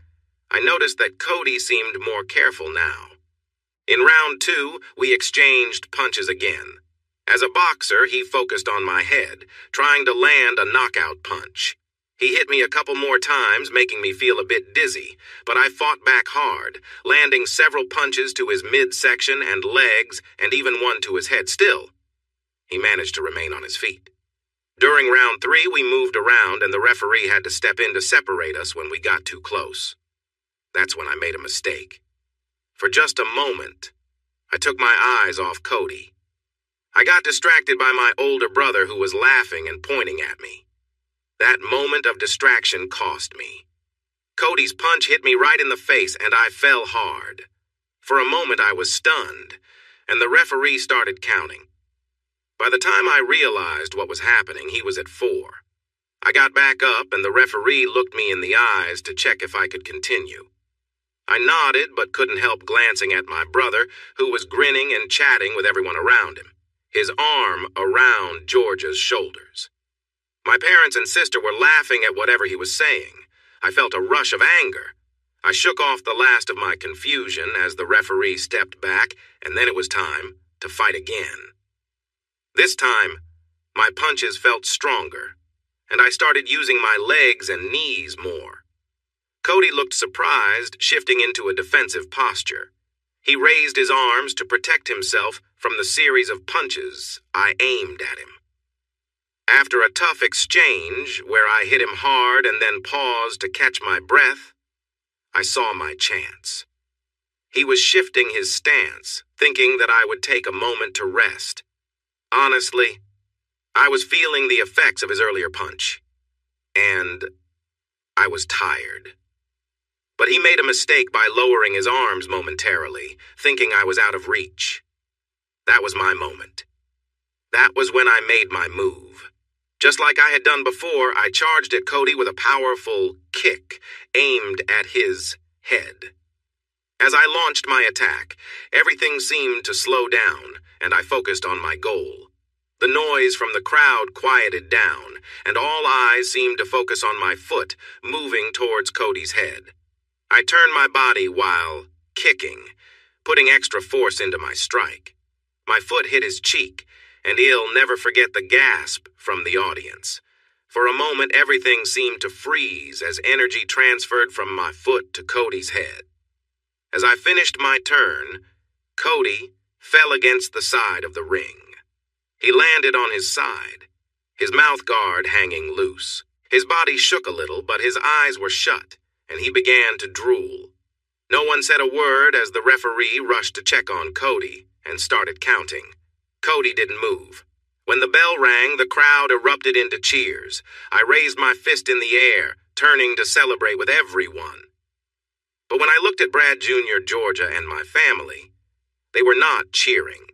[SPEAKER 1] I noticed that Cody seemed more careful now. In round 2, we exchanged punches again. As a boxer, he focused on my head, trying to land a knockout punch. He hit me a couple more times, making me feel a bit dizzy, but I fought back hard, landing several punches to his midsection and legs, and even one to his head. Still, he managed to remain on his feet. During round 3, we moved around, and the referee had to step in to separate us when we got too close. That's when I made a mistake. For just a moment, I took my eyes off Cody. I got distracted by my older brother, who was laughing and pointing at me. That moment of distraction cost me. Cody's punch hit me right in the face, and I fell hard. For a moment, I was stunned, and the referee started counting. By the time I realized what was happening, he was at 4. I got back up, and the referee looked me in the eyes to check if I could continue. I nodded, but couldn't help glancing at my brother, who was grinning and chatting with everyone around him, his arm around Georgia's shoulders. My parents and sister were laughing at whatever he was saying. I felt a rush of anger. I shook off the last of my confusion as the referee stepped back, and then it was time to fight again. This time, my punches felt stronger, and I started using my legs and knees more. Cody looked surprised, shifting into a defensive posture. He raised his arms to protect himself from the series of punches I aimed at him. After a tough exchange, where I hit him hard and then paused to catch my breath, I saw my chance. He was shifting his stance, thinking that I would take a moment to rest. Honestly, I was feeling the effects of his earlier punch, and I was tired. But he made a mistake by lowering his arms momentarily, thinking I was out of reach. That was my moment. That was when I made my move. Just like I had done before, I charged at Cody with a powerful kick aimed at his head. As I launched my attack, everything seemed to slow down, and I focused on my goal. The noise from the crowd quieted down, and all eyes seemed to focus on my foot, moving towards Cody's head. I turned my body while kicking, putting extra force into my strike. My foot hit his cheek, and he'll never forget the gasp from the audience. For a moment, everything seemed to freeze as energy transferred from my foot to Cody's head. As I finished my turn, Cody fell against the side of the ring. He landed on his side, his mouth guard hanging loose. His body shook a little, but his eyes were shut, and he began to drool. No one said a word as the referee rushed to check on Cody and started counting. Cody didn't move. When the bell rang, the crowd erupted into cheers. I raised my fist in the air, turning to celebrate with everyone. But when I looked at Brad Jr., Georgia, and my family, they were not cheering.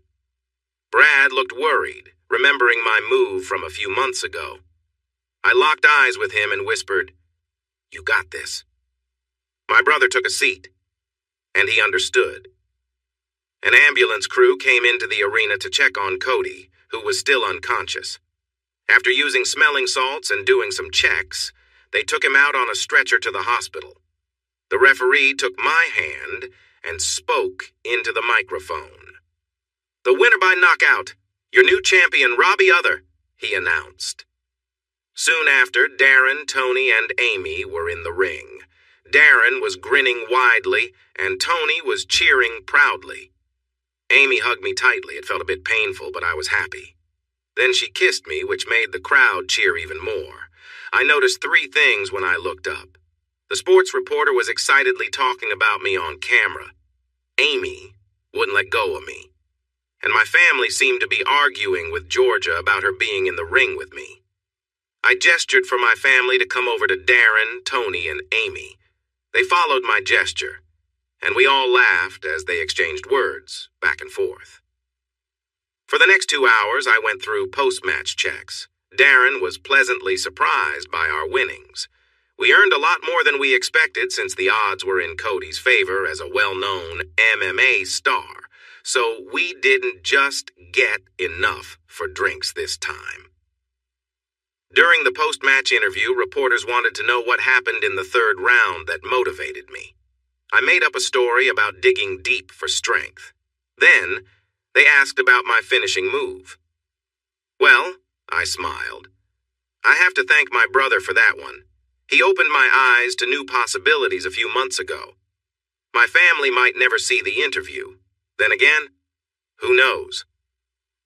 [SPEAKER 1] Brad looked worried, remembering my move from a few months ago. I locked eyes with him and whispered, "You got this." My brother took a seat, and he understood. An ambulance crew came into the arena to check on Cody, who was still unconscious. After using smelling salts and doing some checks, they took him out on a stretcher to the hospital. The referee took my hand and spoke into the microphone. "The winner by knockout, your new champion, Robbie Other," he announced. Soon after, Darren, Tony, and Amy were in the ring. Darren was grinning widely, and Tony was cheering proudly. Amy hugged me tightly. It felt a bit painful, but I was happy. Then she kissed me, which made the crowd cheer even more. I noticed 3 things when I looked up. The sports reporter was excitedly talking about me on camera. Amy wouldn't let go of me. And my family seemed to be arguing with Georgia about her being in the ring with me. I gestured for my family to come over to Darren, Tony, and Amy. They followed my gesture, and we all laughed as they exchanged words back and forth. For the next 2 hours, I went through post-match checks. Darren was pleasantly surprised by our winnings. We earned a lot more than we expected since the odds were in Cody's favor as a well-known MMA star, so we didn't just get enough for drinks this time. During the post-match interview, reporters wanted to know what happened in the third round that motivated me. I made up a story about digging deep for strength. Then, they asked about my finishing move. Well, I smiled. I have to thank my brother for that one. He opened my eyes to new possibilities a few months ago. My family might never see the interview. Then again, who knows?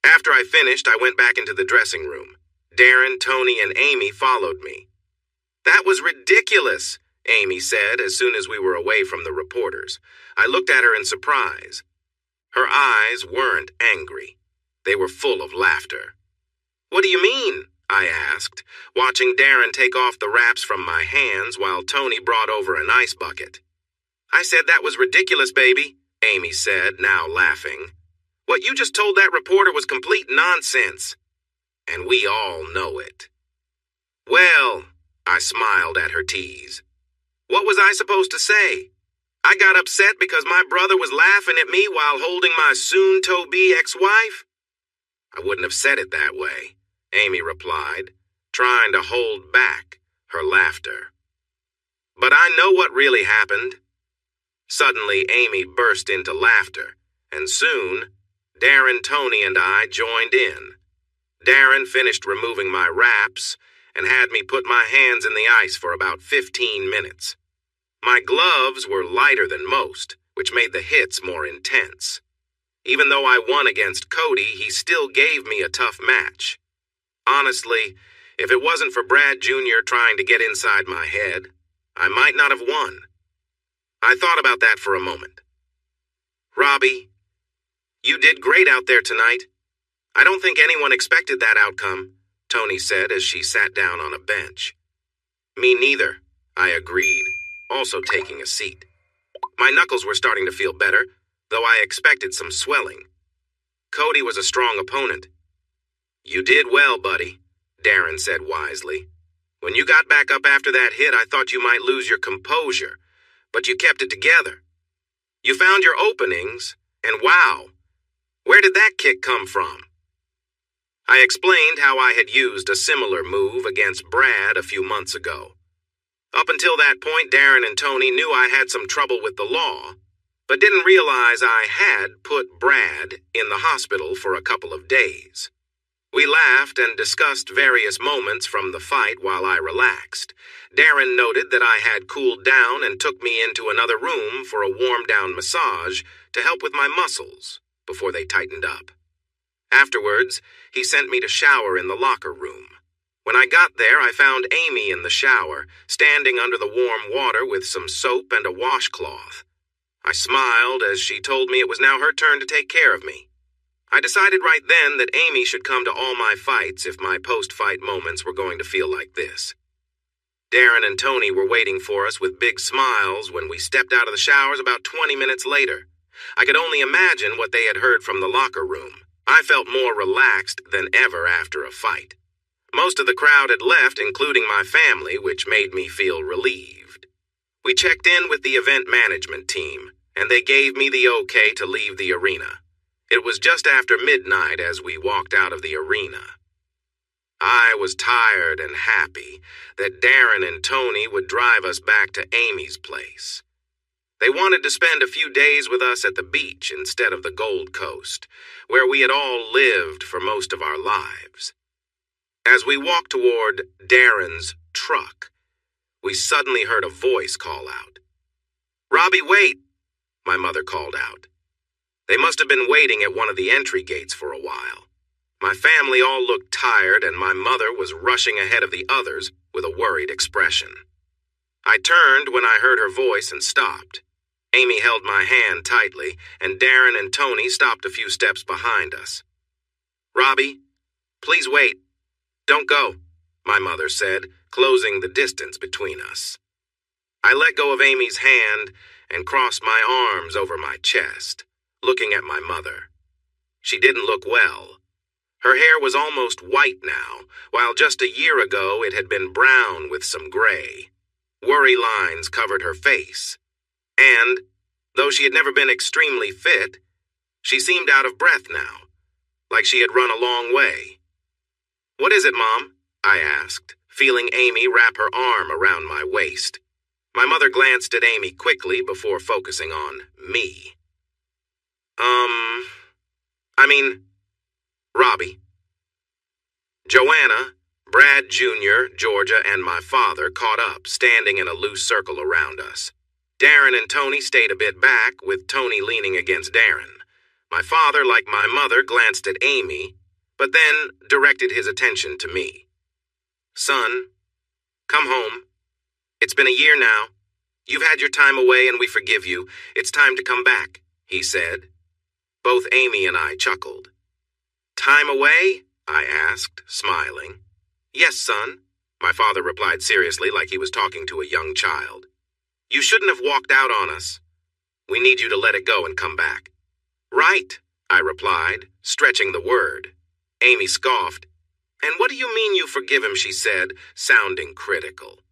[SPEAKER 1] After I finished, I went back into the dressing room. Darren, Tony, and Amy followed me. That was ridiculous, Amy said as soon as we were away from the reporters. I looked at her in surprise. Her eyes weren't angry. They were full of laughter. What do you mean? I asked, watching Darren take off the wraps from my hands while Tony brought over an ice bucket. I said that was ridiculous, baby, Amy said, now laughing. What you just told that reporter was complete nonsense. And we all know it. Well, I smiled at her tease. What was I supposed to say? I got upset because my brother was laughing at me while holding my soon-to-be ex-wife? I wouldn't have said it that way, Amy replied, trying to hold back her laughter. But I know what really happened. Suddenly, Amy burst into laughter, and soon, Darren, Tony, and I joined in. Darren finished removing my wraps and had me put my hands in the ice for about 15 minutes. My gloves were lighter than most, which made the hits more intense. Even though I won against Cody, he still gave me a tough match. Honestly, if it wasn't for Brad Jr. trying to get inside my head, I might not have won. I thought about that for a moment. Robbie, you did great out there tonight. I don't think anyone expected that outcome, Tony said as she sat down on a bench. Me neither, I agreed, also taking a seat. My knuckles were starting to feel better, though I expected some swelling. Cody was a strong opponent. You did well, buddy, Darren said wisely. When you got back up after that hit, I thought you might lose your composure, but you kept it together. You found your openings, and wow, where did that kick come from? I explained how I had used a similar move against Brad a few months ago. Up until that point, Darren and Tony knew I had some trouble with the law, but didn't realize I had put Brad in the hospital for a couple of days. We laughed and discussed various moments from the fight while I relaxed. Darren noted that I had cooled down and took me into another room for a warm-down massage to help with my muscles before they tightened up. Afterwards, he sent me to shower in the locker room. When I got there, I found Amy in the shower, standing under the warm water with some soap and a washcloth. I smiled as she told me it was now her turn to take care of me. I decided right then that Amy should come to all my fights if my post-fight moments were going to feel like this. Darren and Tony were waiting for us with big smiles when we stepped out of the showers about 20 minutes later. I could only imagine what they had heard from the locker room. I felt more relaxed than ever after a fight. Most of the crowd had left, including my family, which made me feel relieved. We checked in with the event management team, and they gave me the okay to leave the arena. It was just after midnight as we walked out of the arena. I was tired and happy that Darren and Tony would drive us back to Amy's place. They wanted to spend a few days with us at the beach instead of the Gold Coast, where we had all lived for most of our lives. As we walked toward Darren's truck, we suddenly heard a voice call out. "Robbie, wait!" my mother called out. They must have been waiting at one of the entry gates for a while. My family all looked tired, and my mother was rushing ahead of the others with a worried expression. I turned when I heard her voice and stopped. Amy held my hand tightly, and Darren and Tony stopped a few steps behind us. "Robbie, please wait. Don't go," my mother said, closing the distance between us. I let go of Amy's hand and crossed my arms over my chest, looking at my mother. She didn't look well. Her hair was almost white now, while just a year ago it had been brown with some gray. Worry lines covered her face. And, though she had never been extremely fit, she seemed out of breath now, like she had run a long way. "What is it, Mom?" I asked, feeling Amy wrap her arm around my waist. My mother glanced at Amy quickly before focusing on me. Robbie. Joanna, Brad Jr., Georgia, and my father caught up, standing in a loose circle around us. Darren and Tony stayed a bit back, with Tony leaning against Darren. My father, like my mother, glanced at Amy, but then directed his attention to me. "Son, come home. It's been a year now. You've had your time away and we forgive you. It's time to come back," he said. Both Amy and I chuckled. "Time away?" I asked, smiling. "Yes, son," my father replied seriously, like he was talking to a young child. "You shouldn't have walked out on us. We need you to let it go and come back." "Right," I replied, stretching the word. Amy scoffed. "And what do you mean you forgive him?" she said, sounding critical.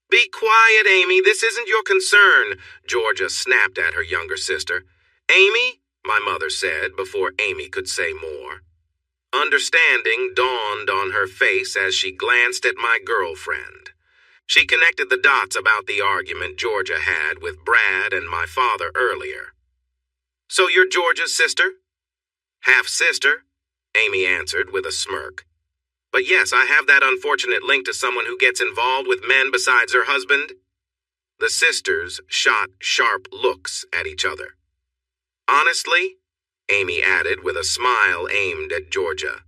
[SPEAKER 1] "Be quiet, Amy. This isn't your concern," Georgia snapped at her younger sister. "Amy," my mother said before Amy could say more. Understanding dawned on her face as she glanced at my girlfriend. She connected the dots about the argument Georgia had with Brad and my father earlier. "So you're Georgia's sister?" "Half-sister," Amy answered with a smirk. "But yes, I have that unfortunate link to someone who gets involved with men besides her husband." The sisters shot sharp looks at each other. "Honestly," Amy added with a smile aimed at Georgia,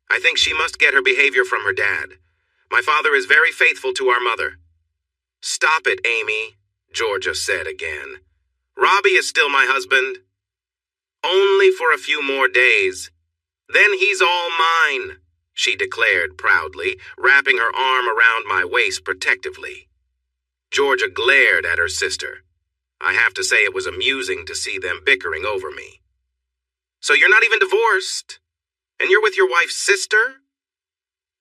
[SPEAKER 1] "I think she must get her behavior from her dad. My father is very faithful to our mother." "Stop it, Amy," Georgia said again. "Robbie is still my husband." "Only for a few more days. Then he's all mine," she declared proudly, wrapping her arm around my waist protectively. Georgia glared at her sister. I have to say it was amusing to see them bickering over me. "So you're not even divorced? And you're with your wife's sister?"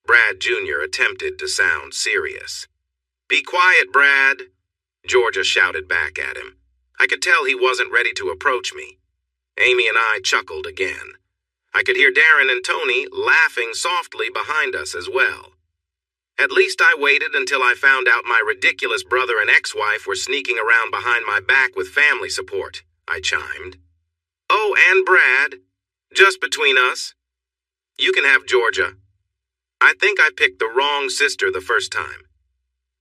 [SPEAKER 1] Brad Jr. attempted to sound serious. "Be quiet, Brad," Georgia shouted back at him. I could tell he wasn't ready to approach me. Amy and I chuckled again. I could hear Darren and Tony laughing softly behind us as well. "At least I waited until I found out my ridiculous brother and ex-wife were sneaking around behind my back with family support," I chimed. "Oh, and Brad, just between us, you can have Georgia. I think I picked the wrong sister the first time."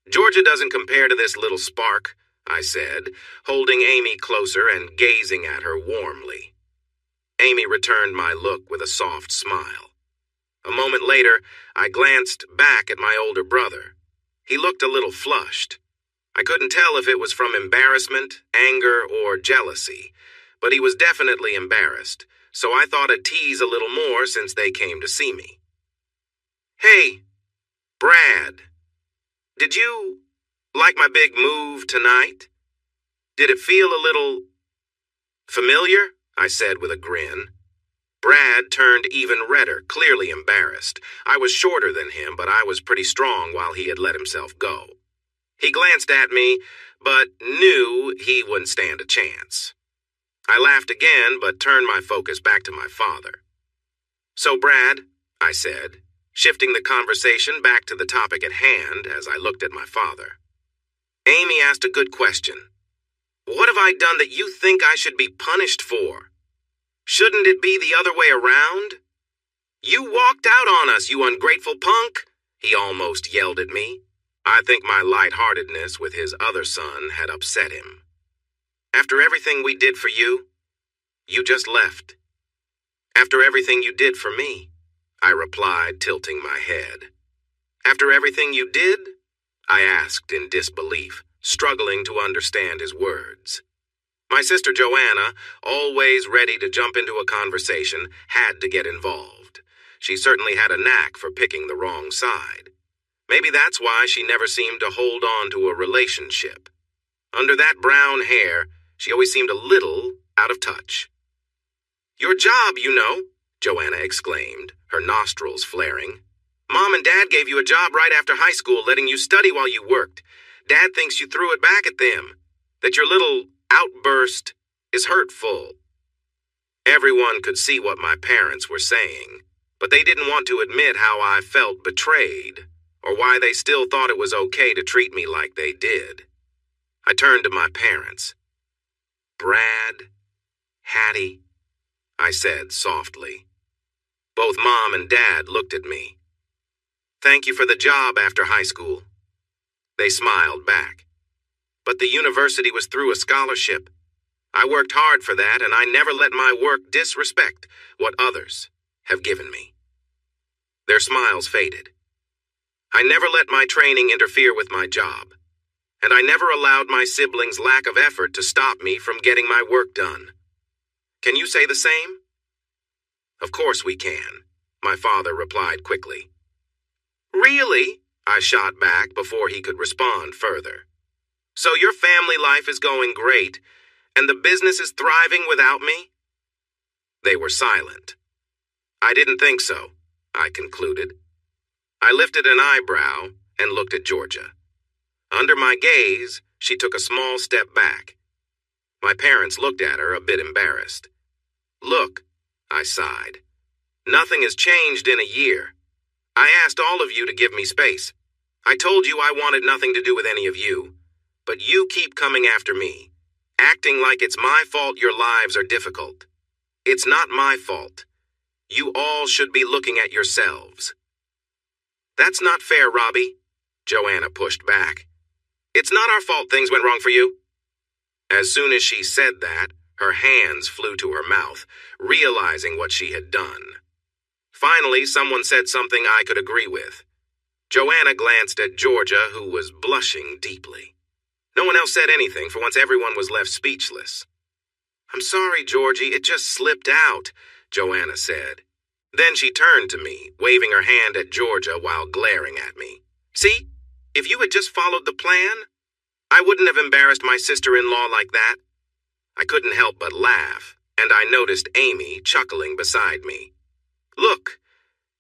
[SPEAKER 1] "Georgia doesn't compare to this little spark," I said, holding Amy closer and gazing at her warmly. Amy returned my look with a soft smile. A moment later, I glanced back at my older brother. He looked a little flushed. I couldn't tell if it was from embarrassment, anger, or jealousy, but he was definitely embarrassed, so I thought I'd tease a little more since they came to see me. "Hey, Brad, did you like my big move tonight? Did it feel a little familiar?" I said with a grin. Brad turned even redder, clearly embarrassed. I was shorter than him, but I was pretty strong while he had let himself go. He glanced at me, but knew he wouldn't stand a chance. I laughed again, but turned my focus back to my father. "So, Brad," I said, shifting the conversation back to the topic at hand as I looked at my father. "Amy asked a good question. What have I done that you think I should be punished for? Shouldn't it be the other way around? You walked out on us, you ungrateful punk," he almost yelled at me. I think my lightheartedness with his other son had upset him. "After everything we did for you, you just left." "After everything you did for me," I replied, tilting my head. "After everything you did?" I asked in disbelief, struggling to understand his words. My sister Joanna, always ready to jump into a conversation, had to get involved. She certainly had a knack for picking the wrong side. Maybe that's why she never seemed to hold on to a relationship. Under that brown hair, she always seemed a little out of touch. "Your job, you know," Joanna exclaimed, her nostrils flaring. "Mom and Dad gave you a job right after high school, letting you study while you worked. Dad thinks you threw it back at them, that your little outburst is hurtful." Everyone could see what my parents were saying, but they didn't want to admit how I felt betrayed, or why they still thought it was okay to treat me like they did. I turned to my parents. "Brad, Hattie," I said softly. Both Mom and Dad looked at me. "Thank you for the job after high school." They smiled back. "But the university was through a scholarship. I worked hard for that, and I never let my work disrespect what others have given me." Their smiles faded. "I never let my training interfere with my job, and I never allowed my siblings' lack of effort to stop me from getting my work done. Can you say the same?" "Of course we can," my father replied quickly. "Really?" I shot back before he could respond further. "So your family life is going great, and the business is thriving without me?" They were silent. "I didn't think so," I concluded. I lifted an eyebrow and looked at Georgia. Under my gaze, she took a small step back. My parents looked at her a bit embarrassed. "Look," I sighed. "Nothing has changed in a year. I asked all of you to give me space. I told you I wanted nothing to do with any of you, but you keep coming after me, acting like it's my fault your lives are difficult. It's not my fault. You all should be looking at yourselves." "That's not fair, Robbie," Joanna pushed back. "It's not our fault things went wrong for you." As soon as she said that, her hands flew to her mouth, realizing what she had done. Finally, someone said something I could agree with. Joanna glanced at Georgia, who was blushing deeply. No one else said anything. For once, everyone was left speechless. "I'm sorry, Georgie, it just slipped out," Joanna said. Then she turned to me, waving her hand at Georgia while glaring at me. "See, if you had just followed the plan, I wouldn't have embarrassed my sister-in-law like that." I couldn't help but laugh, and I noticed Amy chuckling beside me. "Look,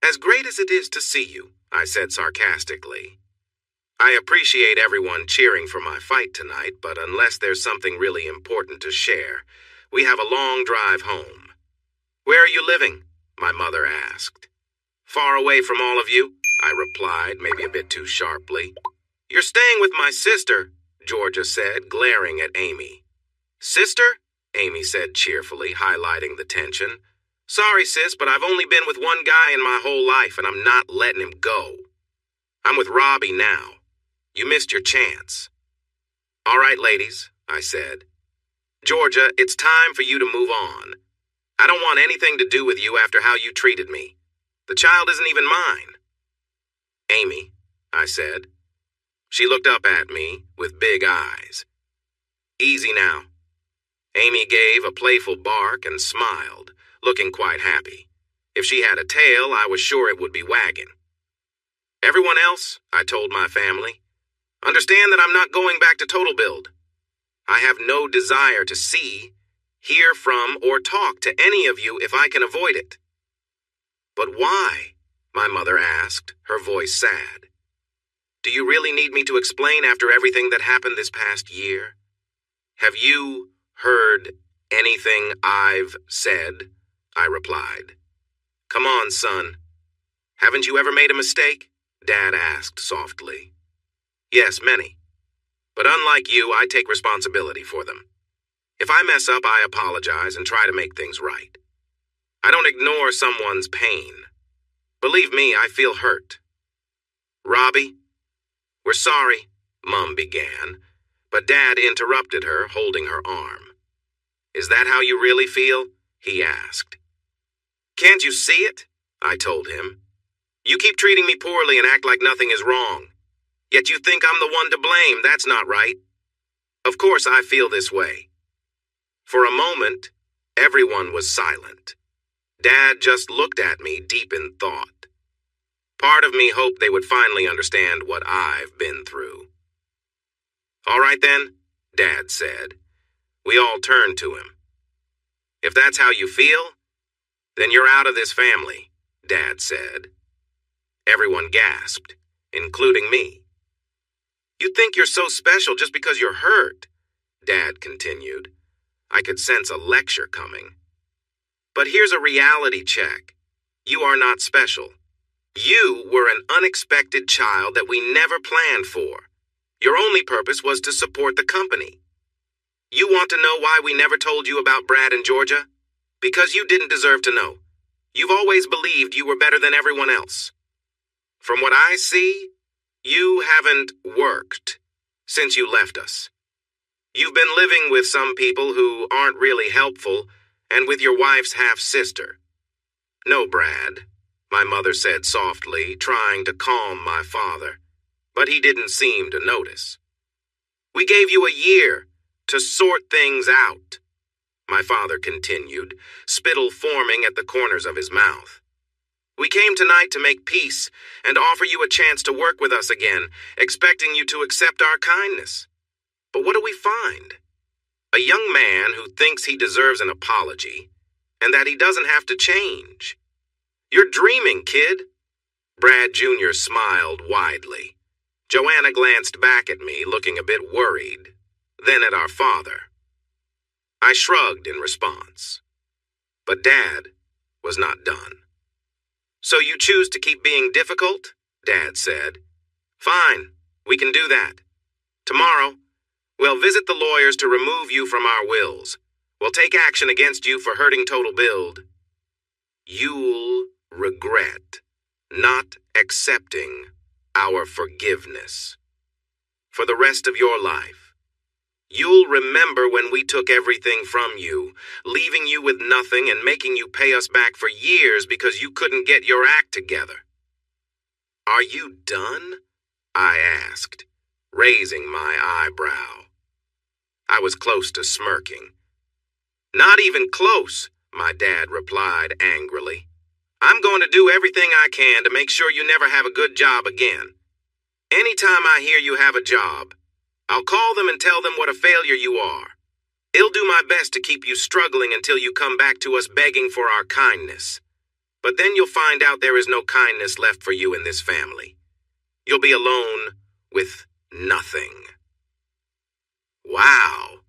[SPEAKER 1] as great as it is to see you," I said sarcastically. "I appreciate everyone cheering for my fight tonight, but unless there's something really important to share, we have a long drive home." "Where are you living?" my mother asked. "Far away from all of you," I replied, maybe a bit too sharply. "You're staying with my sister," Georgia said, glaring at Amy. "Sister?" Amy said cheerfully, highlighting the tension. "Sorry, sis, but I've only been with one guy in my whole life, and I'm not letting him go. I'm with Robbie now. You missed your chance." "All right, ladies," I said. "Georgia, it's time for you to move on. I don't want anything to do with you after how you treated me. The child isn't even mine." "Amy," I said. She looked up at me with big eyes. "Easy now." Amy gave a playful bark and smiled, looking quite happy. If she had a tail, I was sure it would be wagging. "Everyone else," I told my family, "understand that I'm not going back to Total Build. I have no desire to see, hear from, or talk to any of you if I can avoid it." "But why?" my mother asked, her voice sad. "Do you really need me to explain after everything that happened this past year? Have you heard anything I've said?" I replied. "Come on, son. Haven't you ever made a mistake?" Dad asked softly. "Yes, many. But unlike you, I take responsibility for them. If I mess up, I apologize and try to make things right. I don't ignore someone's pain. Believe me, I feel hurt." "Robbie, we're sorry," Mom began, but Dad interrupted her, holding her arm. "Is that how you really feel?" he asked. "Can't you see it?" I told him. "You keep treating me poorly and act like nothing is wrong. Yet you think I'm the one to blame. That's not right. Of course I feel this way." For a moment, everyone was silent. Dad just looked at me deep in thought. Part of me hoped they would finally understand what I've been through. "All right then," Dad said. We all turned to him. If that's how you feel, then you're out of this family, Dad said. Everyone gasped, including me. You think you're so special just because you're hurt, Dad continued. I could sense a lecture coming. But here's a reality check. You are not special. You were an unexpected child that we never planned for. Your only purpose was to support the company. You want to know why we never told you about Brad and Georgia? Because you didn't deserve to know. You've always believed you were better than everyone else. From what I see, you haven't worked since you left us. You've been living with some people who aren't really helpful and with your wife's half-sister. No, Brad, my mother said softly, trying to calm my father, but he didn't seem to notice. We gave you a year to sort things out, my father continued, spittle forming at the corners of his mouth. We came tonight to make peace and offer you a chance to work with us again, expecting you to accept our kindness. But what do we find? A young man who thinks he deserves an apology and that he doesn't have to change. You're dreaming, kid. Brad Jr. smiled widely. Joanna glanced back at me, looking a bit worried, then at our father. I shrugged in response. But Dad was not done. So you choose to keep being difficult? Dad said. Fine, we can do that. Tomorrow, we'll visit the lawyers to remove you from our wills. We'll take action against you for hurting Total Build. You'll regret not accepting our forgiveness. For the rest of your life, you'll remember when we took everything from you, leaving you with nothing and making you pay us back for years because you couldn't get your act together. Are you done? I asked, raising my eyebrow. I was close to smirking. Not even close, my dad replied angrily. I'm going to do everything I can to make sure you never have a good job again. Anytime I hear you have a job, I'll call them and tell them what a failure you are. I'll do my best to keep you struggling until you come back to us begging for our kindness. But then you'll find out there is no kindness left for you in this family. You'll be alone with nothing. Wow,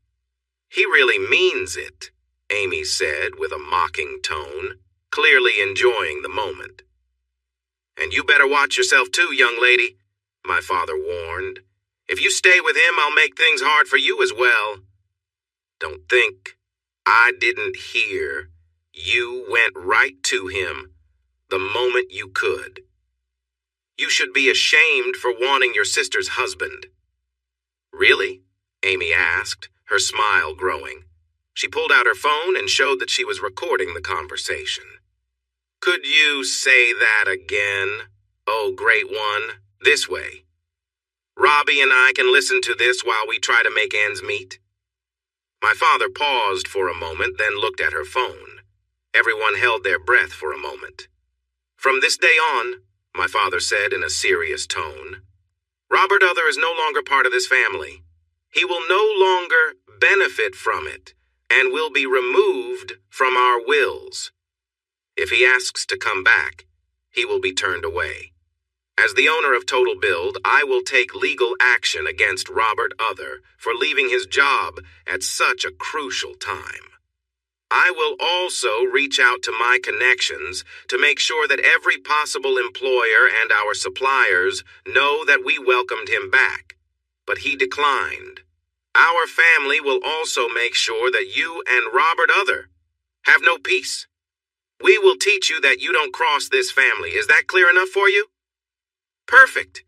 [SPEAKER 1] he really means it, Amy said with a mocking tone, clearly enjoying the moment. And you better watch yourself too, young lady, my father warned. If you stay with him, I'll make things hard for you as well. Don't think I didn't hear. You went right to him the moment you could. You should be ashamed for wanting your sister's husband. Really? Amy asked, her smile growing. She pulled out her phone and showed that she was recording the conversation. Could you say that again? Oh, great one. This way. Robbie and I can listen to this while we try to make ends meet. My father paused for a moment, then looked at her phone. Everyone held their breath for a moment. From this day on, my father said in a serious tone, Robert Other is no longer part of this family. He will no longer benefit from it and will be removed from our wills. If he asks to come back, he will be turned away. As the owner of Total Build, I will take legal action against Robert Other for leaving his job at such a crucial time. I will also reach out to my connections to make sure that every possible employer and our suppliers know that we welcomed him back, but he declined. Our family will also make sure that you and Robert Other have no peace. We will teach you that you don't cross this family. Is that clear enough for you? Perfect,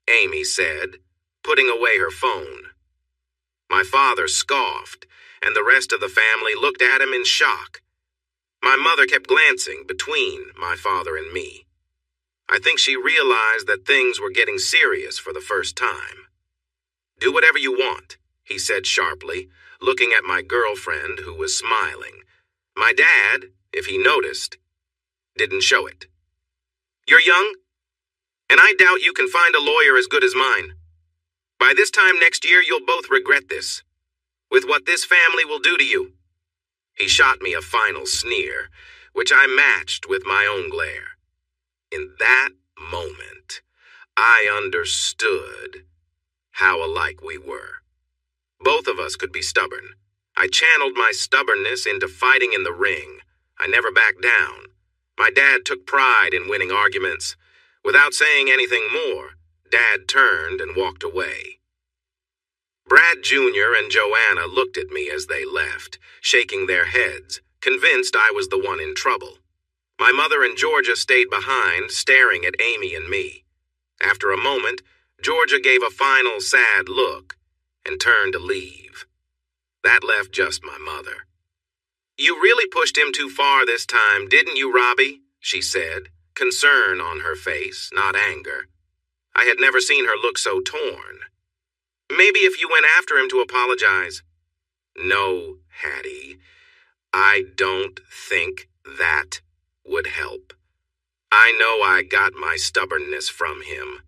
[SPEAKER 1] Amy said, putting away her phone. My father scoffed, and the rest of the family looked at him in shock. My mother kept glancing between my father and me. I think she realized that things were getting serious for the first time. Do whatever you want, he said sharply, looking at my girlfriend who was smiling. My dad, if he noticed, didn't show it. You're young, and I doubt you can find a lawyer as good as mine. By this time next year, you'll both regret this. with what this family will do to you." He shot me a final sneer, which I matched with my own glare. In that moment, I understood how alike we were. Both of us could be stubborn. I channeled my stubbornness into fighting in the ring. I never backed down. My dad took pride in winning arguments. Without saying anything more, Dad turned and walked away. Brad Jr. and Joanna looked at me as they left, shaking their heads, convinced I was the one in trouble. My mother and Georgia stayed behind, staring at Amy and me. After a moment, Georgia gave a final sad look and turned to leave. That left just my mother. "You really pushed him too far this time, didn't you, Robbie?" she said, concern on her face, not anger. I had never seen her look so torn. "Maybe if you went after him to apologize." "No, Hattie, I don't think that would help. I know I got my stubbornness from him.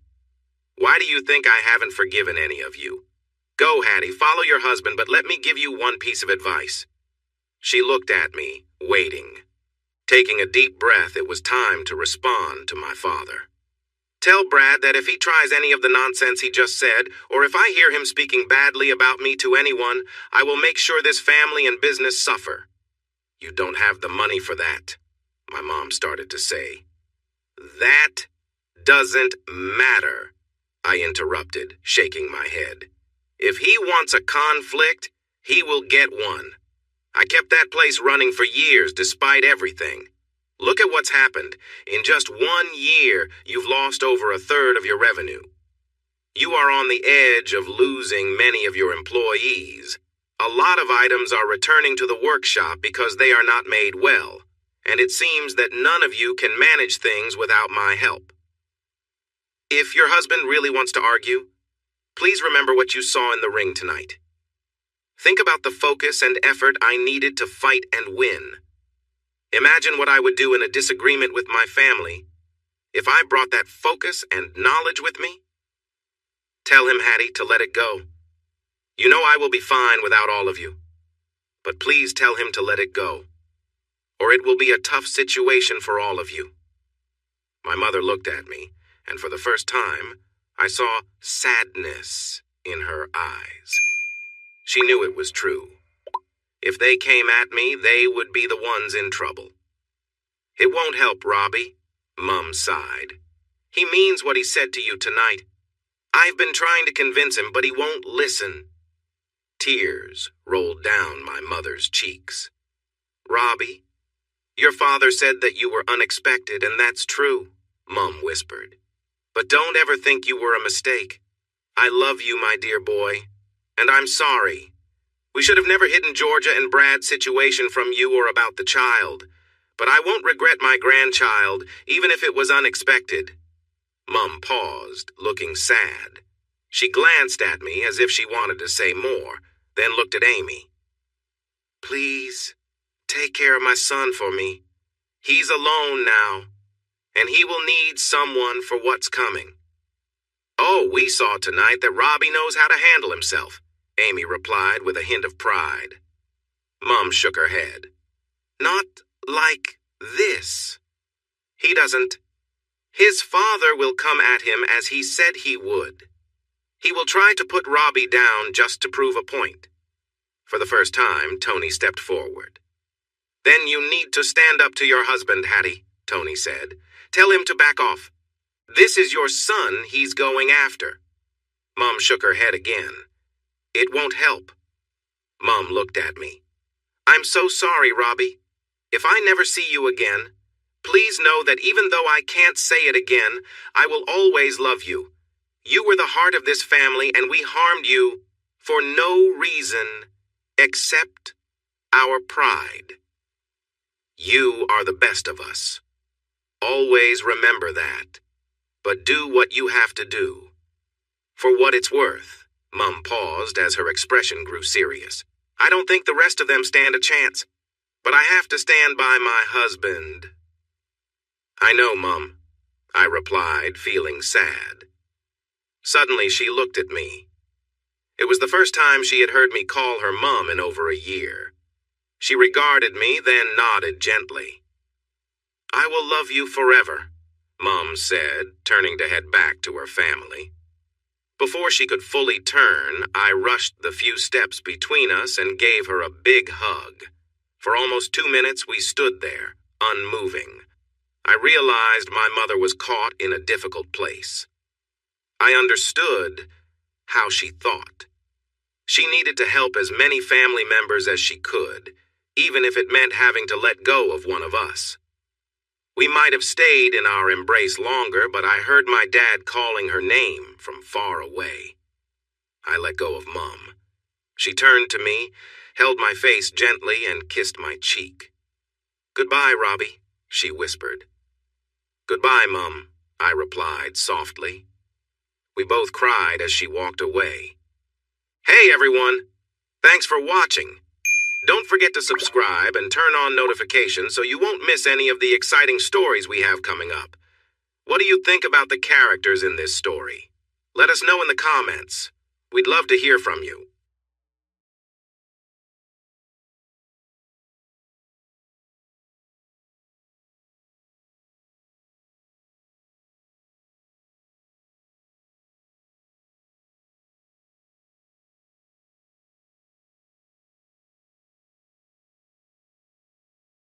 [SPEAKER 1] Why do you think I haven't forgiven any of you? Go, Hattie, follow your husband, but let me give you one piece of advice." She looked at me, waiting. Taking a deep breath, it was time to respond to my father. "Tell Brad that if he tries any of the nonsense he just said, or if I hear him speaking badly about me to anyone, I will make sure this family and business suffer." "You don't have the money for that," my mom started to say. "That doesn't matter," I interrupted, shaking my head. "If he wants a conflict, he will get one. I kept that place running for years despite everything. Look at what's happened. In just 1 year, you've lost over a third of your revenue. You are on the edge of losing many of your employees. A lot of items are returning to the workshop because they are not made well, and it seems that none of you can manage things without my help. If your husband really wants to argue, please remember what you saw in the ring tonight. Think about the focus and effort I needed to fight and win. Imagine what I would do in a disagreement with my family if I brought that focus and knowledge with me. Tell him, Hattie, to let it go. You know I will be fine without all of you. But please tell him to let it go, or it will be a tough situation for all of you." My mother looked at me, and for the first time, I saw sadness in her eyes. She knew it was true. If they came at me, they would be the ones in trouble. "It won't help, Robbie," Mum sighed. "He means what he said to you tonight. I've been trying to convince him, but he won't listen." Tears rolled down my mother's cheeks. "Robbie, your father said that you were unexpected, and that's true," Mum whispered. "But don't ever think you were a mistake. I love you, my dear boy, and I'm sorry. We should have never hidden Georgia and Brad's situation from you or about the child, but I won't regret my grandchild, even if it was unexpected." Mum paused, looking sad. She glanced at me as if she wanted to say more, then looked at Amy. "Please, take care of my son for me. He's alone now, and he will need someone for what's coming." "Oh, we saw tonight that Robbie knows how to handle himself," Amy replied with a hint of pride. Mum shook her head. "Not like this. He doesn't. His father will come at him as he said he would. He will try to put Robbie down just to prove a point." For the first time, Tony stepped forward. "Then you need to stand up to your husband, Hattie," Tony said. "Tell him to back off. This is your son he's going after." Mum shook her head again. "It won't help." Mum looked at me. "I'm so sorry, Robbie. If I never see you again, please know that even though I can't say it again, I will always love you. You were the heart of this family, and we harmed you for no reason except our pride. You are the best of us. Always remember that. But do what you have to do. For what it's worth," Mum paused as her expression grew serious, "I don't think the rest of them stand a chance. But I have to stand by my husband." "I know, Mum," I replied, feeling sad. Suddenly she looked at me. It was the first time she had heard me call her Mum in over a year. She regarded me, then nodded gently. "I will love you forever," Mum said, turning to head back to her family. Before she could fully turn, I rushed the few steps between us and gave her a big hug. For almost 2 minutes we stood there, unmoving. I realized my mother was caught in a difficult place. I understood how she thought. She needed to help as many family members as she could, even if it meant having to let go of one of us. We might have stayed in our embrace longer, but I heard my dad calling her name from far away. I let go of Mum. She turned to me, held my face gently, and kissed my cheek. "Goodbye, Robbie," she whispered. "Goodbye, Mum," I replied softly. We both cried as she walked away. Hey, everyone! Thanks for watching. Don't forget to subscribe and turn on notifications so you won't miss any of the exciting stories we have coming up. What do you think about the characters in this story? Let us know in the comments. We'd love to hear from you.